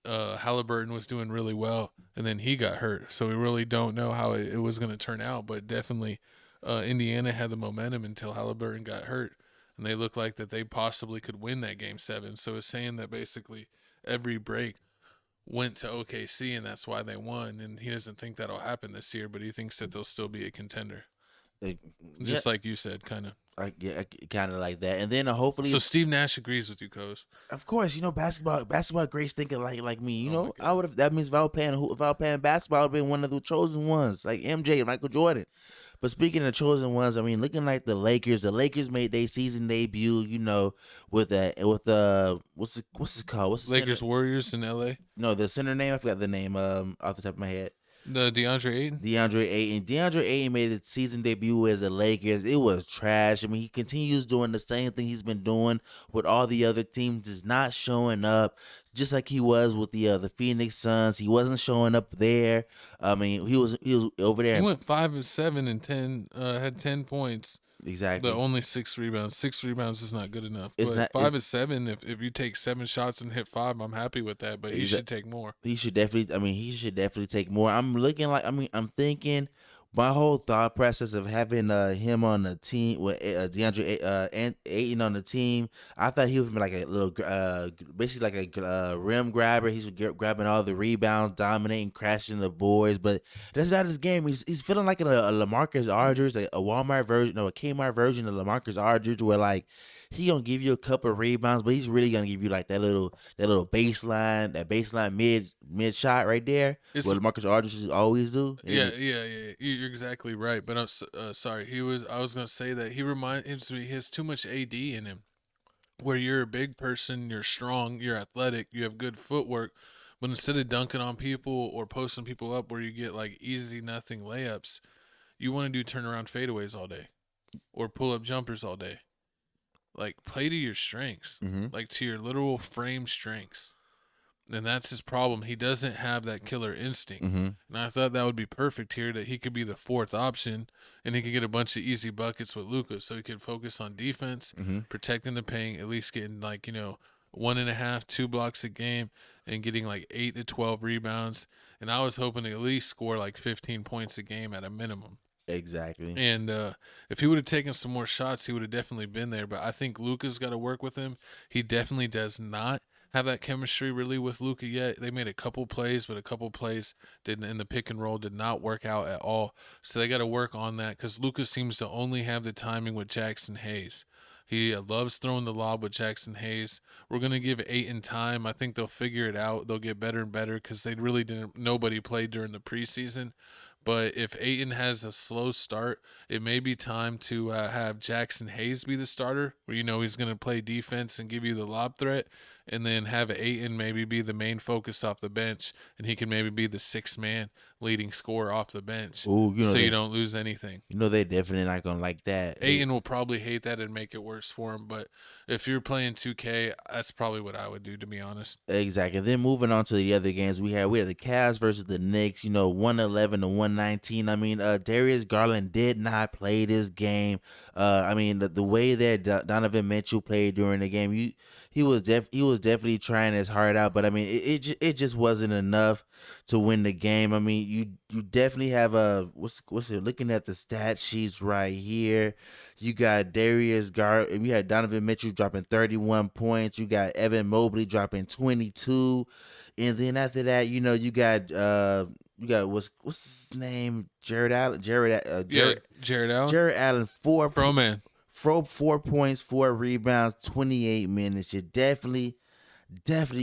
[SPEAKER 2] Halliburton was doing really well and then he got hurt. So we really don't know how it was going to turn out. But definitely Indiana had the momentum until Halliburton got hurt. And they looked like that they possibly could win that Game 7. So it's saying that basically every break went to OKC and that's why they won. And he doesn't think that'll happen this year, but he thinks that they'll still be a contender. Just like you said, kind of.
[SPEAKER 1] Kind of like that, and then hopefully.
[SPEAKER 2] So Steve Nash agrees with you, Coach.
[SPEAKER 1] Of course, basketball greats thinking like me. You know, I would have. That means if I was playing basketball, I would have been one of the chosen ones, like MJ, Michael Jordan. But speaking of chosen ones, I mean, looking like the Lakers made their season debut. You know, with what's it called? What's the
[SPEAKER 2] Lakers
[SPEAKER 1] center?
[SPEAKER 2] Warriors in LA?
[SPEAKER 1] No, the center name. I forgot the name. Off the top of my head.
[SPEAKER 2] The DeAndre Ayton?
[SPEAKER 1] DeAndre Ayton made his season debut as the Lakers. It was trash. I mean, he continues doing the same thing he's been doing with all the other teams, just not showing up, just like he was with the Phoenix Suns. He wasn't showing up there. I mean, he was over there.
[SPEAKER 2] He went 5-7 and 10, had 10 points.
[SPEAKER 1] Exactly.
[SPEAKER 2] But only 6 rebounds. 6 rebounds is not good enough. But 5-7, if you take 7 shots and hit 5, I'm happy with that. But he should take more.
[SPEAKER 1] He should definitely take more. I'm thinking my whole thought process of having him on the team with DeAndre Ayton on the team, I thought he would be like a little basically like a rim grabber. He's grabbing all the rebounds, dominating, crashing the boards. But that's not his game. He's feeling like a LaMarcus Aldridge, like a Walmart version, a Kmart version of LaMarcus Aldridge, where like he gonna give you a couple of rebounds, but he's really gonna give you like that little baseline mid shot right there. What LaMarcus Aldridge always do.
[SPEAKER 2] Yeah. You're exactly right. But I'm sorry. I was gonna say that he reminds me. He has too much AD in him. Where you're a big person, you're strong, you're athletic, you have good footwork, but instead of dunking on people or posting people up where you get like easy nothing layups, you want to do turnaround fadeaways all day, or pull up jumpers all day. Like, play to your strengths, like to your literal frame strengths. And that's his problem. He doesn't have that killer instinct. And I thought that would be perfect here, that he could be the fourth option and he could get a bunch of easy buckets with Luka. So he could focus on defense, protecting the paint, at least getting 1.5, 2 blocks a game and getting like 8 to 12 rebounds. And I was hoping to at least score like 15 points a game at a minimum.
[SPEAKER 1] Exactly.
[SPEAKER 2] And if he would have taken some more shots, he would have definitely been there. But I think Luka's got to work with him. He definitely does not have that chemistry really with Luka yet. They made a couple plays, but a couple plays in the pick and roll did not work out at all. So they got to work on that, because Luka seems to only have the timing with Jackson Hayes. He loves throwing the lob with Jackson Hayes. We're going to give Ayton time. I think they'll figure it out. They'll get better and better, because nobody played during the preseason. But if Ayton has a slow start, it may be time to have Jackson Hayes be the starter, where he's going to play defense and give you the lob threat, and then have Ayton maybe be the main focus off the bench, and he can maybe be the sixth man leading scorer off the bench.
[SPEAKER 1] Ooh,
[SPEAKER 2] you don't lose anything.
[SPEAKER 1] They definitely not going to like that.
[SPEAKER 2] Ayton will probably hate that and make it worse for him, but if you're playing 2K, that's probably what I would do, to be honest.
[SPEAKER 1] Exactly. Then moving on to the other games, we had the Cavs versus the Knicks, 111 to 119. I mean, Darius Garland did not play this game. I mean, the way that Donovan Mitchell played during the game, he was definitely trying his heart out, but I mean, it just wasn't enough to win the game. I mean, you definitely have looking at the stat sheets right here. You got Darius Garland, you had Donovan Mitchell dropping 31 points. You got Evan Mobley dropping 22, and then after that, you got what's his name? Jared Allen. Jared Allen. Jared Allen, 4 points, 4 rebounds, 28 minutes. You definitely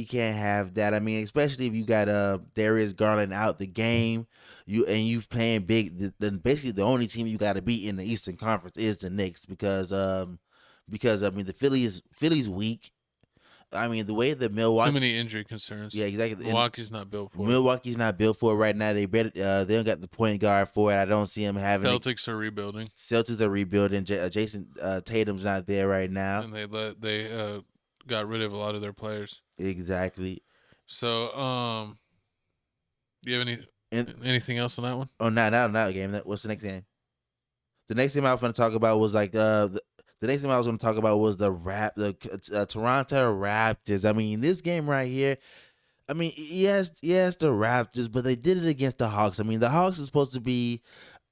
[SPEAKER 1] can't have that. I mean, especially if you got Darius Garland out the game, you playing big. Then basically the only team you got to beat in the Eastern Conference is the Knicks, because I mean the Philly's weak. I mean, the way that Milwaukee,
[SPEAKER 2] too many injury concerns.
[SPEAKER 1] Yeah, exactly.
[SPEAKER 2] Milwaukee's not built for
[SPEAKER 1] it right now. They don't got the point guard for it. I don't see them having.
[SPEAKER 2] Celtics are rebuilding.
[SPEAKER 1] Jason Tatum's not there right now,
[SPEAKER 2] and they got rid of a lot of their players.
[SPEAKER 1] Exactly.
[SPEAKER 2] So, do you have anything else on that one?
[SPEAKER 1] Oh, not a game. What's the next game? The next game I was going to talk about was the next thing I was going to talk about was the Toronto Raptors. I mean, this game right here, I mean, yes, the Raptors, but they did it against the Hawks. I mean, the Hawks is supposed to be,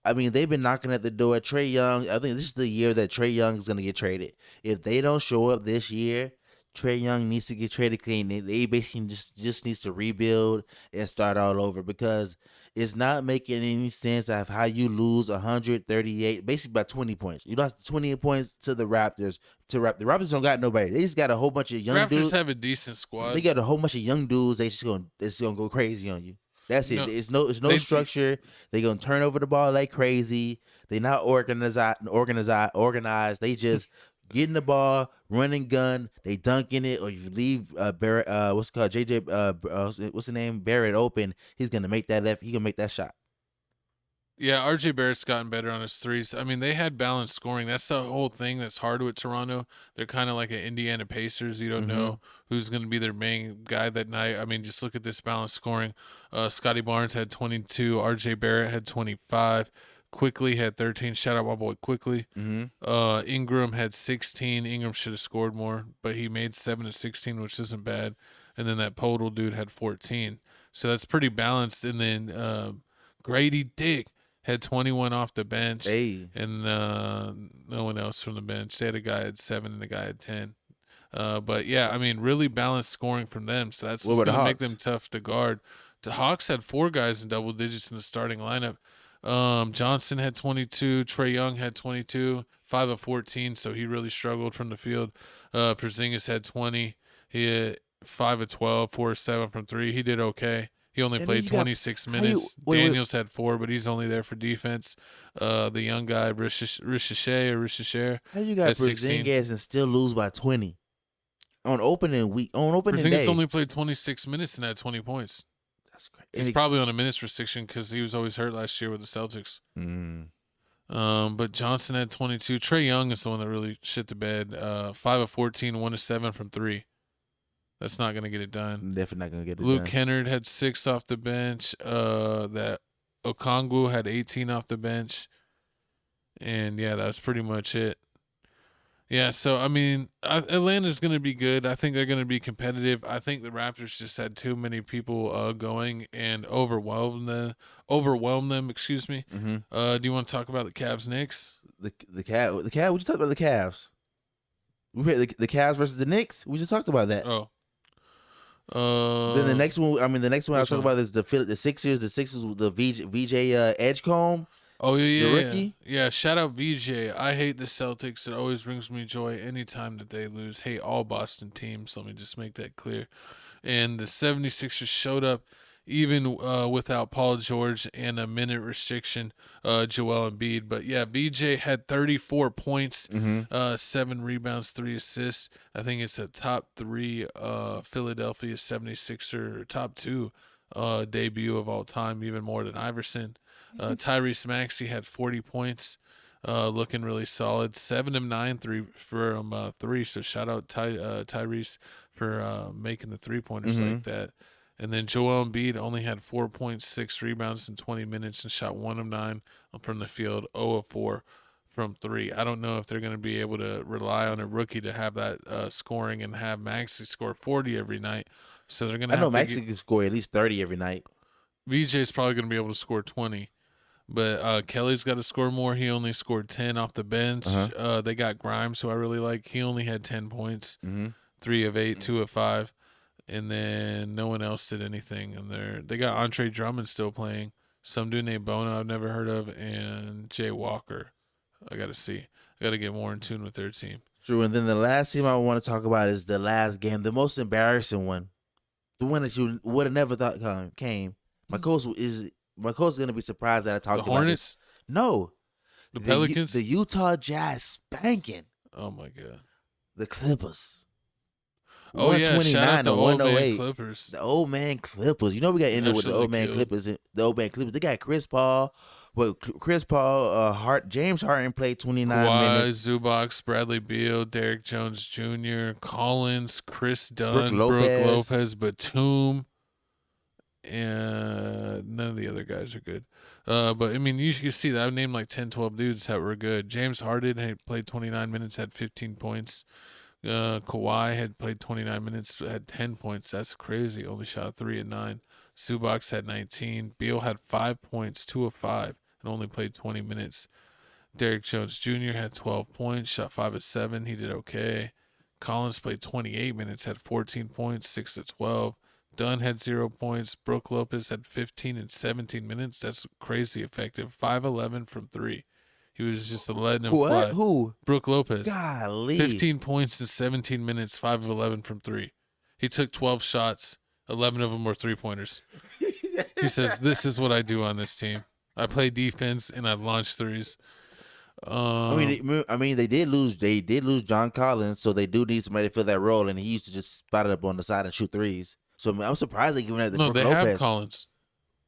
[SPEAKER 1] I mean, they've been knocking at the door. Trae Young, I think this is the year that Trae Young is going to get traded. If they don't show up this year, Trae Young needs to get traded clean. They basically just needs to rebuild and start all over because it's not making any sense of how you lose 138, basically by 20 points. You lost 20 points to the Raptors. The Raptors don't got nobody. They just got a whole bunch of young dudes.
[SPEAKER 2] Raptors have a decent squad.
[SPEAKER 1] They got a whole bunch of young dudes. They just gonna go crazy on you. That's it. It's no structure. They gonna turn over the ball like crazy. They not organized. They just getting the ball, running gun, they dunking it, or you leave Barrett, what's it called, JJ, what's the name, Barrett open. He's gonna make that left. He gonna make that shot.
[SPEAKER 2] Yeah, RJ Barrett's gotten better on his threes. I mean, they had balanced scoring. That's the whole thing that's hard with Toronto. They're kind of like an Indiana Pacers. You don't know who's going to be their main guy that night. I mean, just look at this balanced scoring. Scotty Barnes had 22. RJ Barrett had 25. Quickly had 13. Shout out my boy Quickly. Ingram had 16. Ingram should have scored more, but he made 7 of 16, which isn't bad. And then that Podol dude had 14. So that's pretty balanced. And then Grady Dick had 21 off the bench. And no one else from the bench. They had a guy at 7 and a guy at 10. But yeah, I mean, really balanced scoring from them. So that's going to make them tough to guard. The Hawks had 4 guys in double digits in the starting lineup. Johnson had 22. Trae Young had 22, 5 of 14. So he really struggled from the field. Porzingis had 20. He had 5 of 12, 4 of 7 from 3. He did okay. He only played 26 minutes. Daniels had 4, but he's only there for defense. The young guy, Ricochet.
[SPEAKER 1] How you got Porzingis and still lose by 20 on opening
[SPEAKER 2] Porzingis
[SPEAKER 1] day?
[SPEAKER 2] only played 26 minutes and had 20 points.
[SPEAKER 1] That's crazy.
[SPEAKER 2] He's probably on a minutes restriction because he was always hurt last year with the Celtics. But Johnson had 22. Trae Young is the one that really shit the bed. 5 of 14, 1 of 7 from 3. That's not going to get it done.
[SPEAKER 1] Definitely not going to get it
[SPEAKER 2] Luke
[SPEAKER 1] done.
[SPEAKER 2] Kennard had 6 off the bench. That Okongwu had 18 off the bench. And, yeah, that's pretty much it. Yeah, so, I mean, Atlanta's going to be good. I think they're going to be competitive. I think the Raptors just had too many people going and overwhelmed them, excuse me. Do you want to talk about the Cavs-Knicks?
[SPEAKER 1] The Cavs? We just talked about the Cavs. We had the Cavs versus the Knicks. We just talked about that. Then the next one, I was talking about is the Sixers. The Sixers with the VJ Edgecombe.
[SPEAKER 2] Oh, yeah.
[SPEAKER 1] The rookie?
[SPEAKER 2] Yeah, shout out VJ. I hate the Celtics. It always brings me joy anytime that they lose. Hate all Boston teams. Let me just make that clear. And the 76ers showed up even without Paul George and a minute restriction, Joel Embiid. But, yeah, VJ had 34 points, 7 rebounds, 3 assists. I think it's a top 3 Philadelphia 76er, top 2 debut of all time, even more than Iverson. Tyrese Maxey had 40 points, looking really solid. 7 of 9 from 3. So shout out Tyrese for making the 3-pointers like that. And then Joel Embiid only had 4.6 rebounds in 20 minutes and shot 1 of 9 from the field, 0 of 4 from 3. I don't know if they're going to be able to rely on a rookie to have that scoring and have Maxey score 40 every night. So they're going to.
[SPEAKER 1] I know Maxey can score at least 30 every night.
[SPEAKER 2] VJ's probably going to be able to score 20. But Kelly's got to score more. He only scored 10 off the bench. They got Grimes, who I really like. He only had 10 points, 3 of 8, 2 of 5. And then no one else did anything. And they got Andre Drummond still playing. Some dude named Bono I've never heard of. And Jay Walker. I got to see. I got to get more in tune with their team.
[SPEAKER 1] True. And then the last team I want to talk about is the last game. The most embarrassing one. The one that you would have never thought came. My coach is going to be surprised that I talked about
[SPEAKER 2] Hornets?
[SPEAKER 1] this. No.
[SPEAKER 2] The Pelicans?
[SPEAKER 1] The Utah Jazz spanking.
[SPEAKER 2] Oh, my God.
[SPEAKER 1] The Clippers.
[SPEAKER 2] Oh, yeah. Shout out the old man Clippers.
[SPEAKER 1] The old man Clippers. You know we got into with the old man Clippers. The old man Clippers. They got Chris Paul. Well, Chris Paul, James Harden played 29 minutes.
[SPEAKER 2] Zubac, Bradley Beal, Derrick Jones Jr., Collins, Chris Dunn, Brooke Lopez, Batum. And none of the other guys are good. But, I mean, you can see that. I named like 10, 12 dudes that were good. James Harden had played 29 minutes, had 15 points. Kawhi had played 29 minutes, had 10 points. That's crazy. Only shot 3 of 9. Zubac had 19. Beal had 5 points, 2 of 5, and only played 20 minutes. Derrick Jones Jr. had 12 points, shot 5 of 7. He did okay. Collins played 28 minutes, had 14 points, 6 to 12. Dunn had 0 points. Brook Lopez had 15 and 17 minutes. That's crazy effective. 5-11 from 3. He was just letting him fly.
[SPEAKER 1] Who?
[SPEAKER 2] Brook Lopez.
[SPEAKER 1] Golly.
[SPEAKER 2] 15 points in 17 minutes, 5 of 11 from 3. He took 12 shots. 11 of them were three-pointers. He says, "This is what I do on this team. I play defense and I launch threes."
[SPEAKER 1] They did lose. They did lose John Collins, so they do need somebody to fill that role. And he used to just spot it up on the side and shoot threes. So I'm surprised they giving that to Brook Lopez.
[SPEAKER 2] No, they have Collins.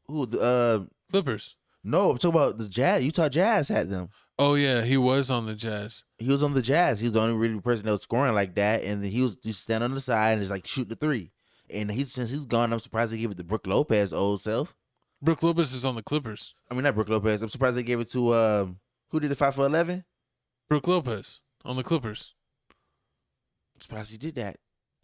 [SPEAKER 1] Who? The
[SPEAKER 2] Clippers.
[SPEAKER 1] No, I'm talking about the Jazz. Utah Jazz had them.
[SPEAKER 2] Oh yeah, he was on the Jazz.
[SPEAKER 1] He was on the Jazz. He was the only really person that was scoring like that, and he was just stand on the side and just like shoot the three. And since he's gone, I'm surprised they gave it to Brook Lopez, old self.
[SPEAKER 2] Brook Lopez is on the Clippers.
[SPEAKER 1] I mean, not Brook Lopez. I'm surprised they gave it to who did the 5 for 11?
[SPEAKER 2] Brook Lopez on the Clippers.
[SPEAKER 1] I'm surprised he did that.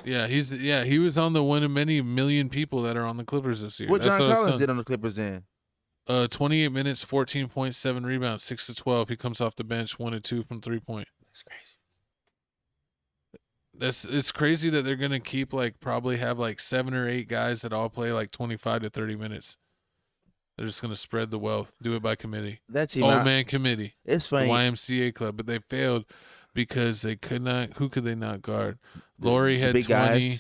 [SPEAKER 2] Yeah, he was on the one of many million people that are on the Clippers this year.
[SPEAKER 1] What John Collins did on the Clippers then?
[SPEAKER 2] 28 minutes, 14.7 rebounds, 6 to 12. He comes off the bench, 1 and 2 from 3-point.
[SPEAKER 1] That's crazy.
[SPEAKER 2] It's crazy that they're gonna keep probably have 7 or 8 guys that all play 25 to 30 minutes. They're just gonna spread the wealth, do it by committee.
[SPEAKER 1] That's
[SPEAKER 2] man committee.
[SPEAKER 1] It's funny.
[SPEAKER 2] The YMCA club, but they failed because they could not. Who could they not guard? Laurie had 20.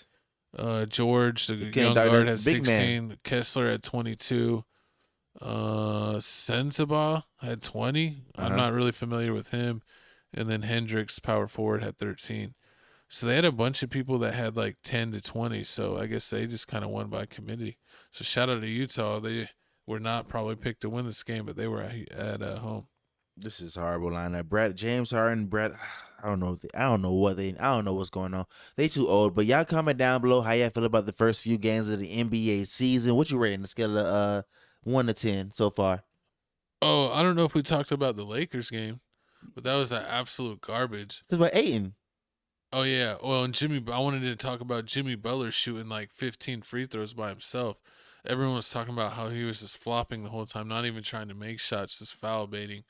[SPEAKER 2] George, the young guard, had 16. Kessler had 22. Sensabaugh had 20. I'm not really familiar with him. And then Hendricks, power forward, had 13. So they had a bunch of people that had 10 to 20. So I guess they just kind of won by committee. So shout out to Utah. They were not probably picked to win this game, but they were at home.
[SPEAKER 1] This is a horrible lineup. James Harden, I don't know what's going on. They too old. But y'all comment down below how y'all feel about the first few games of the NBA season. What you rating the scale of 1 to 10 so far?
[SPEAKER 2] Oh, I don't know if we talked about the Lakers game, but that was an absolute garbage.
[SPEAKER 1] It's about Ayton.
[SPEAKER 2] Oh yeah. Well, and I wanted to talk about Jimmy Butler shooting 15 free throws by himself. Everyone was talking about how he was just flopping the whole time, not even trying to make shots, just foul baiting.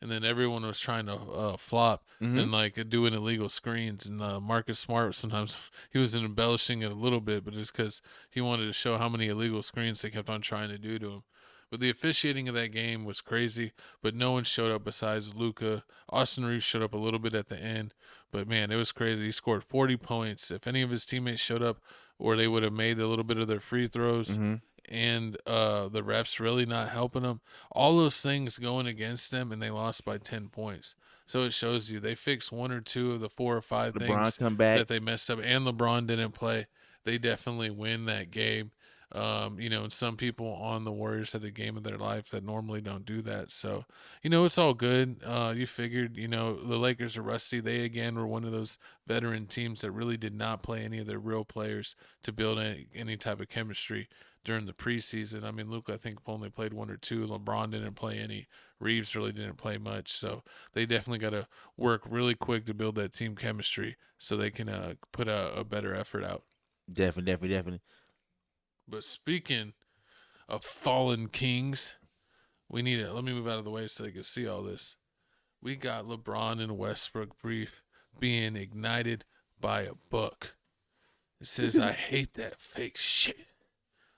[SPEAKER 2] And then everyone was trying to flop and doing illegal screens. And Marcus Smart, sometimes he was embellishing it a little bit, but it's because he wanted to show how many illegal screens they kept on trying to do to him. But the officiating of that game was crazy, but no one showed up besides Luka. Austin Reeves showed up a little bit at the end, but man, it was crazy. He scored 40 points. If any of his teammates showed up, or they would have made a little bit of their free throws, and the refs really not helping them, all those things going against them, and they lost by 10 points. So it shows you they fixed 1 or 2 of the 4 or 5 things that they messed up, and LeBron didn't play. They definitely win that game. And some people on the Warriors had the game of their life that normally don't do that. So, it's all good. You figured, the Lakers are rusty. They, again, were one of those veteran teams that really did not play any of their real players to build any type of chemistry during the preseason. I mean, Luka, I think, only played 1 or 2. LeBron didn't play any. Reeves really didn't play much. So they definitely got to work really quick to build that team chemistry so they can put a better effort out.
[SPEAKER 1] Definitely.
[SPEAKER 2] But speaking of fallen kings, let me move out of the way so they can see all this. We got LeBron and Westbrook brief being ignited by a book. It says, "I hate that fake shit.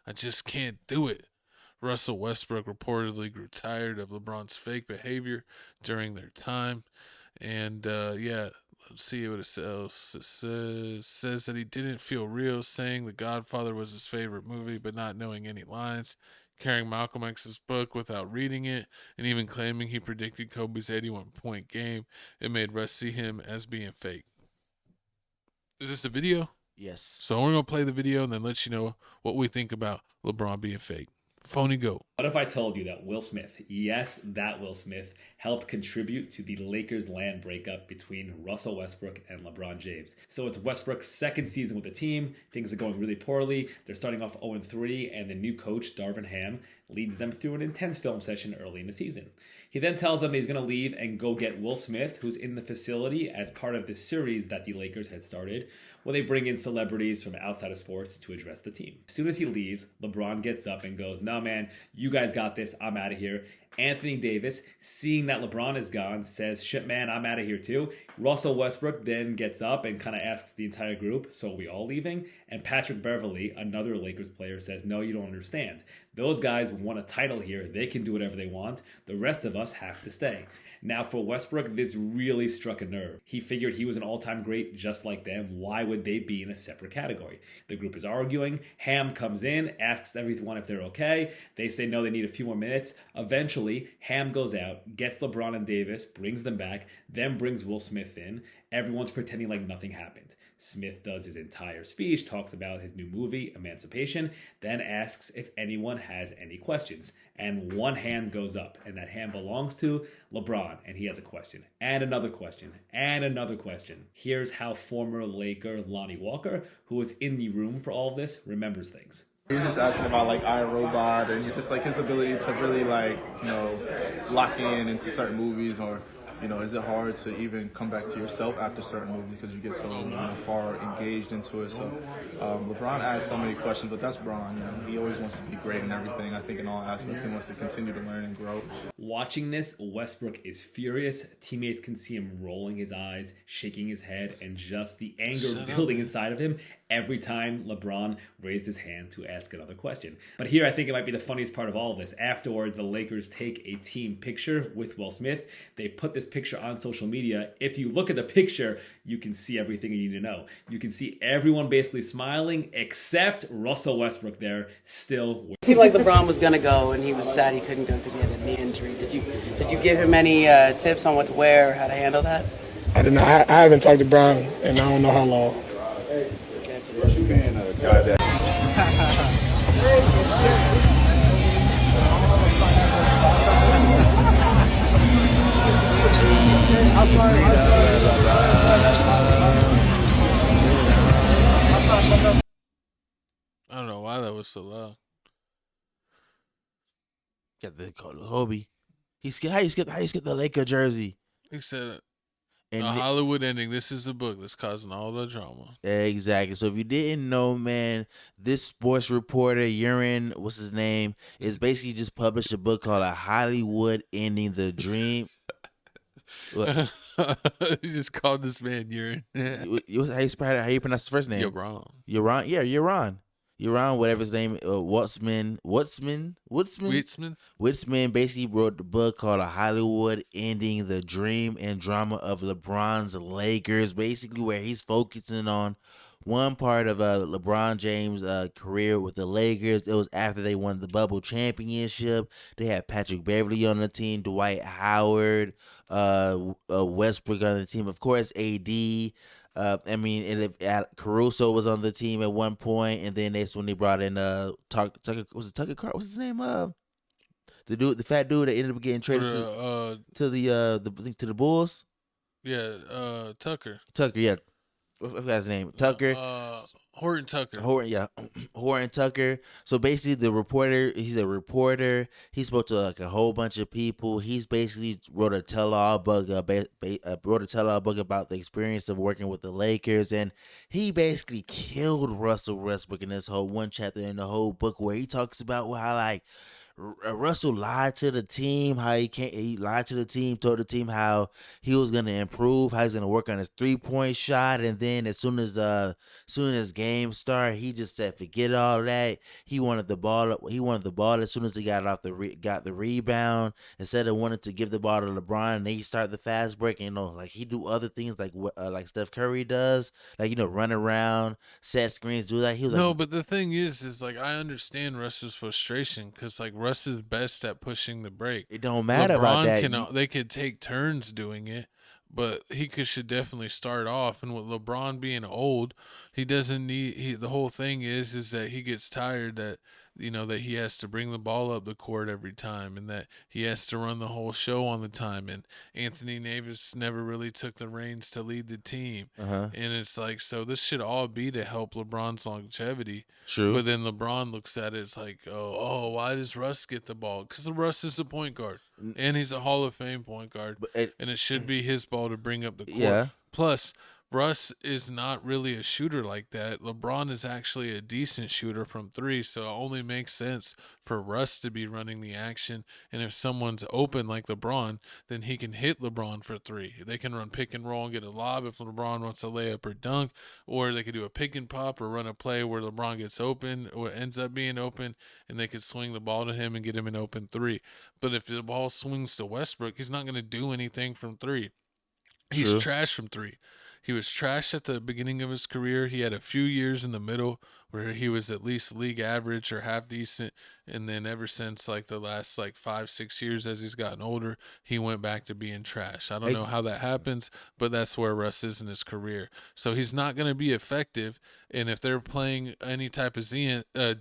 [SPEAKER 2] I just can't do it." Russell Westbrook reportedly grew tired of LeBron's fake behavior during their time. And let's see what it says. It says that he didn't feel real, saying The Godfather was his favorite movie, but not knowing any lines, carrying Malcolm X's book without reading it, and even claiming he predicted Kobe's 81-point game. It made Russ see him as being fake. Is this a video?
[SPEAKER 1] Yes.
[SPEAKER 2] So we're going to play the video and then let you know what we think about LeBron being fake. Phony goat.
[SPEAKER 17] What if I told you that Will Smith, yes, that Will Smith, helped contribute to the Lakers-Land breakup between Russell Westbrook and LeBron James? So it's Westbrook's second season with the team. Things are going really poorly. They're starting off 0-3, and the new coach, Darvin Ham, leads them through an intense film session early in the season. He then tells them he's going to leave and go get Will Smith, who's in the facility as part of this series that the Lakers had started, where they bring in celebrities from outside of sports to address the team. As soon as he leaves, LeBron gets up and goes, "No, man, you guys got this. I'm out of here." Anthony Davis, seeing that LeBron is gone, says, shit, man, I'm out of here too. Russell Westbrook then gets up and kind of asks the entire group, so are we all leaving? And Patrick Beverley, another Lakers player, says, no, you don't understand. Those guys won a title here. They can do whatever they want. The rest of us have to stay. Now, for Westbrook, this really struck a nerve. He figured he was an all-time great just like them. Why would they be in a separate category? The group is arguing. Ham comes in, asks everyone if they're okay. They say no, they need a few more minutes. Eventually, Ham goes out, gets LeBron and Davis, brings them back, then brings Will Smith in. Everyone's pretending like nothing happened. Smith does his entire speech, talks about his new movie, Emancipation, then asks if anyone has any questions. And one hand goes up, and that hand belongs to LeBron, and he has a question, and another question, and another question. Here's how former Laker Lonnie Walker, who was in the room for all of this, remembers things.
[SPEAKER 18] He was just asking about like iRobot and just like his ability to really like, lock in into certain movies, or is it hard to even come back to yourself after certain movies because you get so far engaged into it? So LeBron asked so many questions, but that's Bron. He always wants to be great in everything. I think in all aspects he wants to continue to learn and grow.
[SPEAKER 17] Watching this, Westbrook is furious. Teammates can see him rolling his eyes, shaking his head, and just the anger building inside of him every time LeBron raised his hand to ask another question. But here I think it might be the funniest part of all of this. Afterwards, the Lakers take a team picture with Will Smith. They put this picture on social media. If you look at the picture, you can see everything you need to know. You can see everyone basically smiling except Russell Westbrook there still.
[SPEAKER 19] It seemed like LeBron was going to go and he was sad he couldn't go because he had a knee injury. Did you give him any tips on what to wear or how to handle that?
[SPEAKER 20] I don't know. I haven't talked to Bron and I don't know how long.
[SPEAKER 18] Being a guy that
[SPEAKER 2] I don't know why that was so loud.
[SPEAKER 1] Got the Hobie. How you skip the Laker jersey?
[SPEAKER 2] He said
[SPEAKER 1] And
[SPEAKER 2] a Hollywood ending. This is a book that's causing all the drama.
[SPEAKER 1] Exactly. So if you didn't know, man, this sports reporter, Urine, what's his name, is basically just published a book called A Hollywood Ending the Dream.
[SPEAKER 2] You just called this man Urine.
[SPEAKER 1] How you pronounce his first name?
[SPEAKER 2] Uran.
[SPEAKER 1] Uran. Yeah, Uran. Uran, whatever his name, Wutzman basically wrote the book called A Hollywood Ending the Dream and Drama of LeBron's Lakers, basically where he's focusing on one part of LeBron James' career with the Lakers. It was after they won the bubble championship. They had Patrick Beverley on the team, Dwight Howard, Westbrook on the team, of course, AD. Caruso was on the team at one point, and then that's when they brought in Tucker. Was it Tucker Carter? What's his name? The fat dude that ended up getting traded to the Bulls.
[SPEAKER 2] Yeah, Tucker.
[SPEAKER 1] Tucker, yeah. I forgot his name. Tucker.
[SPEAKER 2] Horton Tucker.
[SPEAKER 1] Horton Tucker. So basically, he's a reporter. He spoke to like a whole bunch of people. He's basically wrote a tell-all book about the experience of working with the Lakers, and he basically killed Russell Westbrook in this whole one chapter in the whole book where he talks about how like Russell lied to the team, how he lied to the team, told the team how he was gonna improve, how he's gonna work on his 3-point shot, and then as soon as game started, he just said forget all that. He wanted the ball. He wanted the ball as soon as he got the rebound. Instead of wanting to give the ball to LeBron, and then he start the fast break. And, like he do other things like Steph Curry does, like run around, set screens, do that. He was
[SPEAKER 2] no, but the thing is like I understand Russ's frustration because like Russ is best at pushing the break.
[SPEAKER 1] It don't matter about that.
[SPEAKER 2] They could take turns doing it, but he should definitely start off. And with LeBron being old, he doesn't need. The whole thing is that he gets tired that that he has to bring the ball up the court every time, and that he has to run the whole show on the time. And Anthony Davis never really took the reins to lead the team. And it's like, so this should all be to help LeBron's longevity.
[SPEAKER 1] True.
[SPEAKER 2] But then LeBron looks at it, it's like, oh, why does Russ get the ball? Because Russ is a point guard, and he's a Hall of Fame point guard, and it should be his ball to bring up the court.
[SPEAKER 1] Yeah.
[SPEAKER 2] Plus, Russ is not really a shooter like that. LeBron is actually a decent shooter from three, so it only makes sense for Russ to be running the action. And if someone's open like LeBron, then he can hit LeBron for three. They can run pick and roll and get a lob if LeBron wants to lay up or dunk, or they could do a pick and pop or run a play where LeBron gets open or ends up being open, and they could swing the ball to him and get him an open three. But if the ball swings to Westbrook, he's not going to do anything from three. He's trash from three. He was trash at the beginning of his career. He had a few years in the middle where he was at least league average or half decent. And then ever since like the last like 5-6 years as he's gotten older, he went back to being trash. I don't know how that happens, but that's where Russ is in his career. So he's not going to be effective. And if they're playing any type of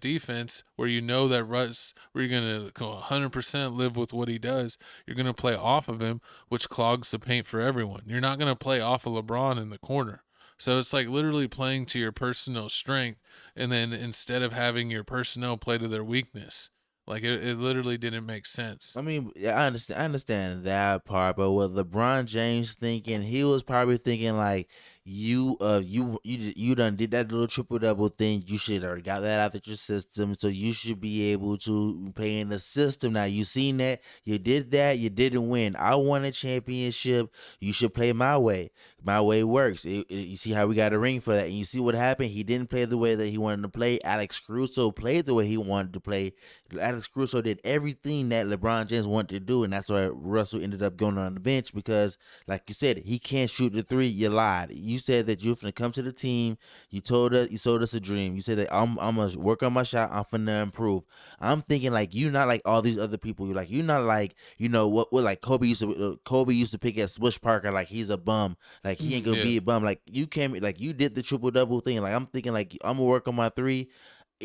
[SPEAKER 2] defense where you know that Russ, where you're going to 100% live with what he does, you're going to play off of him, which clogs the paint for everyone. You're not going to play off of LeBron in the corner. So it's like literally playing to your personal strength, and then instead of having your personnel play to their weakness. Like it literally didn't make sense.
[SPEAKER 1] I mean, I understand that part, but with LeBron James thinking, he was probably thinking like, you done did that little triple double thing. You should already got that out of your system, so you should be able to play in the system. Now you seen that, you did that, you didn't win. I won a championship. You should play my way. My way works. You see how we got a ring for that, and you see what happened. He didn't play the way that he wanted to play. Alex Caruso played the way he wanted to play. Alex Caruso did everything that LeBron James wanted to do, and that's why Russell ended up going on the bench because, like you said, he can't shoot the three. You lied. You said that you were finna come to the team. You sold us a dream. You said that I'm gonna work on my shot. I'm finna improve. I'm thinking like you not like all these other people. You're not like what like Kobe used to pick at Swish Parker like he's a bum. Like he ain't gonna be a bum. Like you came like you did the triple double thing. Like I'm thinking like I'm gonna work on my three.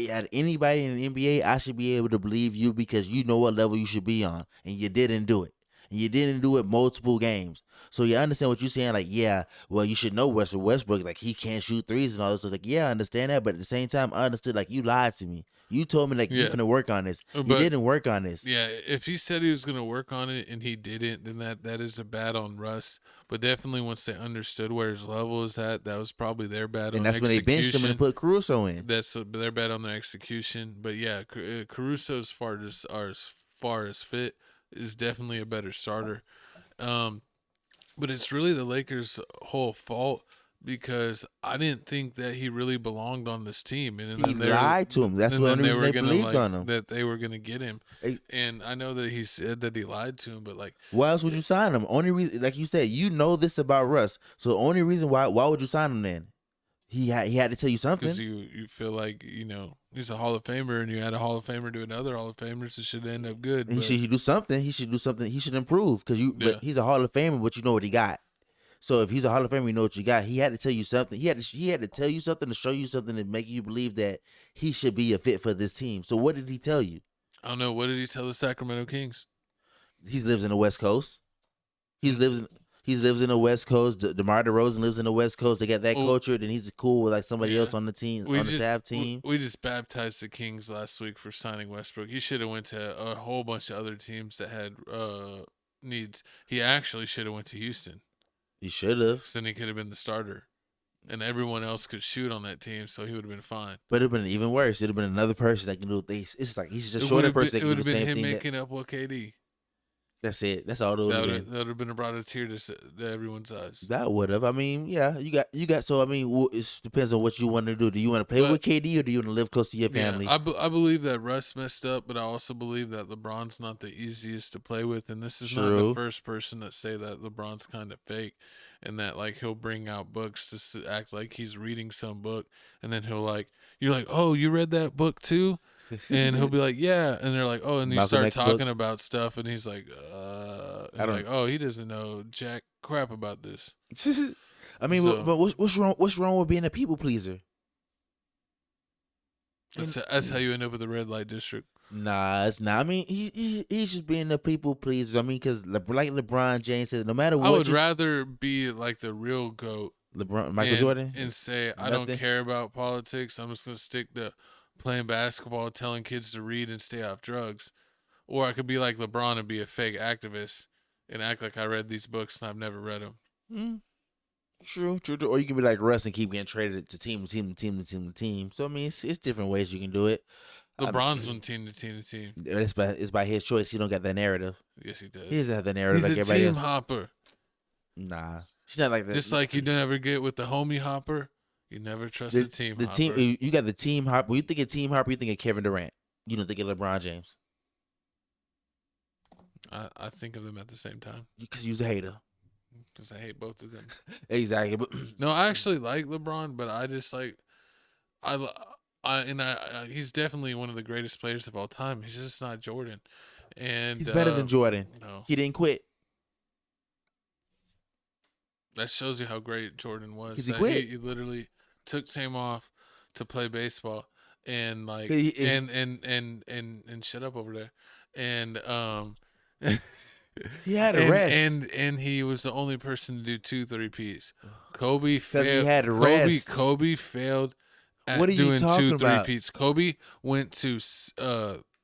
[SPEAKER 1] At anybody in the NBA, I should be able to believe you because you know what level you should be on, and you didn't do it. And you didn't do it multiple games. So you understand what you're saying? Like, yeah, well, you should know Westbrook, like he can't shoot threes and all this. So like, yeah, I understand that, but at the same time, I understood like you lied to me. You told me like you're gonna work on this. You didn't work on this.
[SPEAKER 2] Yeah, if he said he was gonna work on it and he didn't, then that is a bad on Russ. But definitely once they understood where his level is at, that was probably their bad on execution. And that's when they benched him and put Caruso in. That's their bad on their execution. But yeah, Caruso as far as fit is definitely a better starter. But it's really the Lakers' whole fault because I didn't think that he really belonged on this team. And
[SPEAKER 1] he lied to him. That's what they believed on him.
[SPEAKER 2] That they were going to get him. And I know that he said that he lied to him, but like,
[SPEAKER 1] why else would you sign him? Only reason, like you said, you know this about Russ. So the only reason why would you sign him then? He had to tell you something.
[SPEAKER 2] Because you feel like, he's a Hall of Famer and you had a Hall of Famer to another Hall of Famer, so it should end up good.
[SPEAKER 1] He should do something. He should do something. He should improve but he's a Hall of Famer, but you know what he got. So if he's a Hall of Famer, you know what you got. He had to tell you something. He had to tell you something to show you something to make you believe that he should be a fit for this team. So what did he tell you?
[SPEAKER 2] I don't know. What did he tell the Sacramento Kings?
[SPEAKER 1] He lives in the West Coast. He lives in the West Coast. DeMar DeRozan lives in the West Coast. They got that culture. Then he's cool with like somebody else on the team, the staff team.
[SPEAKER 2] We just baptized the Kings last week for signing Westbrook. He should have went to a whole bunch of other teams that had needs. He actually should have went to Houston.
[SPEAKER 1] He should have.
[SPEAKER 2] Because then he could have been the starter. And everyone else could shoot on that team, so he would have been fine.
[SPEAKER 1] But it would have been even worse. It would have been another person that can do things. It's like he's just a shorter person that can do the same thing. It would have been him making
[SPEAKER 2] up with KD.
[SPEAKER 1] That's it. That's all it would have been.
[SPEAKER 2] That would have been a brought a tear to everyone's eyes.
[SPEAKER 1] That would have. I mean, yeah, you got. So I mean, it depends on what you want to do. Do you want to play with KD or do you want to live close to your family?
[SPEAKER 2] I believe that Russ messed up, but I also believe that LeBron's not the easiest to play with, and this is not the first person that say that LeBron's kind of fake, and that like he'll bring out books to act like he's reading some book, and then you're like, oh, you read that book too? And he'll be like, yeah. And they're like, oh, and you start talking about stuff. And he's like, like, oh, he doesn't know jack crap about this.
[SPEAKER 1] I mean, but what's wrong? What's wrong with being a people pleaser?
[SPEAKER 2] That's how you end up with the red light district.
[SPEAKER 1] Nah, it's not. I mean, he's just being a people pleaser. I mean, because like LeBron James said, no matter what.
[SPEAKER 2] I would rather be like the real GOAT.
[SPEAKER 1] Michael Jordan?
[SPEAKER 2] And say, I don't care about politics. I'm just going to stick to playing basketball, telling kids to read and stay off drugs. Or I could be like LeBron and be a fake activist and act like I read these books and I've never read them.
[SPEAKER 1] True. Or you can be like Russ and keep getting traded to team. So I mean, it's different ways you can do it.
[SPEAKER 2] LeBron's from team to team.
[SPEAKER 1] It's by his choice. He don't got that narrative.
[SPEAKER 2] Yes, he does.
[SPEAKER 1] He doesn't have the narrative
[SPEAKER 2] He's
[SPEAKER 1] like
[SPEAKER 2] a
[SPEAKER 1] everybody
[SPEAKER 2] team
[SPEAKER 1] else.
[SPEAKER 2] hopper.
[SPEAKER 1] Nah, she's not like that.
[SPEAKER 2] Just like you never get with the homie hopper, you never trust the team hopper.
[SPEAKER 1] Team, you got the team hopper. When you think of team hopper, you think of Kevin Durant. You don't think of LeBron James.
[SPEAKER 2] I think of them at the same time.
[SPEAKER 1] Because you're a hater.
[SPEAKER 2] Because I hate both of them.
[SPEAKER 1] Exactly.
[SPEAKER 2] No, I actually like LeBron, but I just like he's definitely one of the greatest players of all time. He's just not Jordan. And
[SPEAKER 1] he's better than Jordan.
[SPEAKER 2] No.
[SPEAKER 1] He didn't quit.
[SPEAKER 2] That shows you how great Jordan was.
[SPEAKER 1] He quit.
[SPEAKER 2] He literally took time off to play baseball and like and shut up over there. And
[SPEAKER 1] he had a rest.
[SPEAKER 2] And he was the only person to do 2 3-peats. Kobe failed.
[SPEAKER 1] He had a rest.
[SPEAKER 2] Kobe failed at
[SPEAKER 1] what are
[SPEAKER 2] doing
[SPEAKER 1] you talking
[SPEAKER 2] 2
[SPEAKER 1] about?
[SPEAKER 2] 3-peats. Kobe went to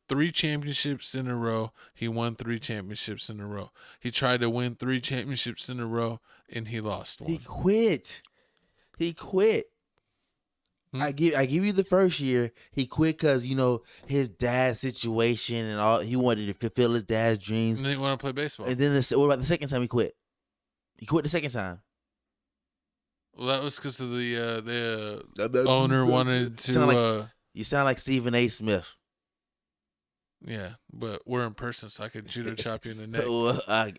[SPEAKER 2] 3 championships in a row. He won 3 championships in a row. He tried to win 3 championships in a row, and he lost one.
[SPEAKER 1] He quit. I give you the first year. He quit because his dad's situation and all. He wanted to fulfill his dad's dreams.
[SPEAKER 2] And then he wanted to play baseball.
[SPEAKER 1] And then what about the second time he quit? He quit the second time.
[SPEAKER 2] Well, that was because of the owner wanted to.
[SPEAKER 1] You sound like Stephen A. Smith.
[SPEAKER 2] Yeah, but we're in person, so I could judo chop you in the neck.
[SPEAKER 1] Well, I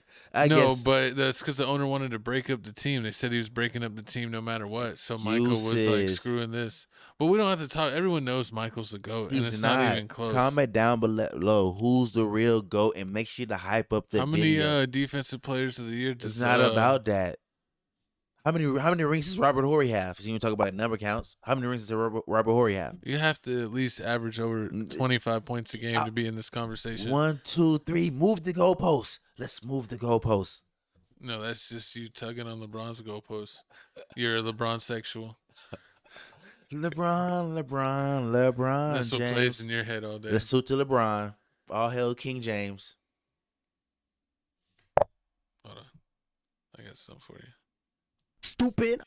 [SPEAKER 2] no,
[SPEAKER 1] guess.
[SPEAKER 2] But that's because the owner wanted to break up the team. They said he was breaking up the team no matter what. So Michael was like, screwing this. But we don't have to talk. Everyone knows Michael's the GOAT, and it's not even close.
[SPEAKER 1] Comment down below who's the real GOAT and make sure to hype up the video.
[SPEAKER 2] How many defensive players of the year does
[SPEAKER 1] It's not about that. How many rings does Robert Horry have? So you can talk about number counts. How many rings does Robert Horry have?
[SPEAKER 2] You have to at least average over 25 points a game to be in this conversation.
[SPEAKER 1] 1, 2, 3. Move the goalposts. Let's move the goalposts.
[SPEAKER 2] No, that's just you tugging on LeBron's goalposts. You're a LeBron sexual.
[SPEAKER 1] LeBron
[SPEAKER 2] That's
[SPEAKER 1] James.
[SPEAKER 2] what plays in your head all day.
[SPEAKER 1] Let's suit to LeBron. All hail King James.
[SPEAKER 2] Hold on. I got something for you.
[SPEAKER 1] Stupid.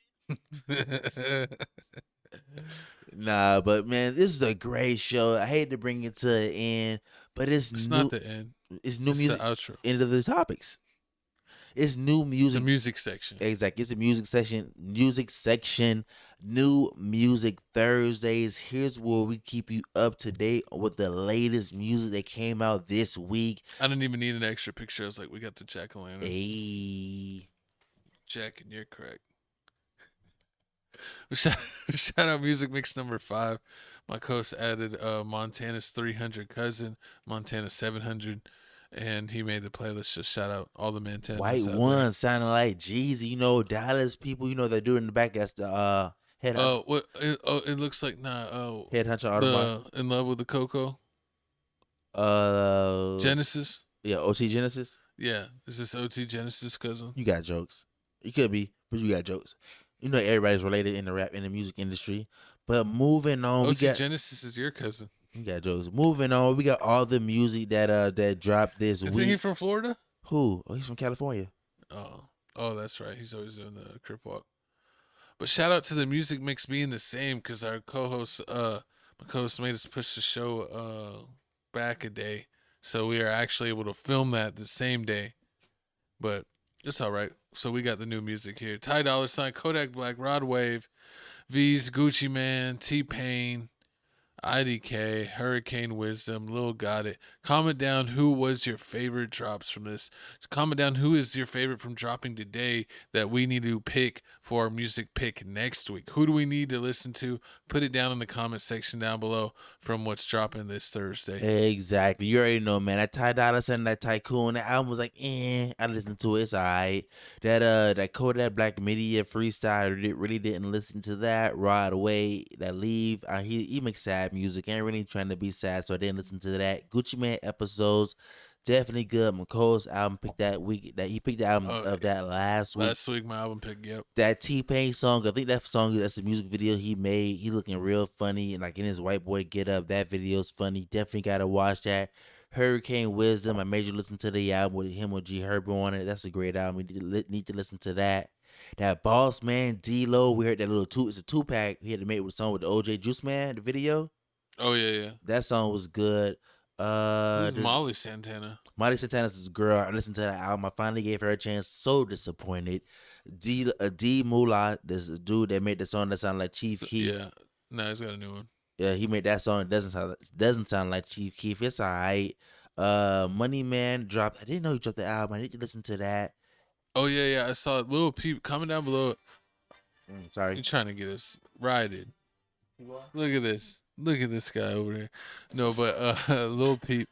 [SPEAKER 1] Nah, but man, this is a great show. I hate to bring it to an end, but it's
[SPEAKER 2] not the end.
[SPEAKER 1] It's new music.
[SPEAKER 2] The outro.
[SPEAKER 1] End of the topics. It's new music.
[SPEAKER 2] The music section.
[SPEAKER 1] Exactly. It's a music section. New music Thursdays. Here's where we keep you up to date with the latest music that came out this week.
[SPEAKER 2] I didn't even need an extra picture. I was like, we got the jack-o'-lantern.
[SPEAKER 1] Hey.
[SPEAKER 2] Jack, and you're correct. Shout out music mix number 5. My co-host added Montana's 300 cousin, Montana 700, and he made the playlist. Just shout out all the Montana.
[SPEAKER 1] White One sounding like Jeezy. Dallas people. They're doing in the back. That's the head.
[SPEAKER 2] It looks like
[SPEAKER 1] Head Hunter Audubon.
[SPEAKER 2] In Love with the Coco. Genesis.
[SPEAKER 1] Yeah, OT Genesis.
[SPEAKER 2] Yeah, is this OT Genesis cousin?
[SPEAKER 1] You got jokes. You could be, but you got jokes. Everybody's related in the music industry. But moving on,
[SPEAKER 2] OT Genesis is your cousin.
[SPEAKER 1] You got jokes. Moving on, we got all the music that dropped this week.
[SPEAKER 2] Isn't he from Florida?
[SPEAKER 1] Who? Oh, he's from California.
[SPEAKER 2] Oh, that's right. He's always doing the crip walk. But shout out to the music mix being the same because our co-host, my co-host made us push the show back a day, so we are actually able to film that the same day. But it's all right. So we got the new music here. Ty Dolla $ign, Kodak Black, Rod Wave, V's, Gucci Man, T-Pain, IDK, Hurricane Wisdom, Lil Got It. Comment down who was your favorite drops from this. Comment down who is your favorite from dropping today that we need to pick for our music pick next week. Who do we need to listen to? Put it down in the comment section down below from what's dropping this Thursday.
[SPEAKER 1] Exactly. You already know, man. That Ty Dolla $ign, that Tycoon, that album was like, I listened to it. It's all right. That Kodak Black Media freestyle, really didn't listen to that. Rod Away, that Leave. He makes sad music. I ain't really trying to be sad, so I didn't listen to that. Gucci Man episodes, definitely good. McCall's album picked that week. He picked the album of that last week.
[SPEAKER 2] Last week, my album pick, yep.
[SPEAKER 1] That T-Pain song, I think that song, that's a music video he made. He looking real funny and like in his white boy get up. That video's funny. Definitely gotta watch that. Hurricane Wisdom, I made you listen to the album with him with G Herbo on it. That's a great album. We need to listen to that. That Boss Man, D-Lo, we heard that little it's a 2-pack. He had to make it with a song with the OJ Juice Man, the video.
[SPEAKER 2] Oh yeah.
[SPEAKER 1] That song was good.
[SPEAKER 2] Molly Santana.
[SPEAKER 1] Molly Santana's this girl. I listened to that album. I finally gave her a chance. So disappointed. D Moolah, this dude that made the song that sounded like Chief Keef.
[SPEAKER 2] Yeah. No, he's got a new one.
[SPEAKER 1] Yeah, he made that song. It doesn't sound like Chief Keef. It's alright. Money Man dropped. I didn't know he dropped the album. I need to listen to that.
[SPEAKER 2] Oh yeah. I saw Lil Peep comment down below.
[SPEAKER 1] Sorry.
[SPEAKER 2] You're trying to get us righted. Look at this. Look at this guy over here. No, but Lil Peep.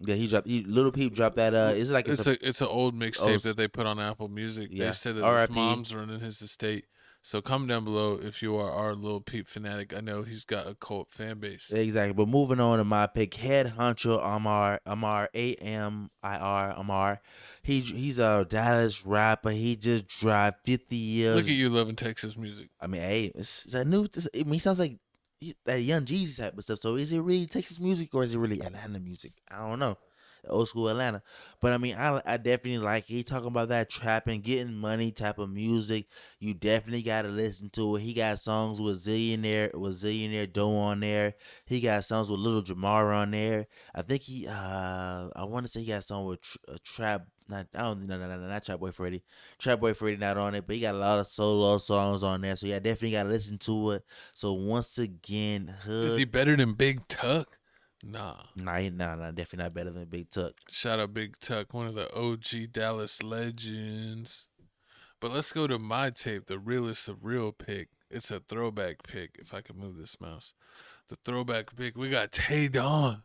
[SPEAKER 1] Yeah, Lil Peep dropped that.
[SPEAKER 2] It's an old mixtape that they put on Apple Music.
[SPEAKER 1] Yeah.
[SPEAKER 2] They said that his mom's running his estate. So comment down below if you are our Lil Peep fanatic. I know he's got a cult fan base.
[SPEAKER 1] Exactly. But moving on to my pick, Head Honcho Amar Amar. He's a Dallas rapper. He just dropped 50 years.
[SPEAKER 2] Look at you loving Texas music.
[SPEAKER 1] I mean, hey, it's a new. He sounds like that Young Jeezy type of stuff. So is it really Texas music or is it really Atlanta music? I don't know. Old school Atlanta. But I mean, I definitely like it. He talking about that trapping, getting money type of music. You definitely gotta listen to it. He got songs with Zillionaire Doe on there. He got songs with Little Jamar on there. I think I want to say he got a song with Trap. Not Trap Boy Freddy. Trap Boy Freddy not on it, but he got a lot of solo songs on there. So yeah, definitely gotta listen to it. So once again,
[SPEAKER 2] is he better than Big Tuck? Nah, definitely not better than Big Tuck. Shout out Big Tuck, one of the OG Dallas legends. But let's go to my tape, the realest of real pick. It's a throwback pick, if I can move this mouse. The throwback pick, we got Tay Don,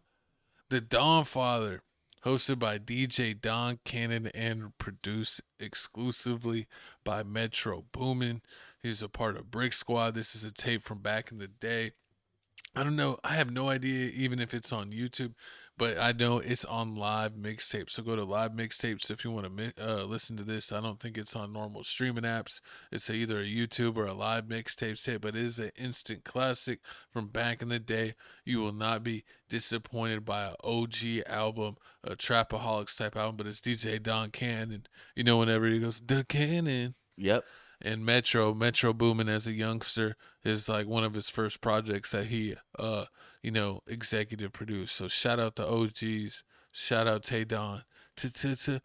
[SPEAKER 2] the Don Father, hosted by DJ Don Cannon and produced exclusively by Metro Boomin. He's a part of Brick Squad. This is a tape from back in the day. I don't know. I have no idea even if it's on YouTube, but I know it's on Live Mixtapes. So go to Live Mixtapes if you want to listen to this. I don't think it's on normal streaming apps. It's either a YouTube or a Live Mixtapes tape, but it is an instant classic from back in the day. You will not be disappointed by an OG album, a Trapaholics type album, but it's DJ Don Cannon. You know, whenever he goes, Don Cannon.
[SPEAKER 1] Yep.
[SPEAKER 2] And Metro Boomin as a youngster is like one of his first projects that he, executive produced. So shout out the OGs. Shout out Tay Don. Tay.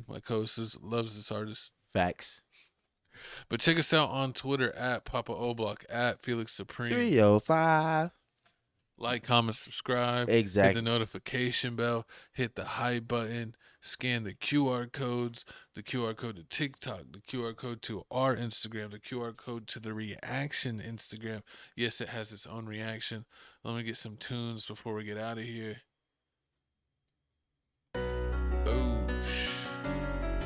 [SPEAKER 2] My co-host loves this artist.
[SPEAKER 1] Facts.
[SPEAKER 2] But check us out on Twitter at Papa O'Block, at Felix Supreme.
[SPEAKER 1] 305.
[SPEAKER 2] Like, comment, subscribe.
[SPEAKER 1] Exactly.
[SPEAKER 2] Hit the notification bell. Hit the hype button. Scan the QR codes. The QR code to TikTok. The QR code to our Instagram. The QR code to the reaction Instagram. Yes, it has its own reaction. Let me get some tunes before we get out of here. Boosh.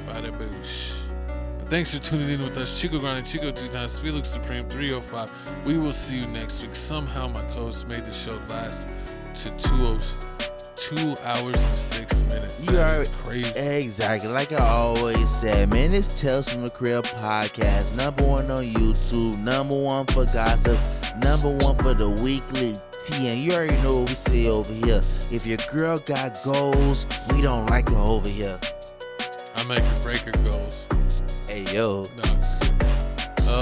[SPEAKER 2] Bada boosh. But thanks for tuning in with us. Chico Grande, Chico 2 times, Felix Supreme 305. We will see you next week. Somehow my co-host made the show last to 2 hours and 6 minutes. That's crazy.
[SPEAKER 1] Exactly. Like I always said, man, it's Tales from the Crib podcast. #1 on YouTube. #1 for gossip. #1 for the weekly TN. You already know what we say over here. If your girl got goals, we don't like her over here.
[SPEAKER 2] I make her break her goals.
[SPEAKER 1] Hey, yo.
[SPEAKER 2] No.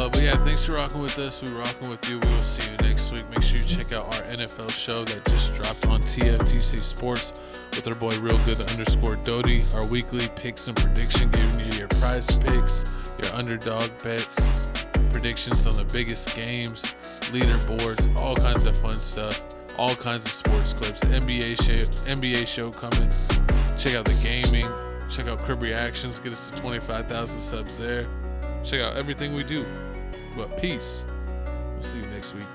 [SPEAKER 2] But yeah, thanks for rocking with us. We're rocking with you. We will see you next week. Make sure you check out our NFL show that just dropped on TFTC Sports with our boy Real Good _ Doty. Our weekly picks and prediction, giving you your prize picks, your underdog bets, predictions on the biggest games, leaderboards, all kinds of fun stuff, all kinds of sports clips. NBA show coming. Check out the gaming. Check out Crib Reactions. Get us to 25,000 subs there. Check out everything we do. But peace. We'll see you next week.